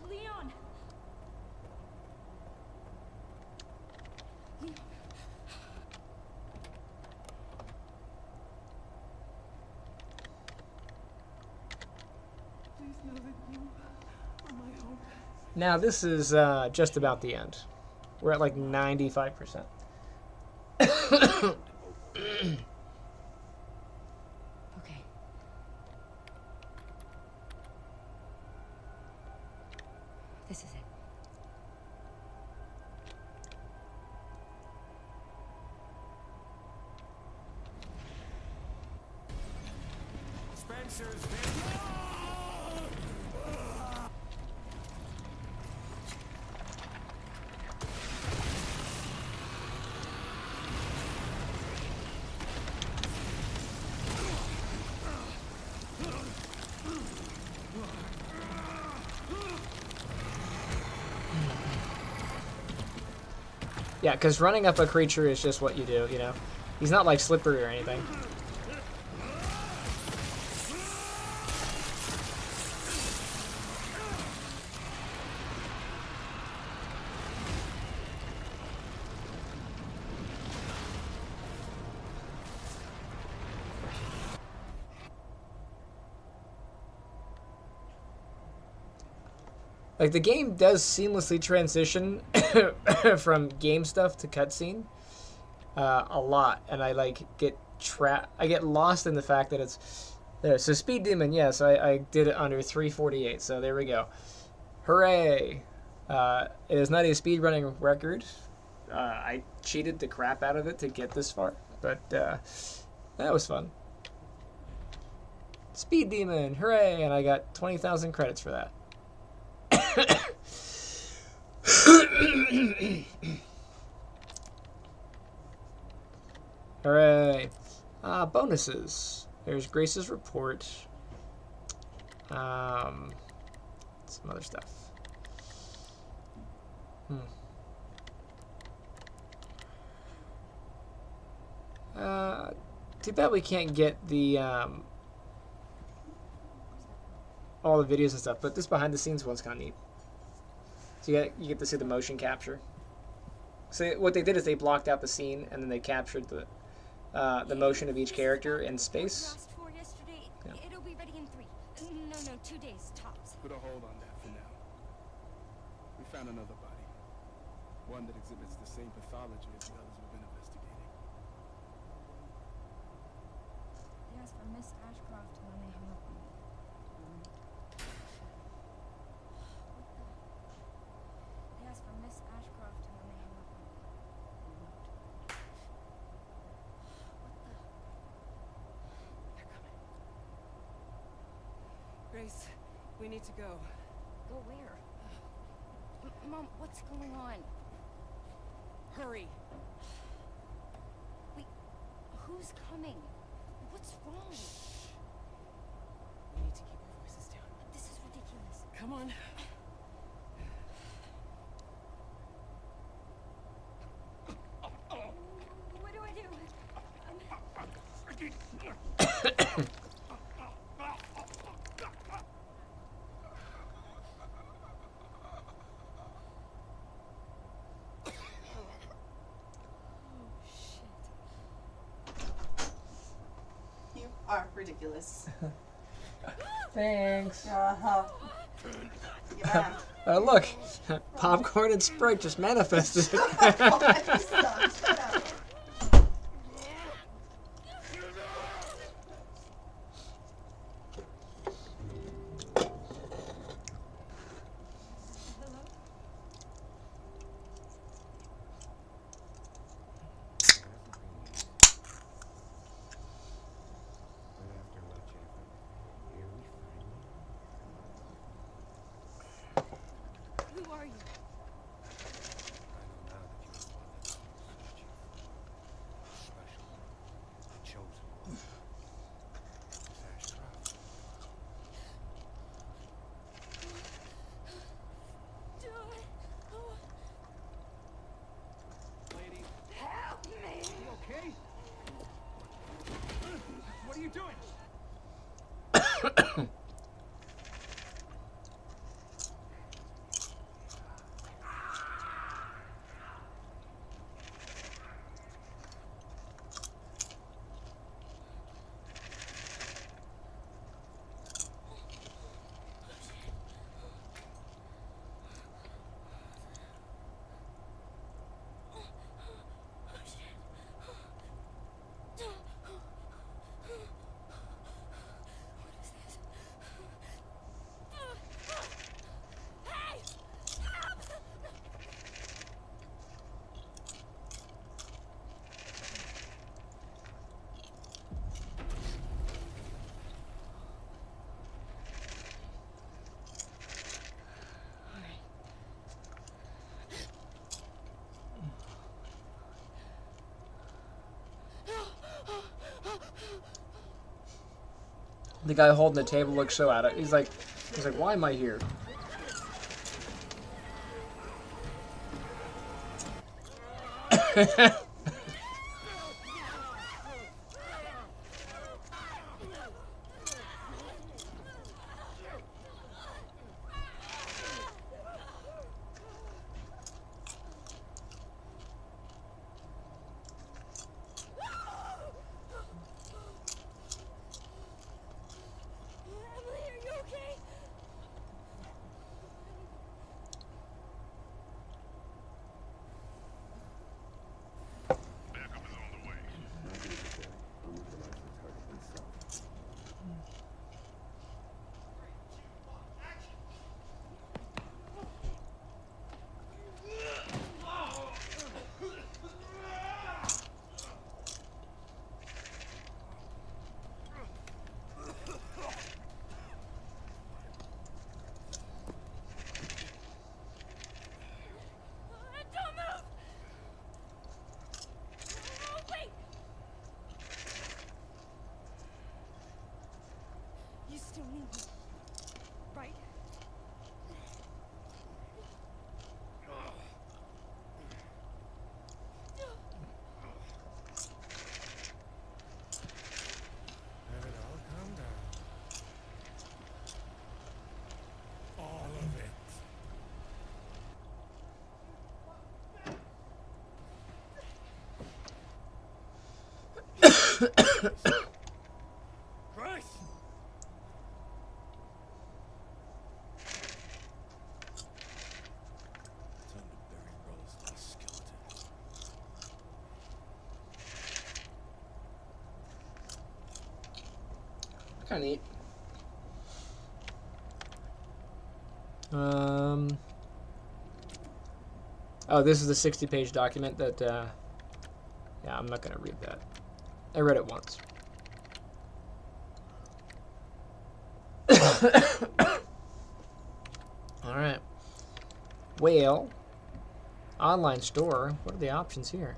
Leon! Leon. Please know that you are my hope. Now, this is just about the end. We're at like 95%. Okay. This is it. Spencer's Yeah, because running up a creature is just what you do, you know? He's not like slippery or anything. Like, the game does seamlessly transition from game stuff to cutscene a lot, and I like I get lost in the fact that it's there. So Speed Demon, yes, I did it under 3:48. So there we go. Hooray! It is not a speedrunning record. I cheated the crap out of it to get this far, but that was fun. Speed Demon, hooray! And I got 20,000 credits for that. Hooray. Bonuses. There's Grace's report. Some other stuff. Too bad we can't get the all the videos and stuff, but this behind the scenes one's kind of neat. So you get to see the motion capture. So what they did is they blocked out the scene and then they captured the motion of each character in space. Yeah. It'll be ready in 2 days tops. Put a hold on that for now. We found another body. One that exhibits the same pathology as the others we've been investigating. They asked for Miss Ashcroft when they hung up on me. They asked for Miss Ashcroft when they hung up on me. They're coming. Grace, we need to go. Go where? Mom, what's going on? Hurry. Wait, who's coming? What's wrong? We need to keep our voices down. This is ridiculous. Come on. What do I do? You are ridiculous. Thanks. Uh-huh. Yeah. Look, popcorn and Sprite just manifested. Shut up. Who are you? Help me! You okay? What are you doing? The guy holding the table looks so out of. He's like, why am I here? Emily, are you okay? Don't move! Oh, wait! You still need me, right? Let it all come down. All of it. Christ! Time to bury Roll's last skeleton. Kind of neat. Oh, this is the 60-page document that. Yeah, I'm not gonna read that. I read it once. All right. Well, online store. What are the options here?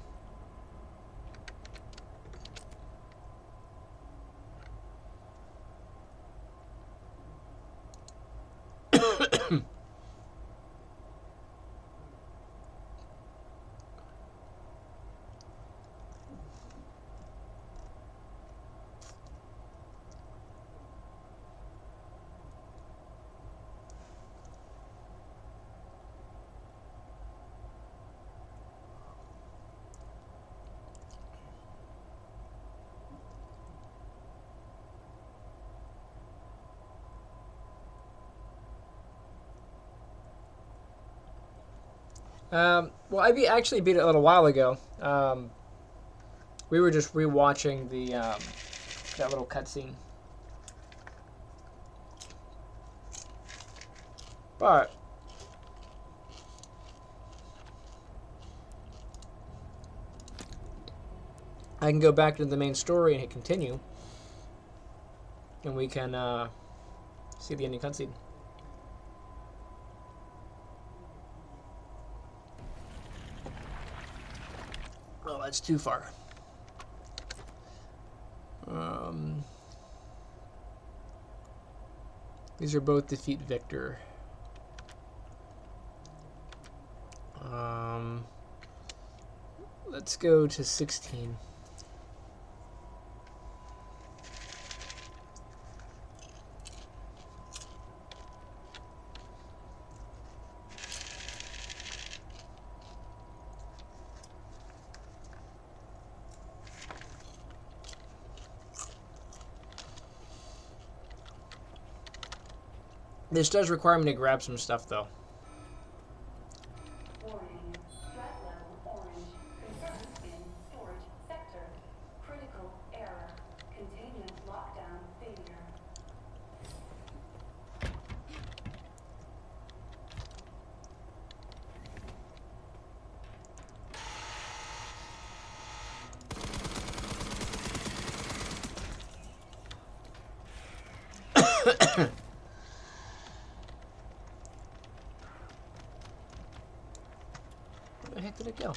Well, actually beat it a little while ago. We were just rewatching the that little cutscene. But I can go back to the main story and hit continue, and we can see the ending cutscene. Oh, that's too far. These are both defeat Victor. Let's go to 16. This does require me to grab some stuff, though. Warning. Threat level orange. Confirmed in storage sector. Critical error. Containment lockdown failure. Where the heck did it go?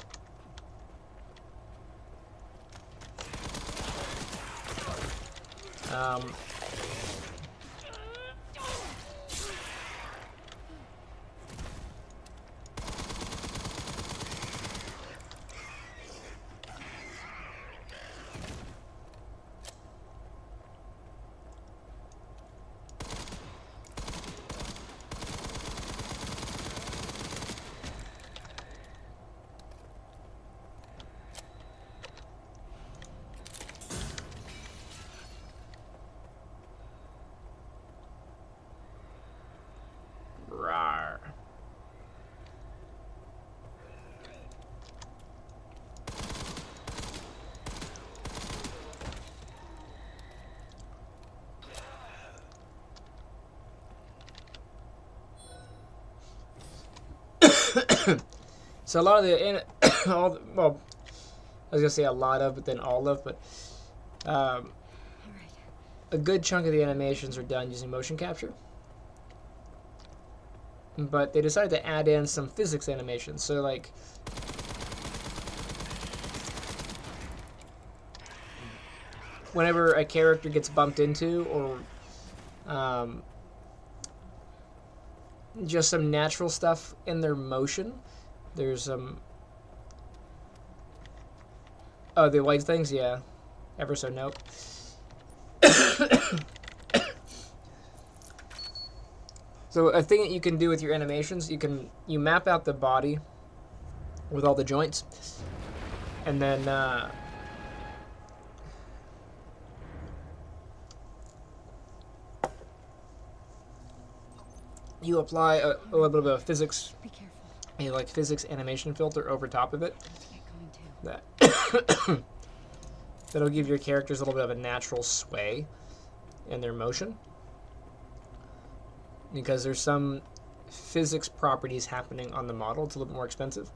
So a lot of the well, I was gonna say a lot of, but then all of, but All right. a good chunk of the animations are done using motion capture. But they decided to add in some physics animations. So like, whenever a character gets bumped into, or just some natural stuff in their motion, there's some. Oh, the white things, yeah. Ever so nope. So a thing that you can do with your animations, you map out the body with all the joints, and then you apply a little bit of a physics, Be careful. physics animation filter over top of it. Get going too. That'll give your characters a little bit of a natural sway in their motion, because there's some physics properties happening on the model. It's a little bit more expensive,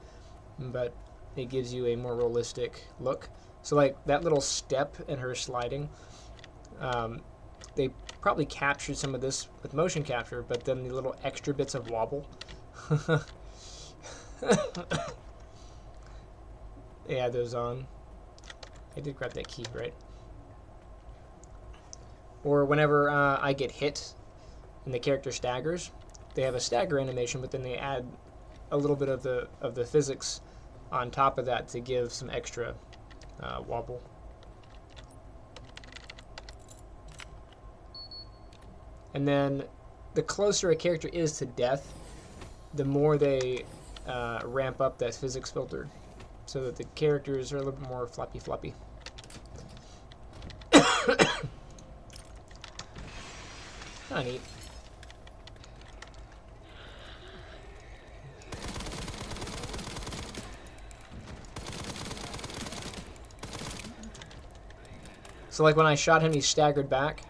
but it gives you a more realistic look. So like that little step in her sliding, they probably captured some of this with motion capture, but then the little extra bits of wobble. They add those on. I did grab that key, right? Or whenever I get hit and the character staggers, they have a stagger animation, but then they add a little bit of the physics on top of that to give some extra wobble. And then the closer a character is to death, the more they ramp up that physics filter, so that the characters are a little bit more floppy. Kinda neat. So like when I shot him, he staggered back.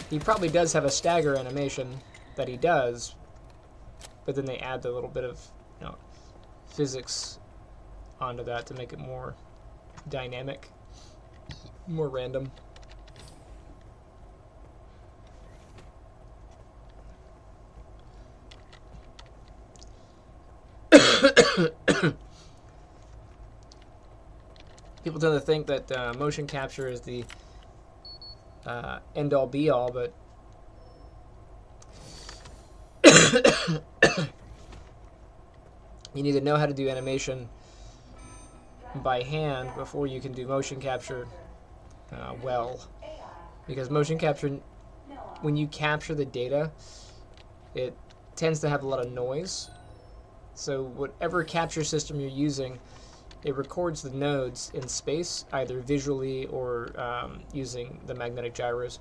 He probably does have a stagger animation that he does, but then they add the little bit of, physics onto that to make it more dynamic, more random. People tend to think that motion capture is the end-all be-all, but you need to know how to do animation by hand before you can do motion capture well. Because motion capture, when you capture the data, it tends to have a lot of noise. So whatever capture system you're using, it records the nodes in space, either visually or using the magnetic gyros.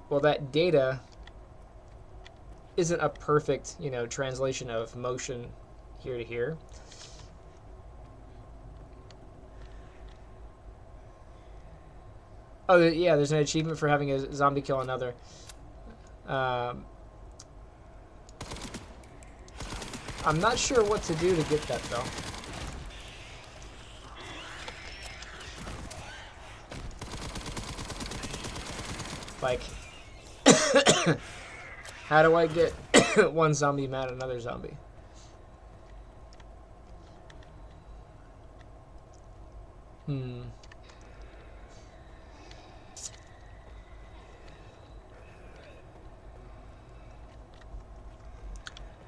Well, that data isn't a perfect, translation of motion here to here. Oh, yeah, there's an achievement for having a zombie kill another. I'm not sure what to do to get that, though. Like, how do I get one zombie mad at another zombie?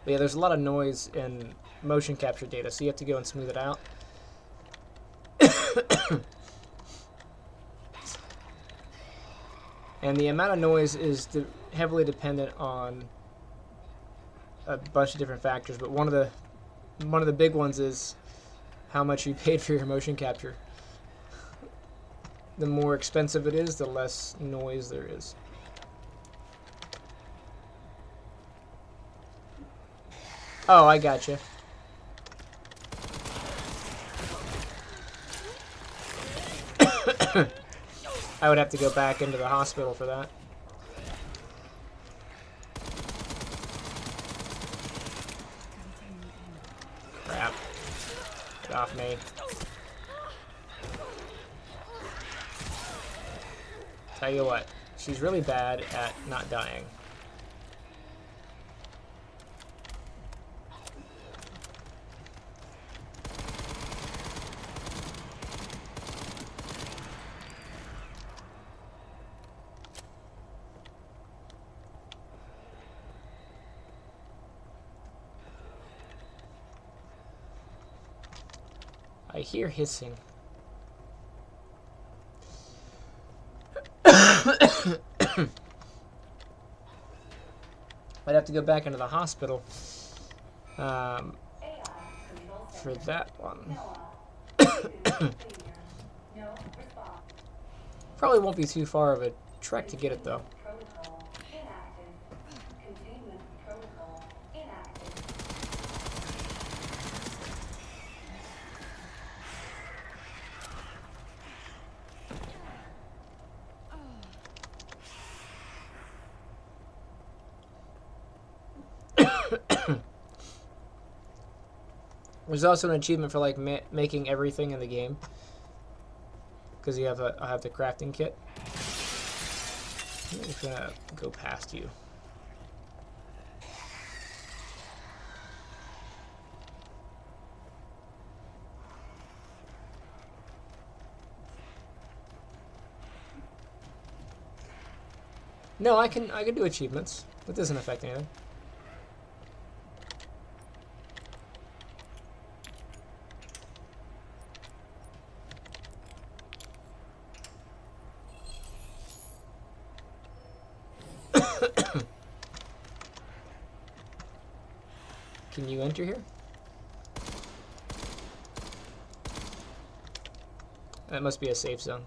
But yeah, there's a lot of noise in motion capture data, so you have to go and smooth it out. And the amount of noise is heavily dependent on a bunch of different factors, but one of the big ones is how much you paid for your motion capture. The more expensive it is, the less noise there is. Oh, I gotcha. I would have to go back into the hospital for that. Get off me. Tell you what, she's really bad at not dying. I hear hissing. I'd have to go back into the hospital for that one. Probably won't be too far of a trek to get it though. There's also an achievement for like making everything in the game, because you have I have the crafting kit. I'm just gonna go past you. No, I can do achievements. That doesn't affect anything. Can you enter here? That must be a safe zone.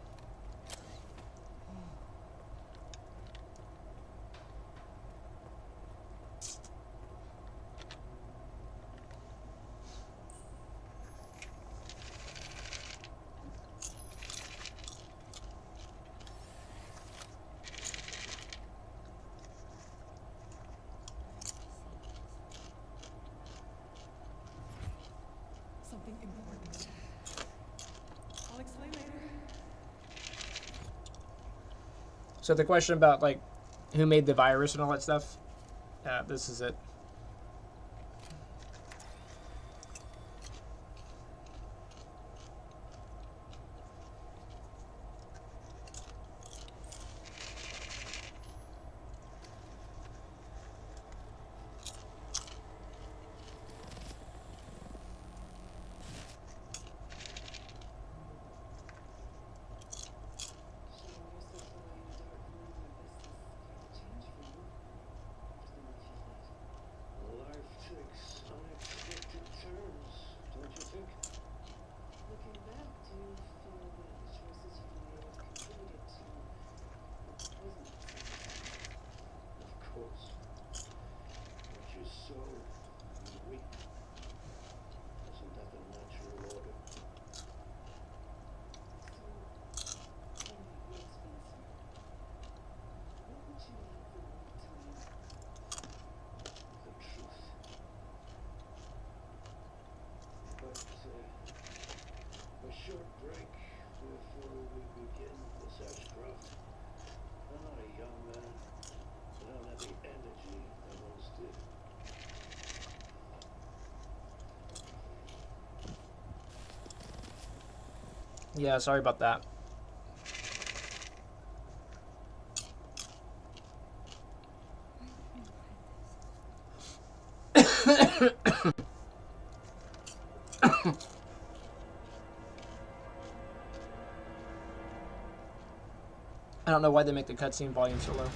Something important. I'll explain later. So the question about like who made the virus and all that stuff, this is it. Yeah, sorry about that. I don't know why they make the cutscene volume so low.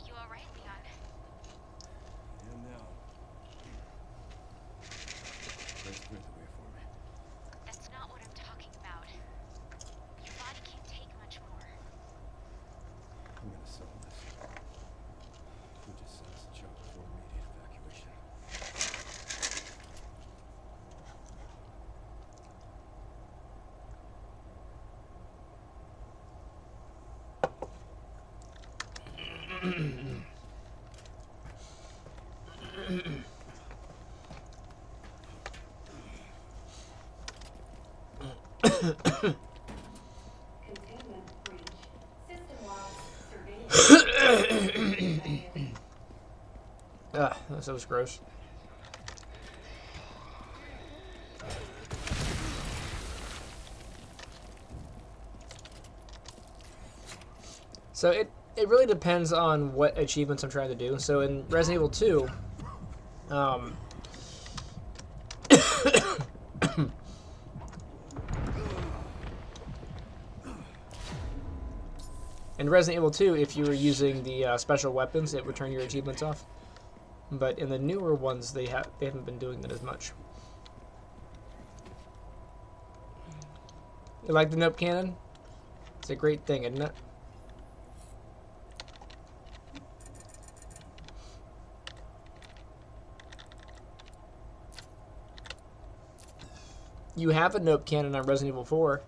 You alright, Leon? That's not what I'm talking about. Your body can't take much more. Containment breach. System-wide surveillance. Ugh, that was gross. So it really depends on what achievements I'm trying to do. So in Resident Evil 2, in Resident Evil 2, if you were using the special weapons, it would turn your achievements off. But in the newer ones, they haven't been doing that as much. You like the nope cannon? It's a great thing, isn't it? You have a nope cannon on Resident Evil 4.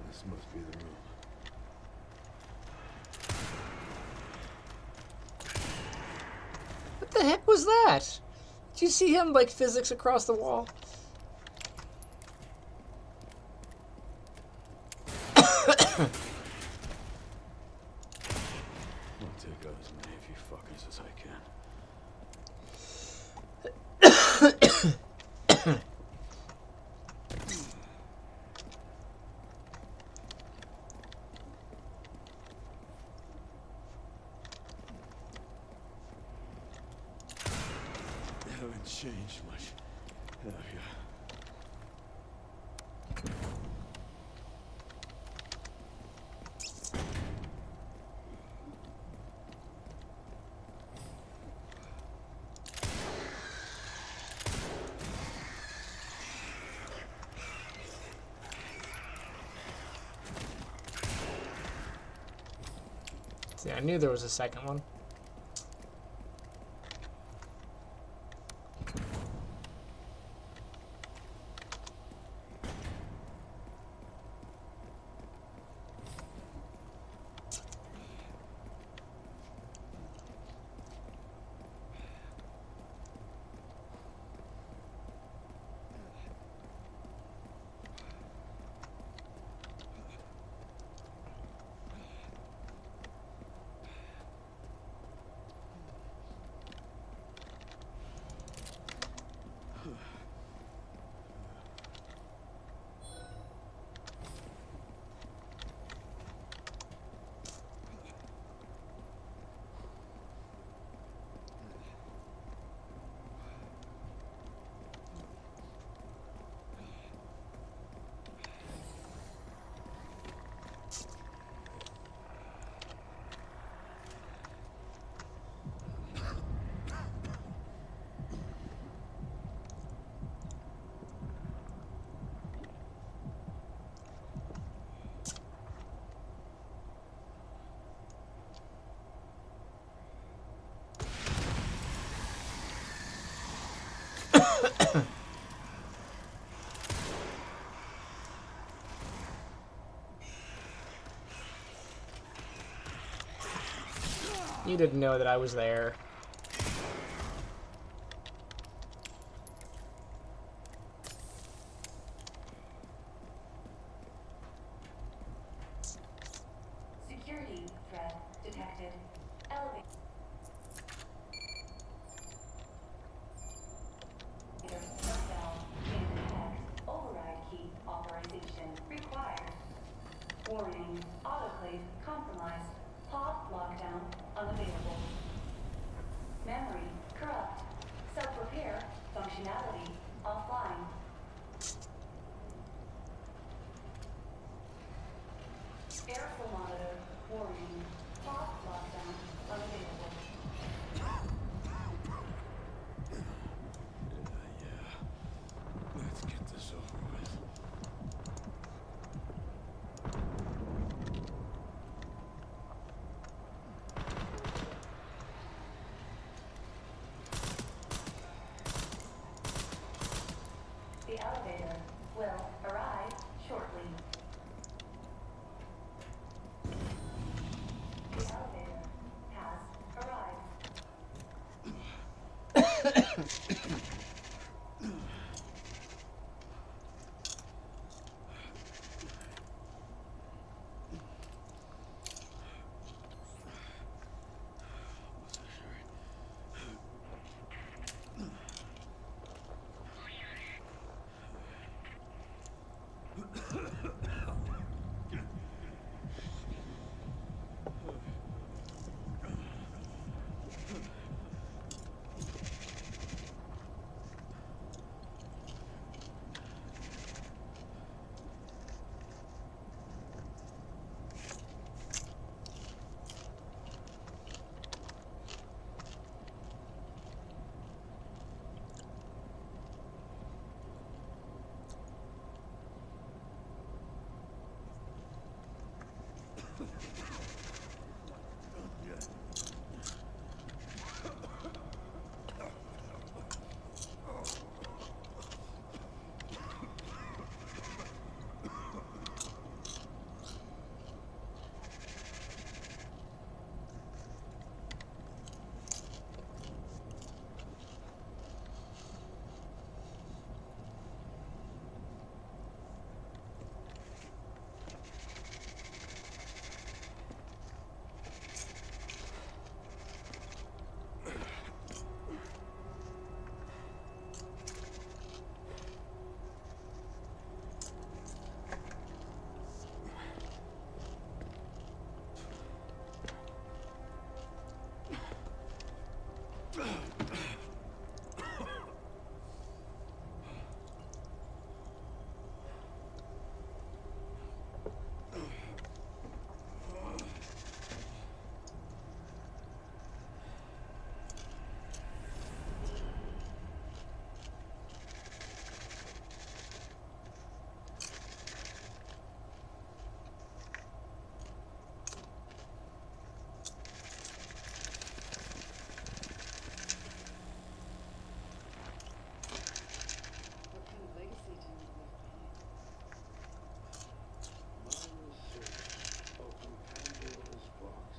This must be the room. What the heck was that? Did you see him like physics across the wall? I'll take out as many of you fuckers as I can. You haven't changed much, have you? See, I knew there was a second one. You didn't know that I was there. Security threat detected. Elevator shutdown in effect. will arrive shortly. The elevator has arrived. What kind of legacy do you leave behind? My research opened Pandora's box.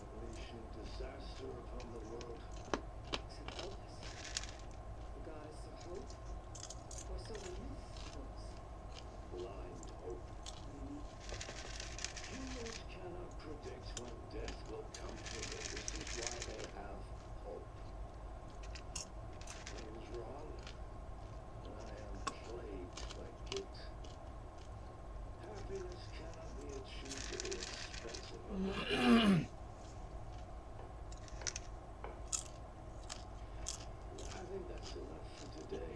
Unleashing disaster upon the world. To help us. The goddess of hope? Or so the myth shows. Blind hope. Humans cannot predict when death will come for them. This is why they have hope. I was wrong. I am plagued by guilt. Happiness cannot be achieved at the expense of others. I think that's enough for today.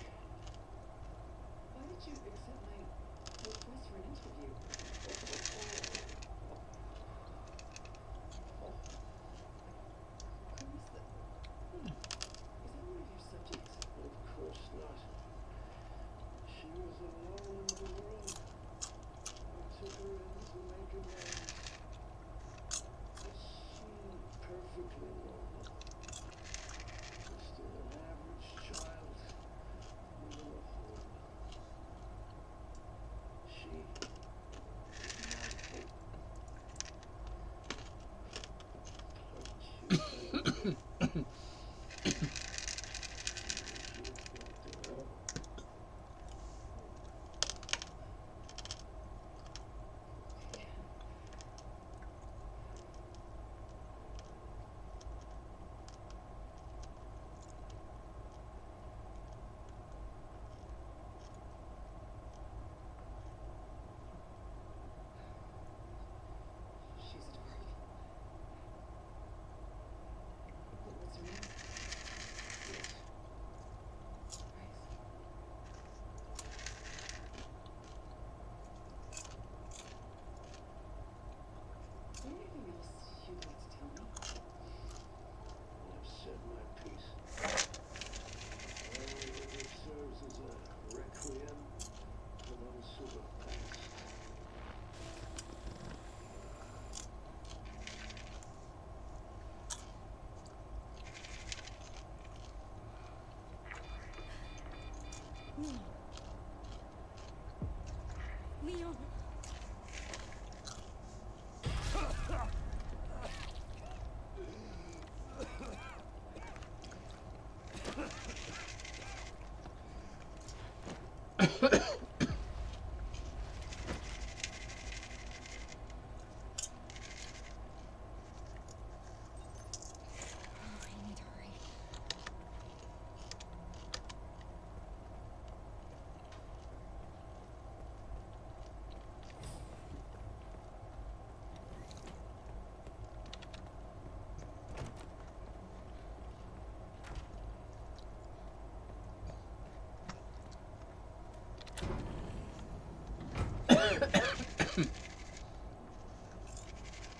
Why did you accept my request for an interview? Who is that? Is that one of your subjects? Of course not. She was alone in the world. I took her in to make amends. But she perfectly normal. Just an average child in a home. She is my hope. Don't you think? She's adorable. What's her name? Grace. Is there anything else you'd like to tell me? I've said my piece. It serves as a requiem for those who have passed. I need to hurry.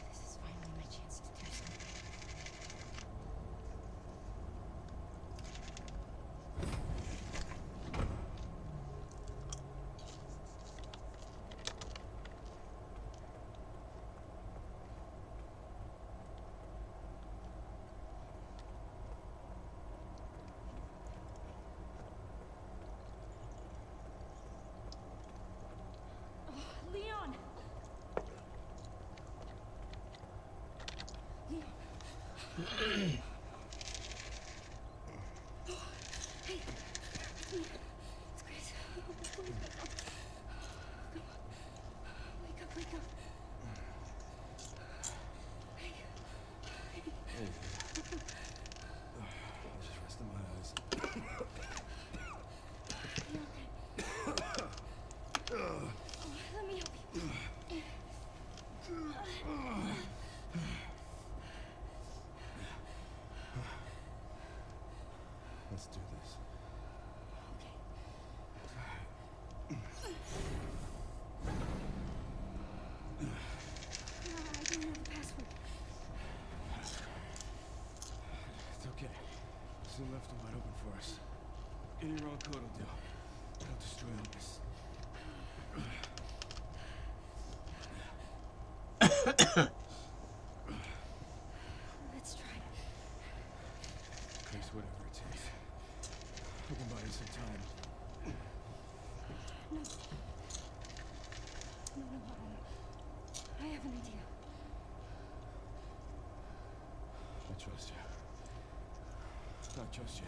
This is finally my chance to do something. Oh, Leon! Leon. Hey, it's me. It's Grace. Wake up. Come on. Wake up, wake up. Hey. Hey. I'm just resting my eyes. You okay? Oh, let me help you. Let's do this. I don't know the password. It's okay. Soon left them wide open for us. Any wrong code will do. Don't destroy all this. Let's try. Chris, whatever it takes. We can buy you some time. No. No, hold on. I have an idea. I trust you. I trust you.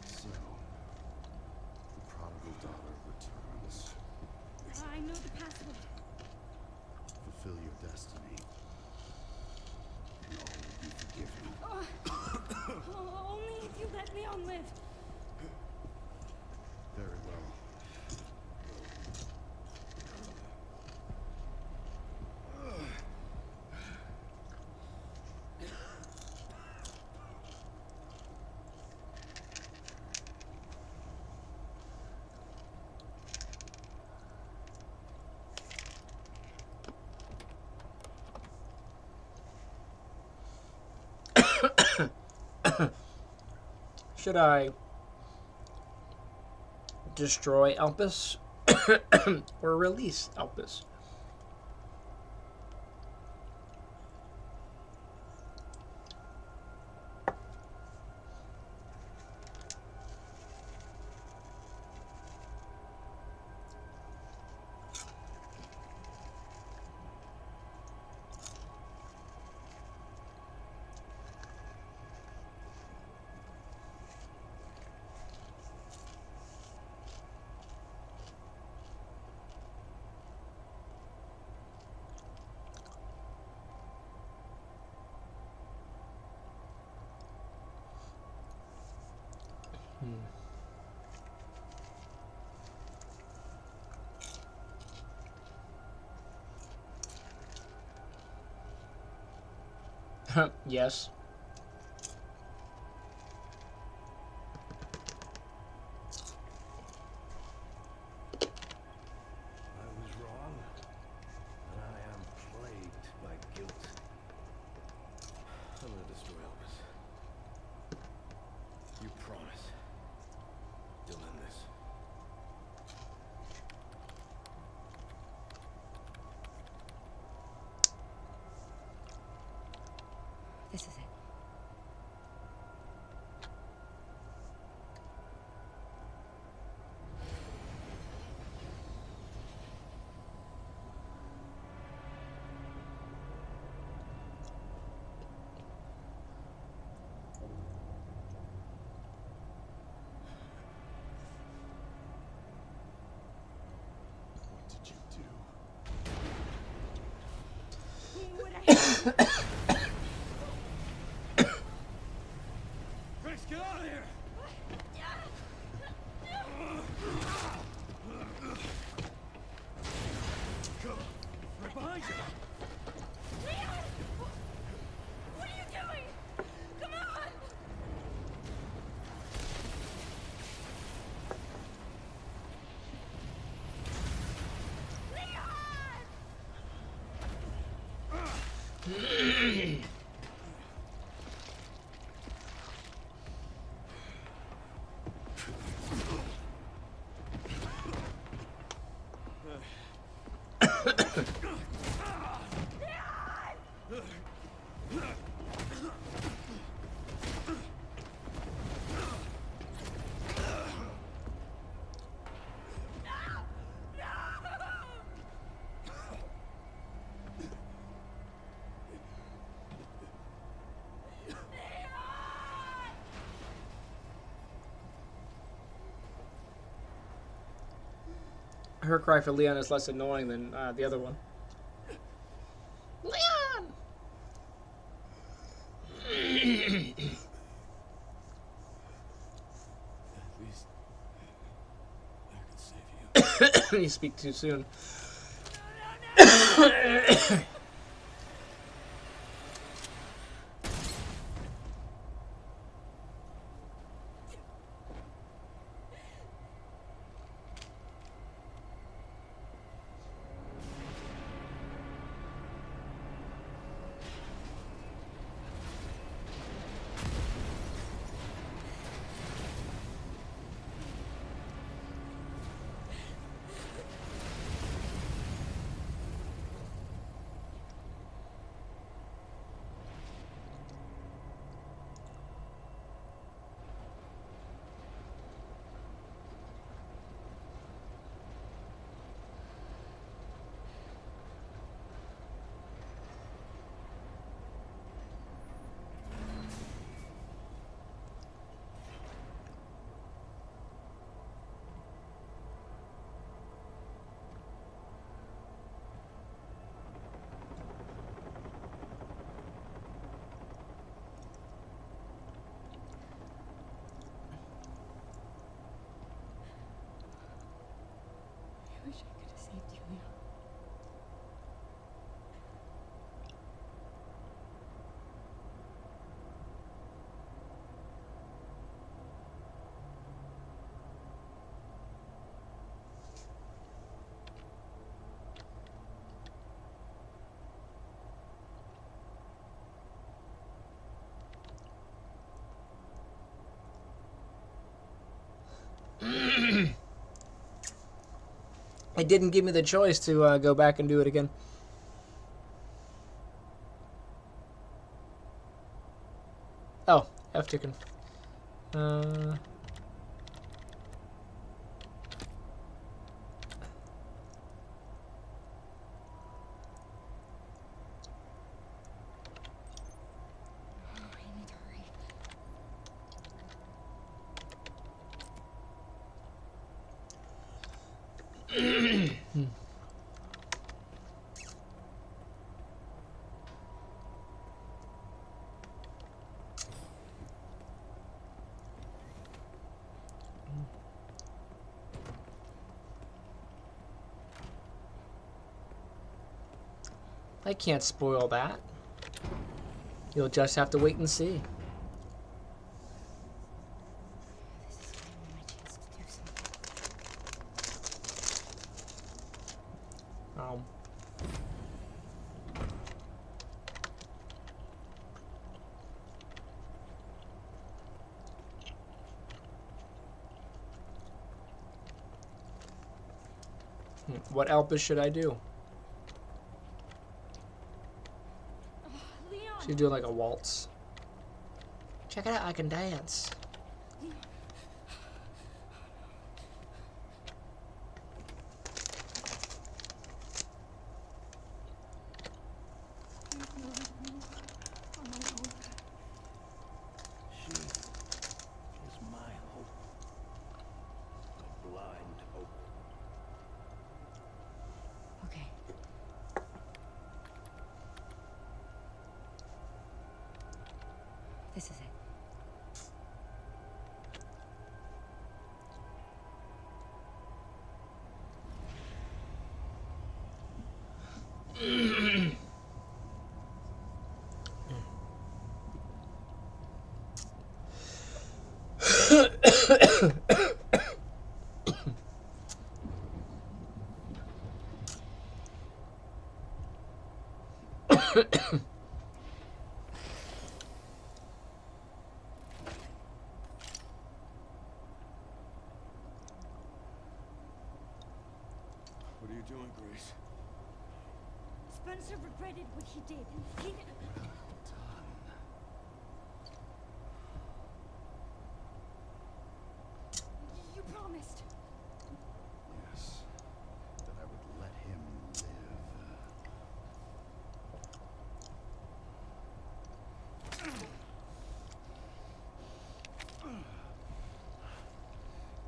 So, the prodigal daughter returns. I know the password. Fulfill your destiny, and all will be forgiven. Only if you let Leon live. Very well. Should I destroy Elpis or release Elpis? Yes. I was wrong, and I am plagued by guilt. I'm gonna destroy Elvis. You promise. You'll end this. This is it. Grace, get out of here! Go! Right behind you! Leon! What are you doing? Come on! Her cry for Leon is less annoying than the other one. Leon! At least I can save you. You speak too soon. I wish I could have saved you, Leon. It didn't give me the choice to go back and do it again. Oh, F chicken. I need to hurry. I can't spoil that. You'll just have to wait and see. This is finally my chance to do something. Um, what Elpis should I do? Leon! Should do like a waltz. Check it out, I can dance. She is my hope. A blind hope. Okay. This is it. What are you doing, Grace? Spencer regretted what he did. He You promised. Yes, that I would let him live.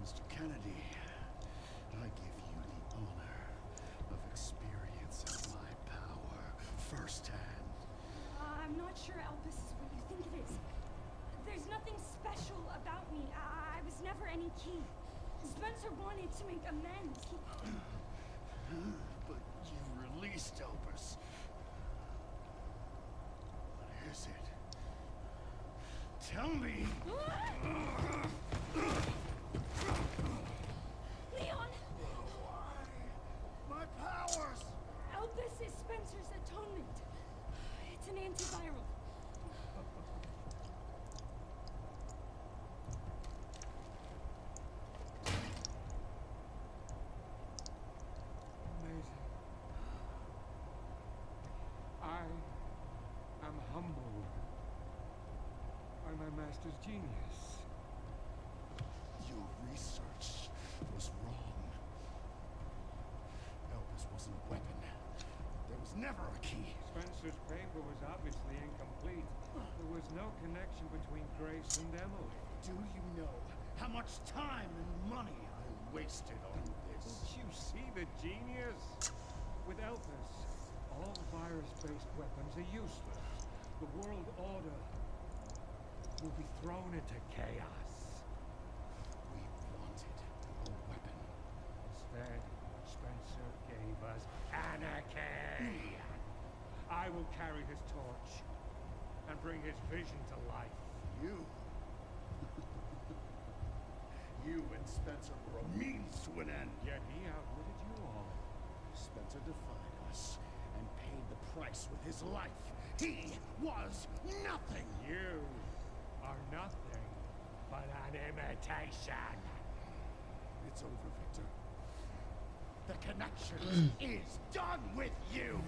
Mr. Kennedy, I give you the honor of experiencing my power firsthand. I'm not sure Elvis is what you think it is. There's nothing special about me. I was never any key. Spencer wanted to make amends. But you released Elvis. What is it? Tell me! Leon! Why? My powers! Elvis is Spencer's atonement. It's an antiviral. Amazing. I am humbled by my master's genius. Your research was wrong. Elvis wasn't a weapon. There was never a key. Spencer's paper was obviously incomplete. There was no connection between Grace and Emily. Do you know how much time and money I wasted on this? Don't you see the genius? With Elvis, all virus-based weapons are useless. The world order will be thrown into chaos. We wanted a weapon. Instead, Spencer gave us anarchy. I will carry his torch and bring his vision to life. You? You and Spencer were a means to an end. Yet he outwitted you all. Spencer defied us and paid the price with his life. He was nothing. You are nothing but an imitation. It's over, Victor. The connection is done with you.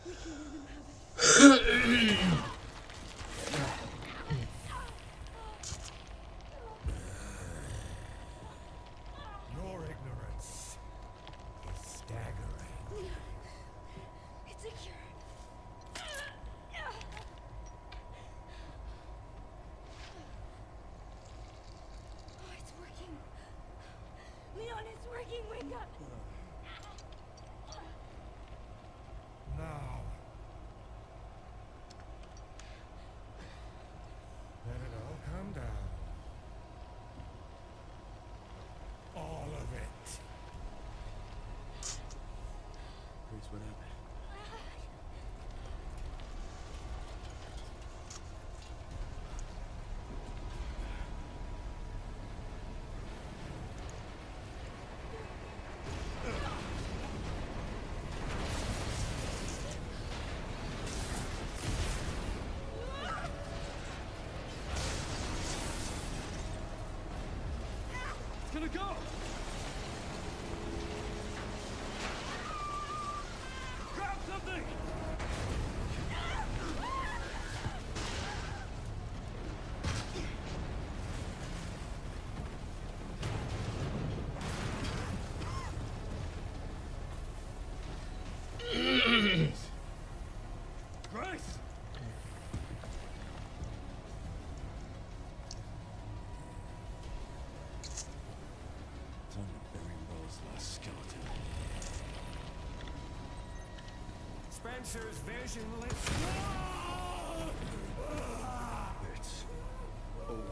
We can let him have it. Your ignorance is staggering. It's a cure. Oh, it's working. Leon, it's working. Wake up. Now, let it all come down. All of it. Grace, what happened? It's gonna go! Spencer's visionless. It's over.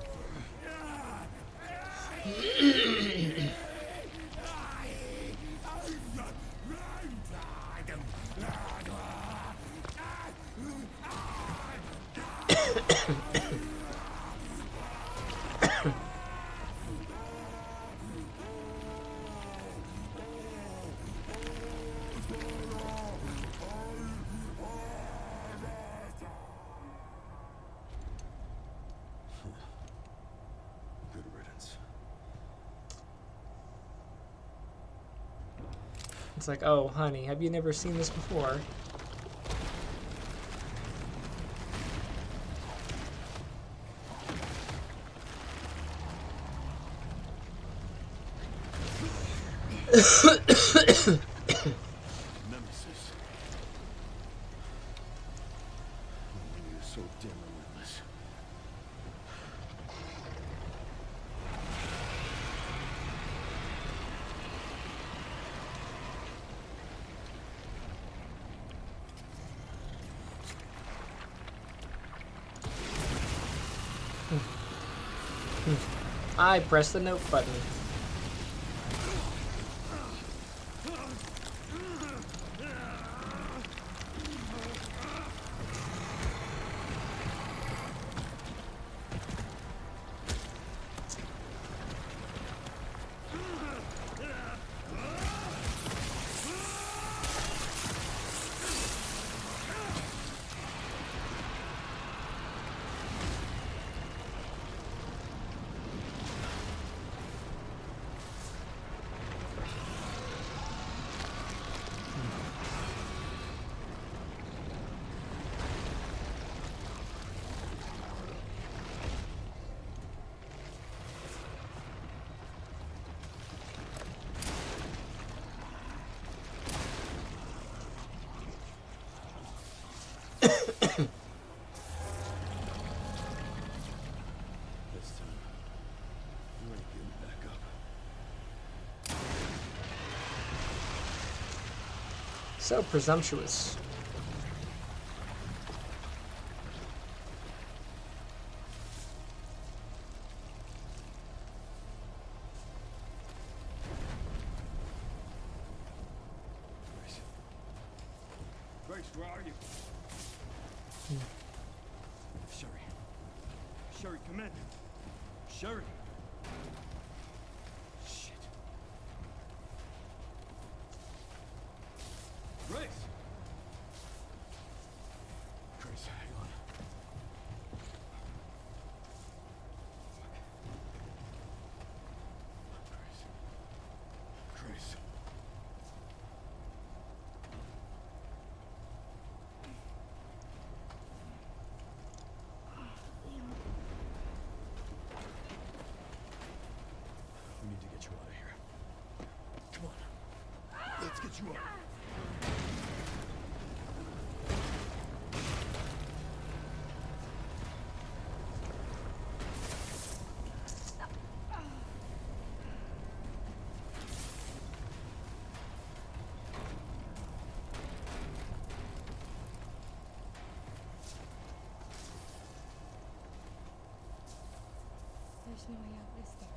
Good riddance. It's like, oh, honey, have you never seen this before? Nemesis. You're so damn relentless. I press the note button. This time, you ain't getting back up. So presumptuous. Grace. Grace, where are you? Sherry. Sherry, come in. Sherry. Shit. Grace. Grace, hang on. Grace. Grace. We need to get you out of here. Come on. Let's get you out. There's no way out, is there?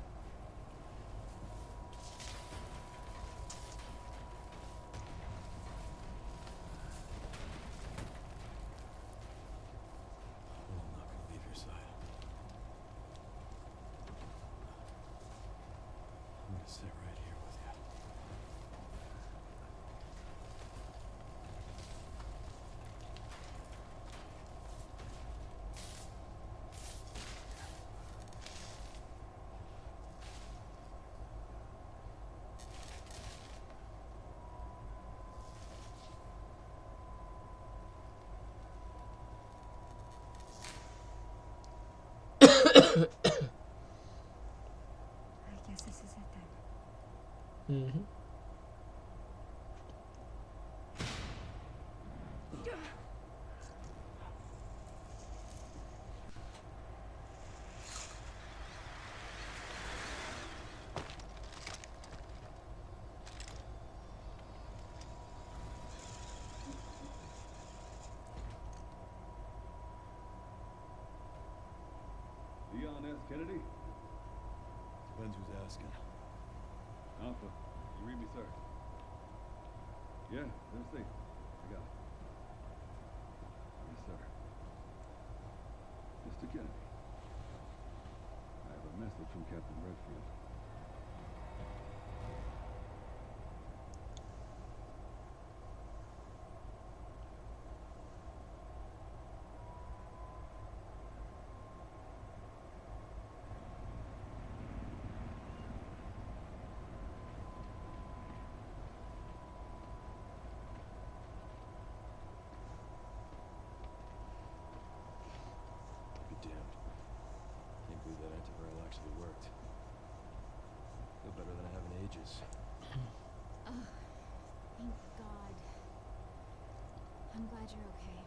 Well, I'm not gonna leave your side. I'm gonna sit right here with you. I guess this is it then. Mm-hmm. on S. Kennedy? Depends who's asking. Alpha, you read me, sir? Yeah, let's see. I got it. Yes, sir. Mr. Kennedy, I have a message from Captain Redfield. Be damned. Can't believe that antiviral actually worked. Feel better than I have in ages. Oh, thank God. I'm glad you're okay.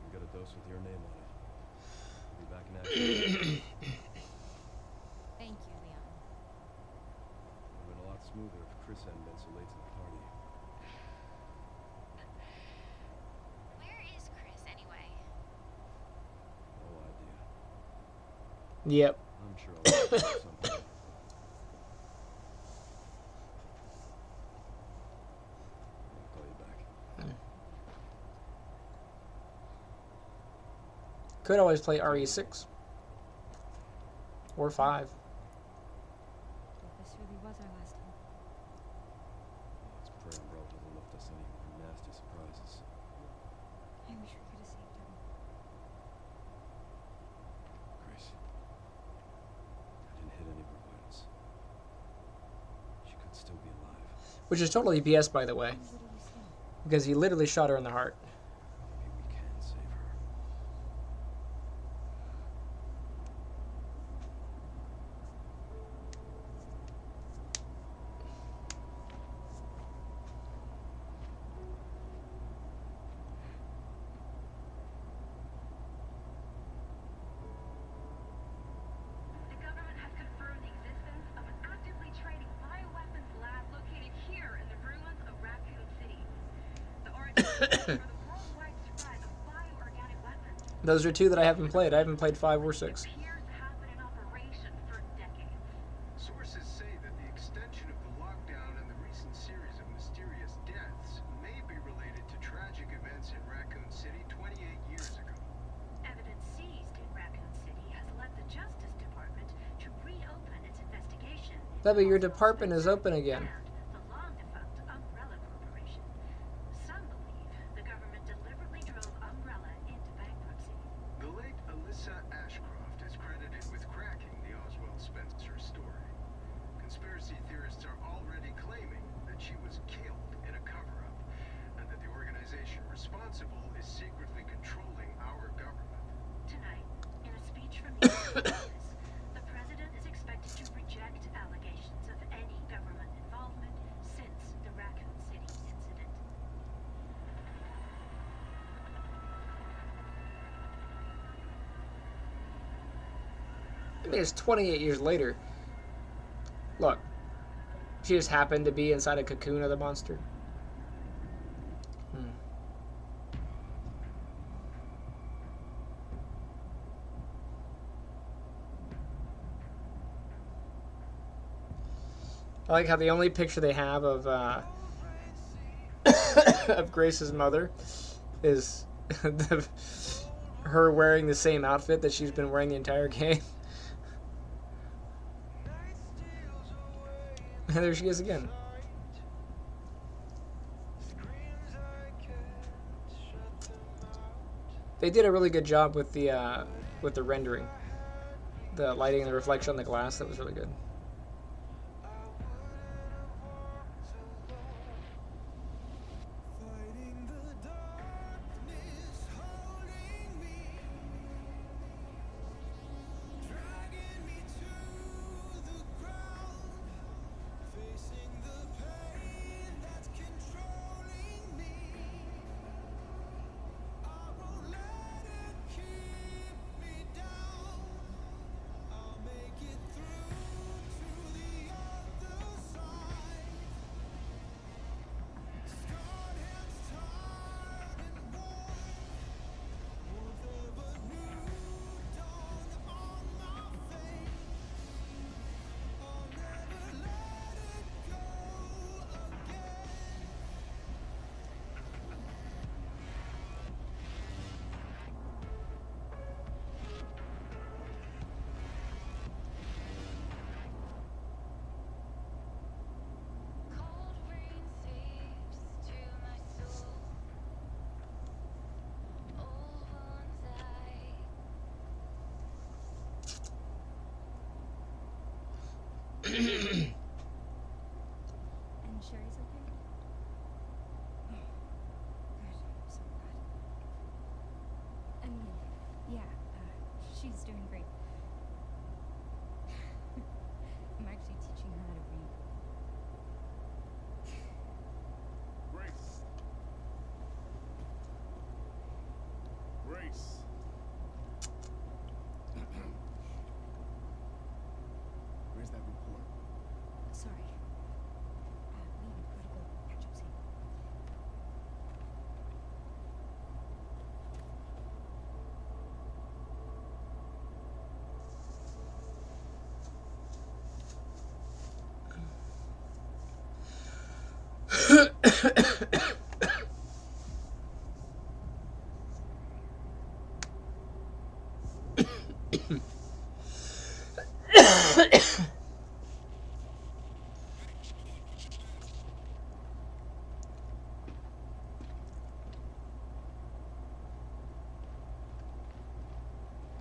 We got a dose with your name on it. We'll be back in action. Thank you, Leon. Would have been a lot smoother if Chris hadn't been so late to the party. Where is Chris, anyway? No idea. Yep. I'm sure I'll find out something. I'll call you back. Could always play RE6 or 5. This really was our last hope. Let's pray Umbrella hasn't left us any nasty surprises. I wish we could have saved him. Grace, I didn't hit any of her vitals. She could still be alive. Which is totally BS, by the way. What did we say? Because he literally shot her in the heart. Maybe we can save her. The government has confirmed the existence of an actively training bioweapons lab located here in the ruins of Raccoon City. The origin for the worldwide spread of bioorganic weapons Those are two that I haven't played. I haven't played 5 or 6. appears to have been in operation for decades. Sources say that the extension of the lockdown and the recent series of mysterious deaths may be related to tragic events in Raccoon City 28 years ago. Evidence seized in Raccoon City has led the Justice Department to reopen its investigation. Bubba, your department is open again. And the long-defunct Umbrella Corporation. Some believe the government deliberately drove Umbrella into bankruptcy. The late Alyssa Ashcroft is credited with cracking the Oswald Spencer story. Conspiracy theorists are already claiming that she was killed in a cover-up, and that the organization responsible is secretly controlling our government. Tonight, in a speech from the office, the president is expected to reject allegations of any government involvement since the Raccoon City incident. I mean, it's 28 years later. Look, she just happened to be inside a cocoon of the monster. I like how the only picture they have of of Grace's mother is her wearing the same outfit that she's been wearing the entire game. And there she is again. They did a really good job with the rendering, the lighting and the reflection on the glass. That was really good. And Sherry's okay? Oh, good. I'm so glad. I mean, yeah, she's doing great. I'm actually teaching her how to read. Grace. Grace. Where's that report? Sorry. We gotta go catch up soon.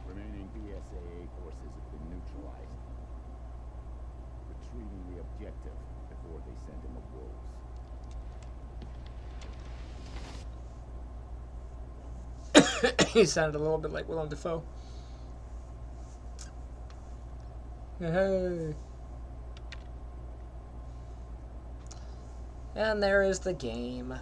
Remaining BSAA forces have been neutralized. Retrieving the objective before they send in the wolves. He sounded a little bit like Willem Dafoe. Hey. And there is the game.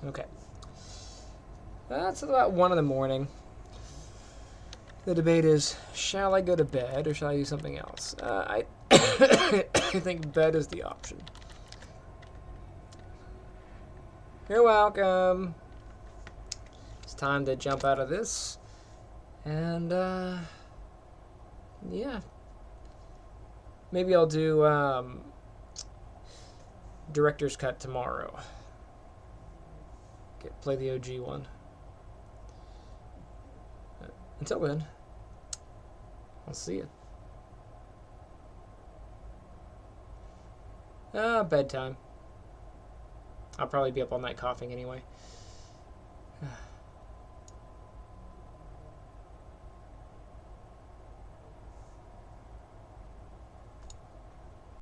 Okay. That's about 1 in the morning. The debate is, shall I go to bed or shall I do something else? I I think bed is the option. You're welcome. It's time to jump out of this. And, yeah. Maybe I'll do, director's cut tomorrow. Play the OG one. Until then, I'll see you. Bedtime. I'll probably be up all night coughing anyway.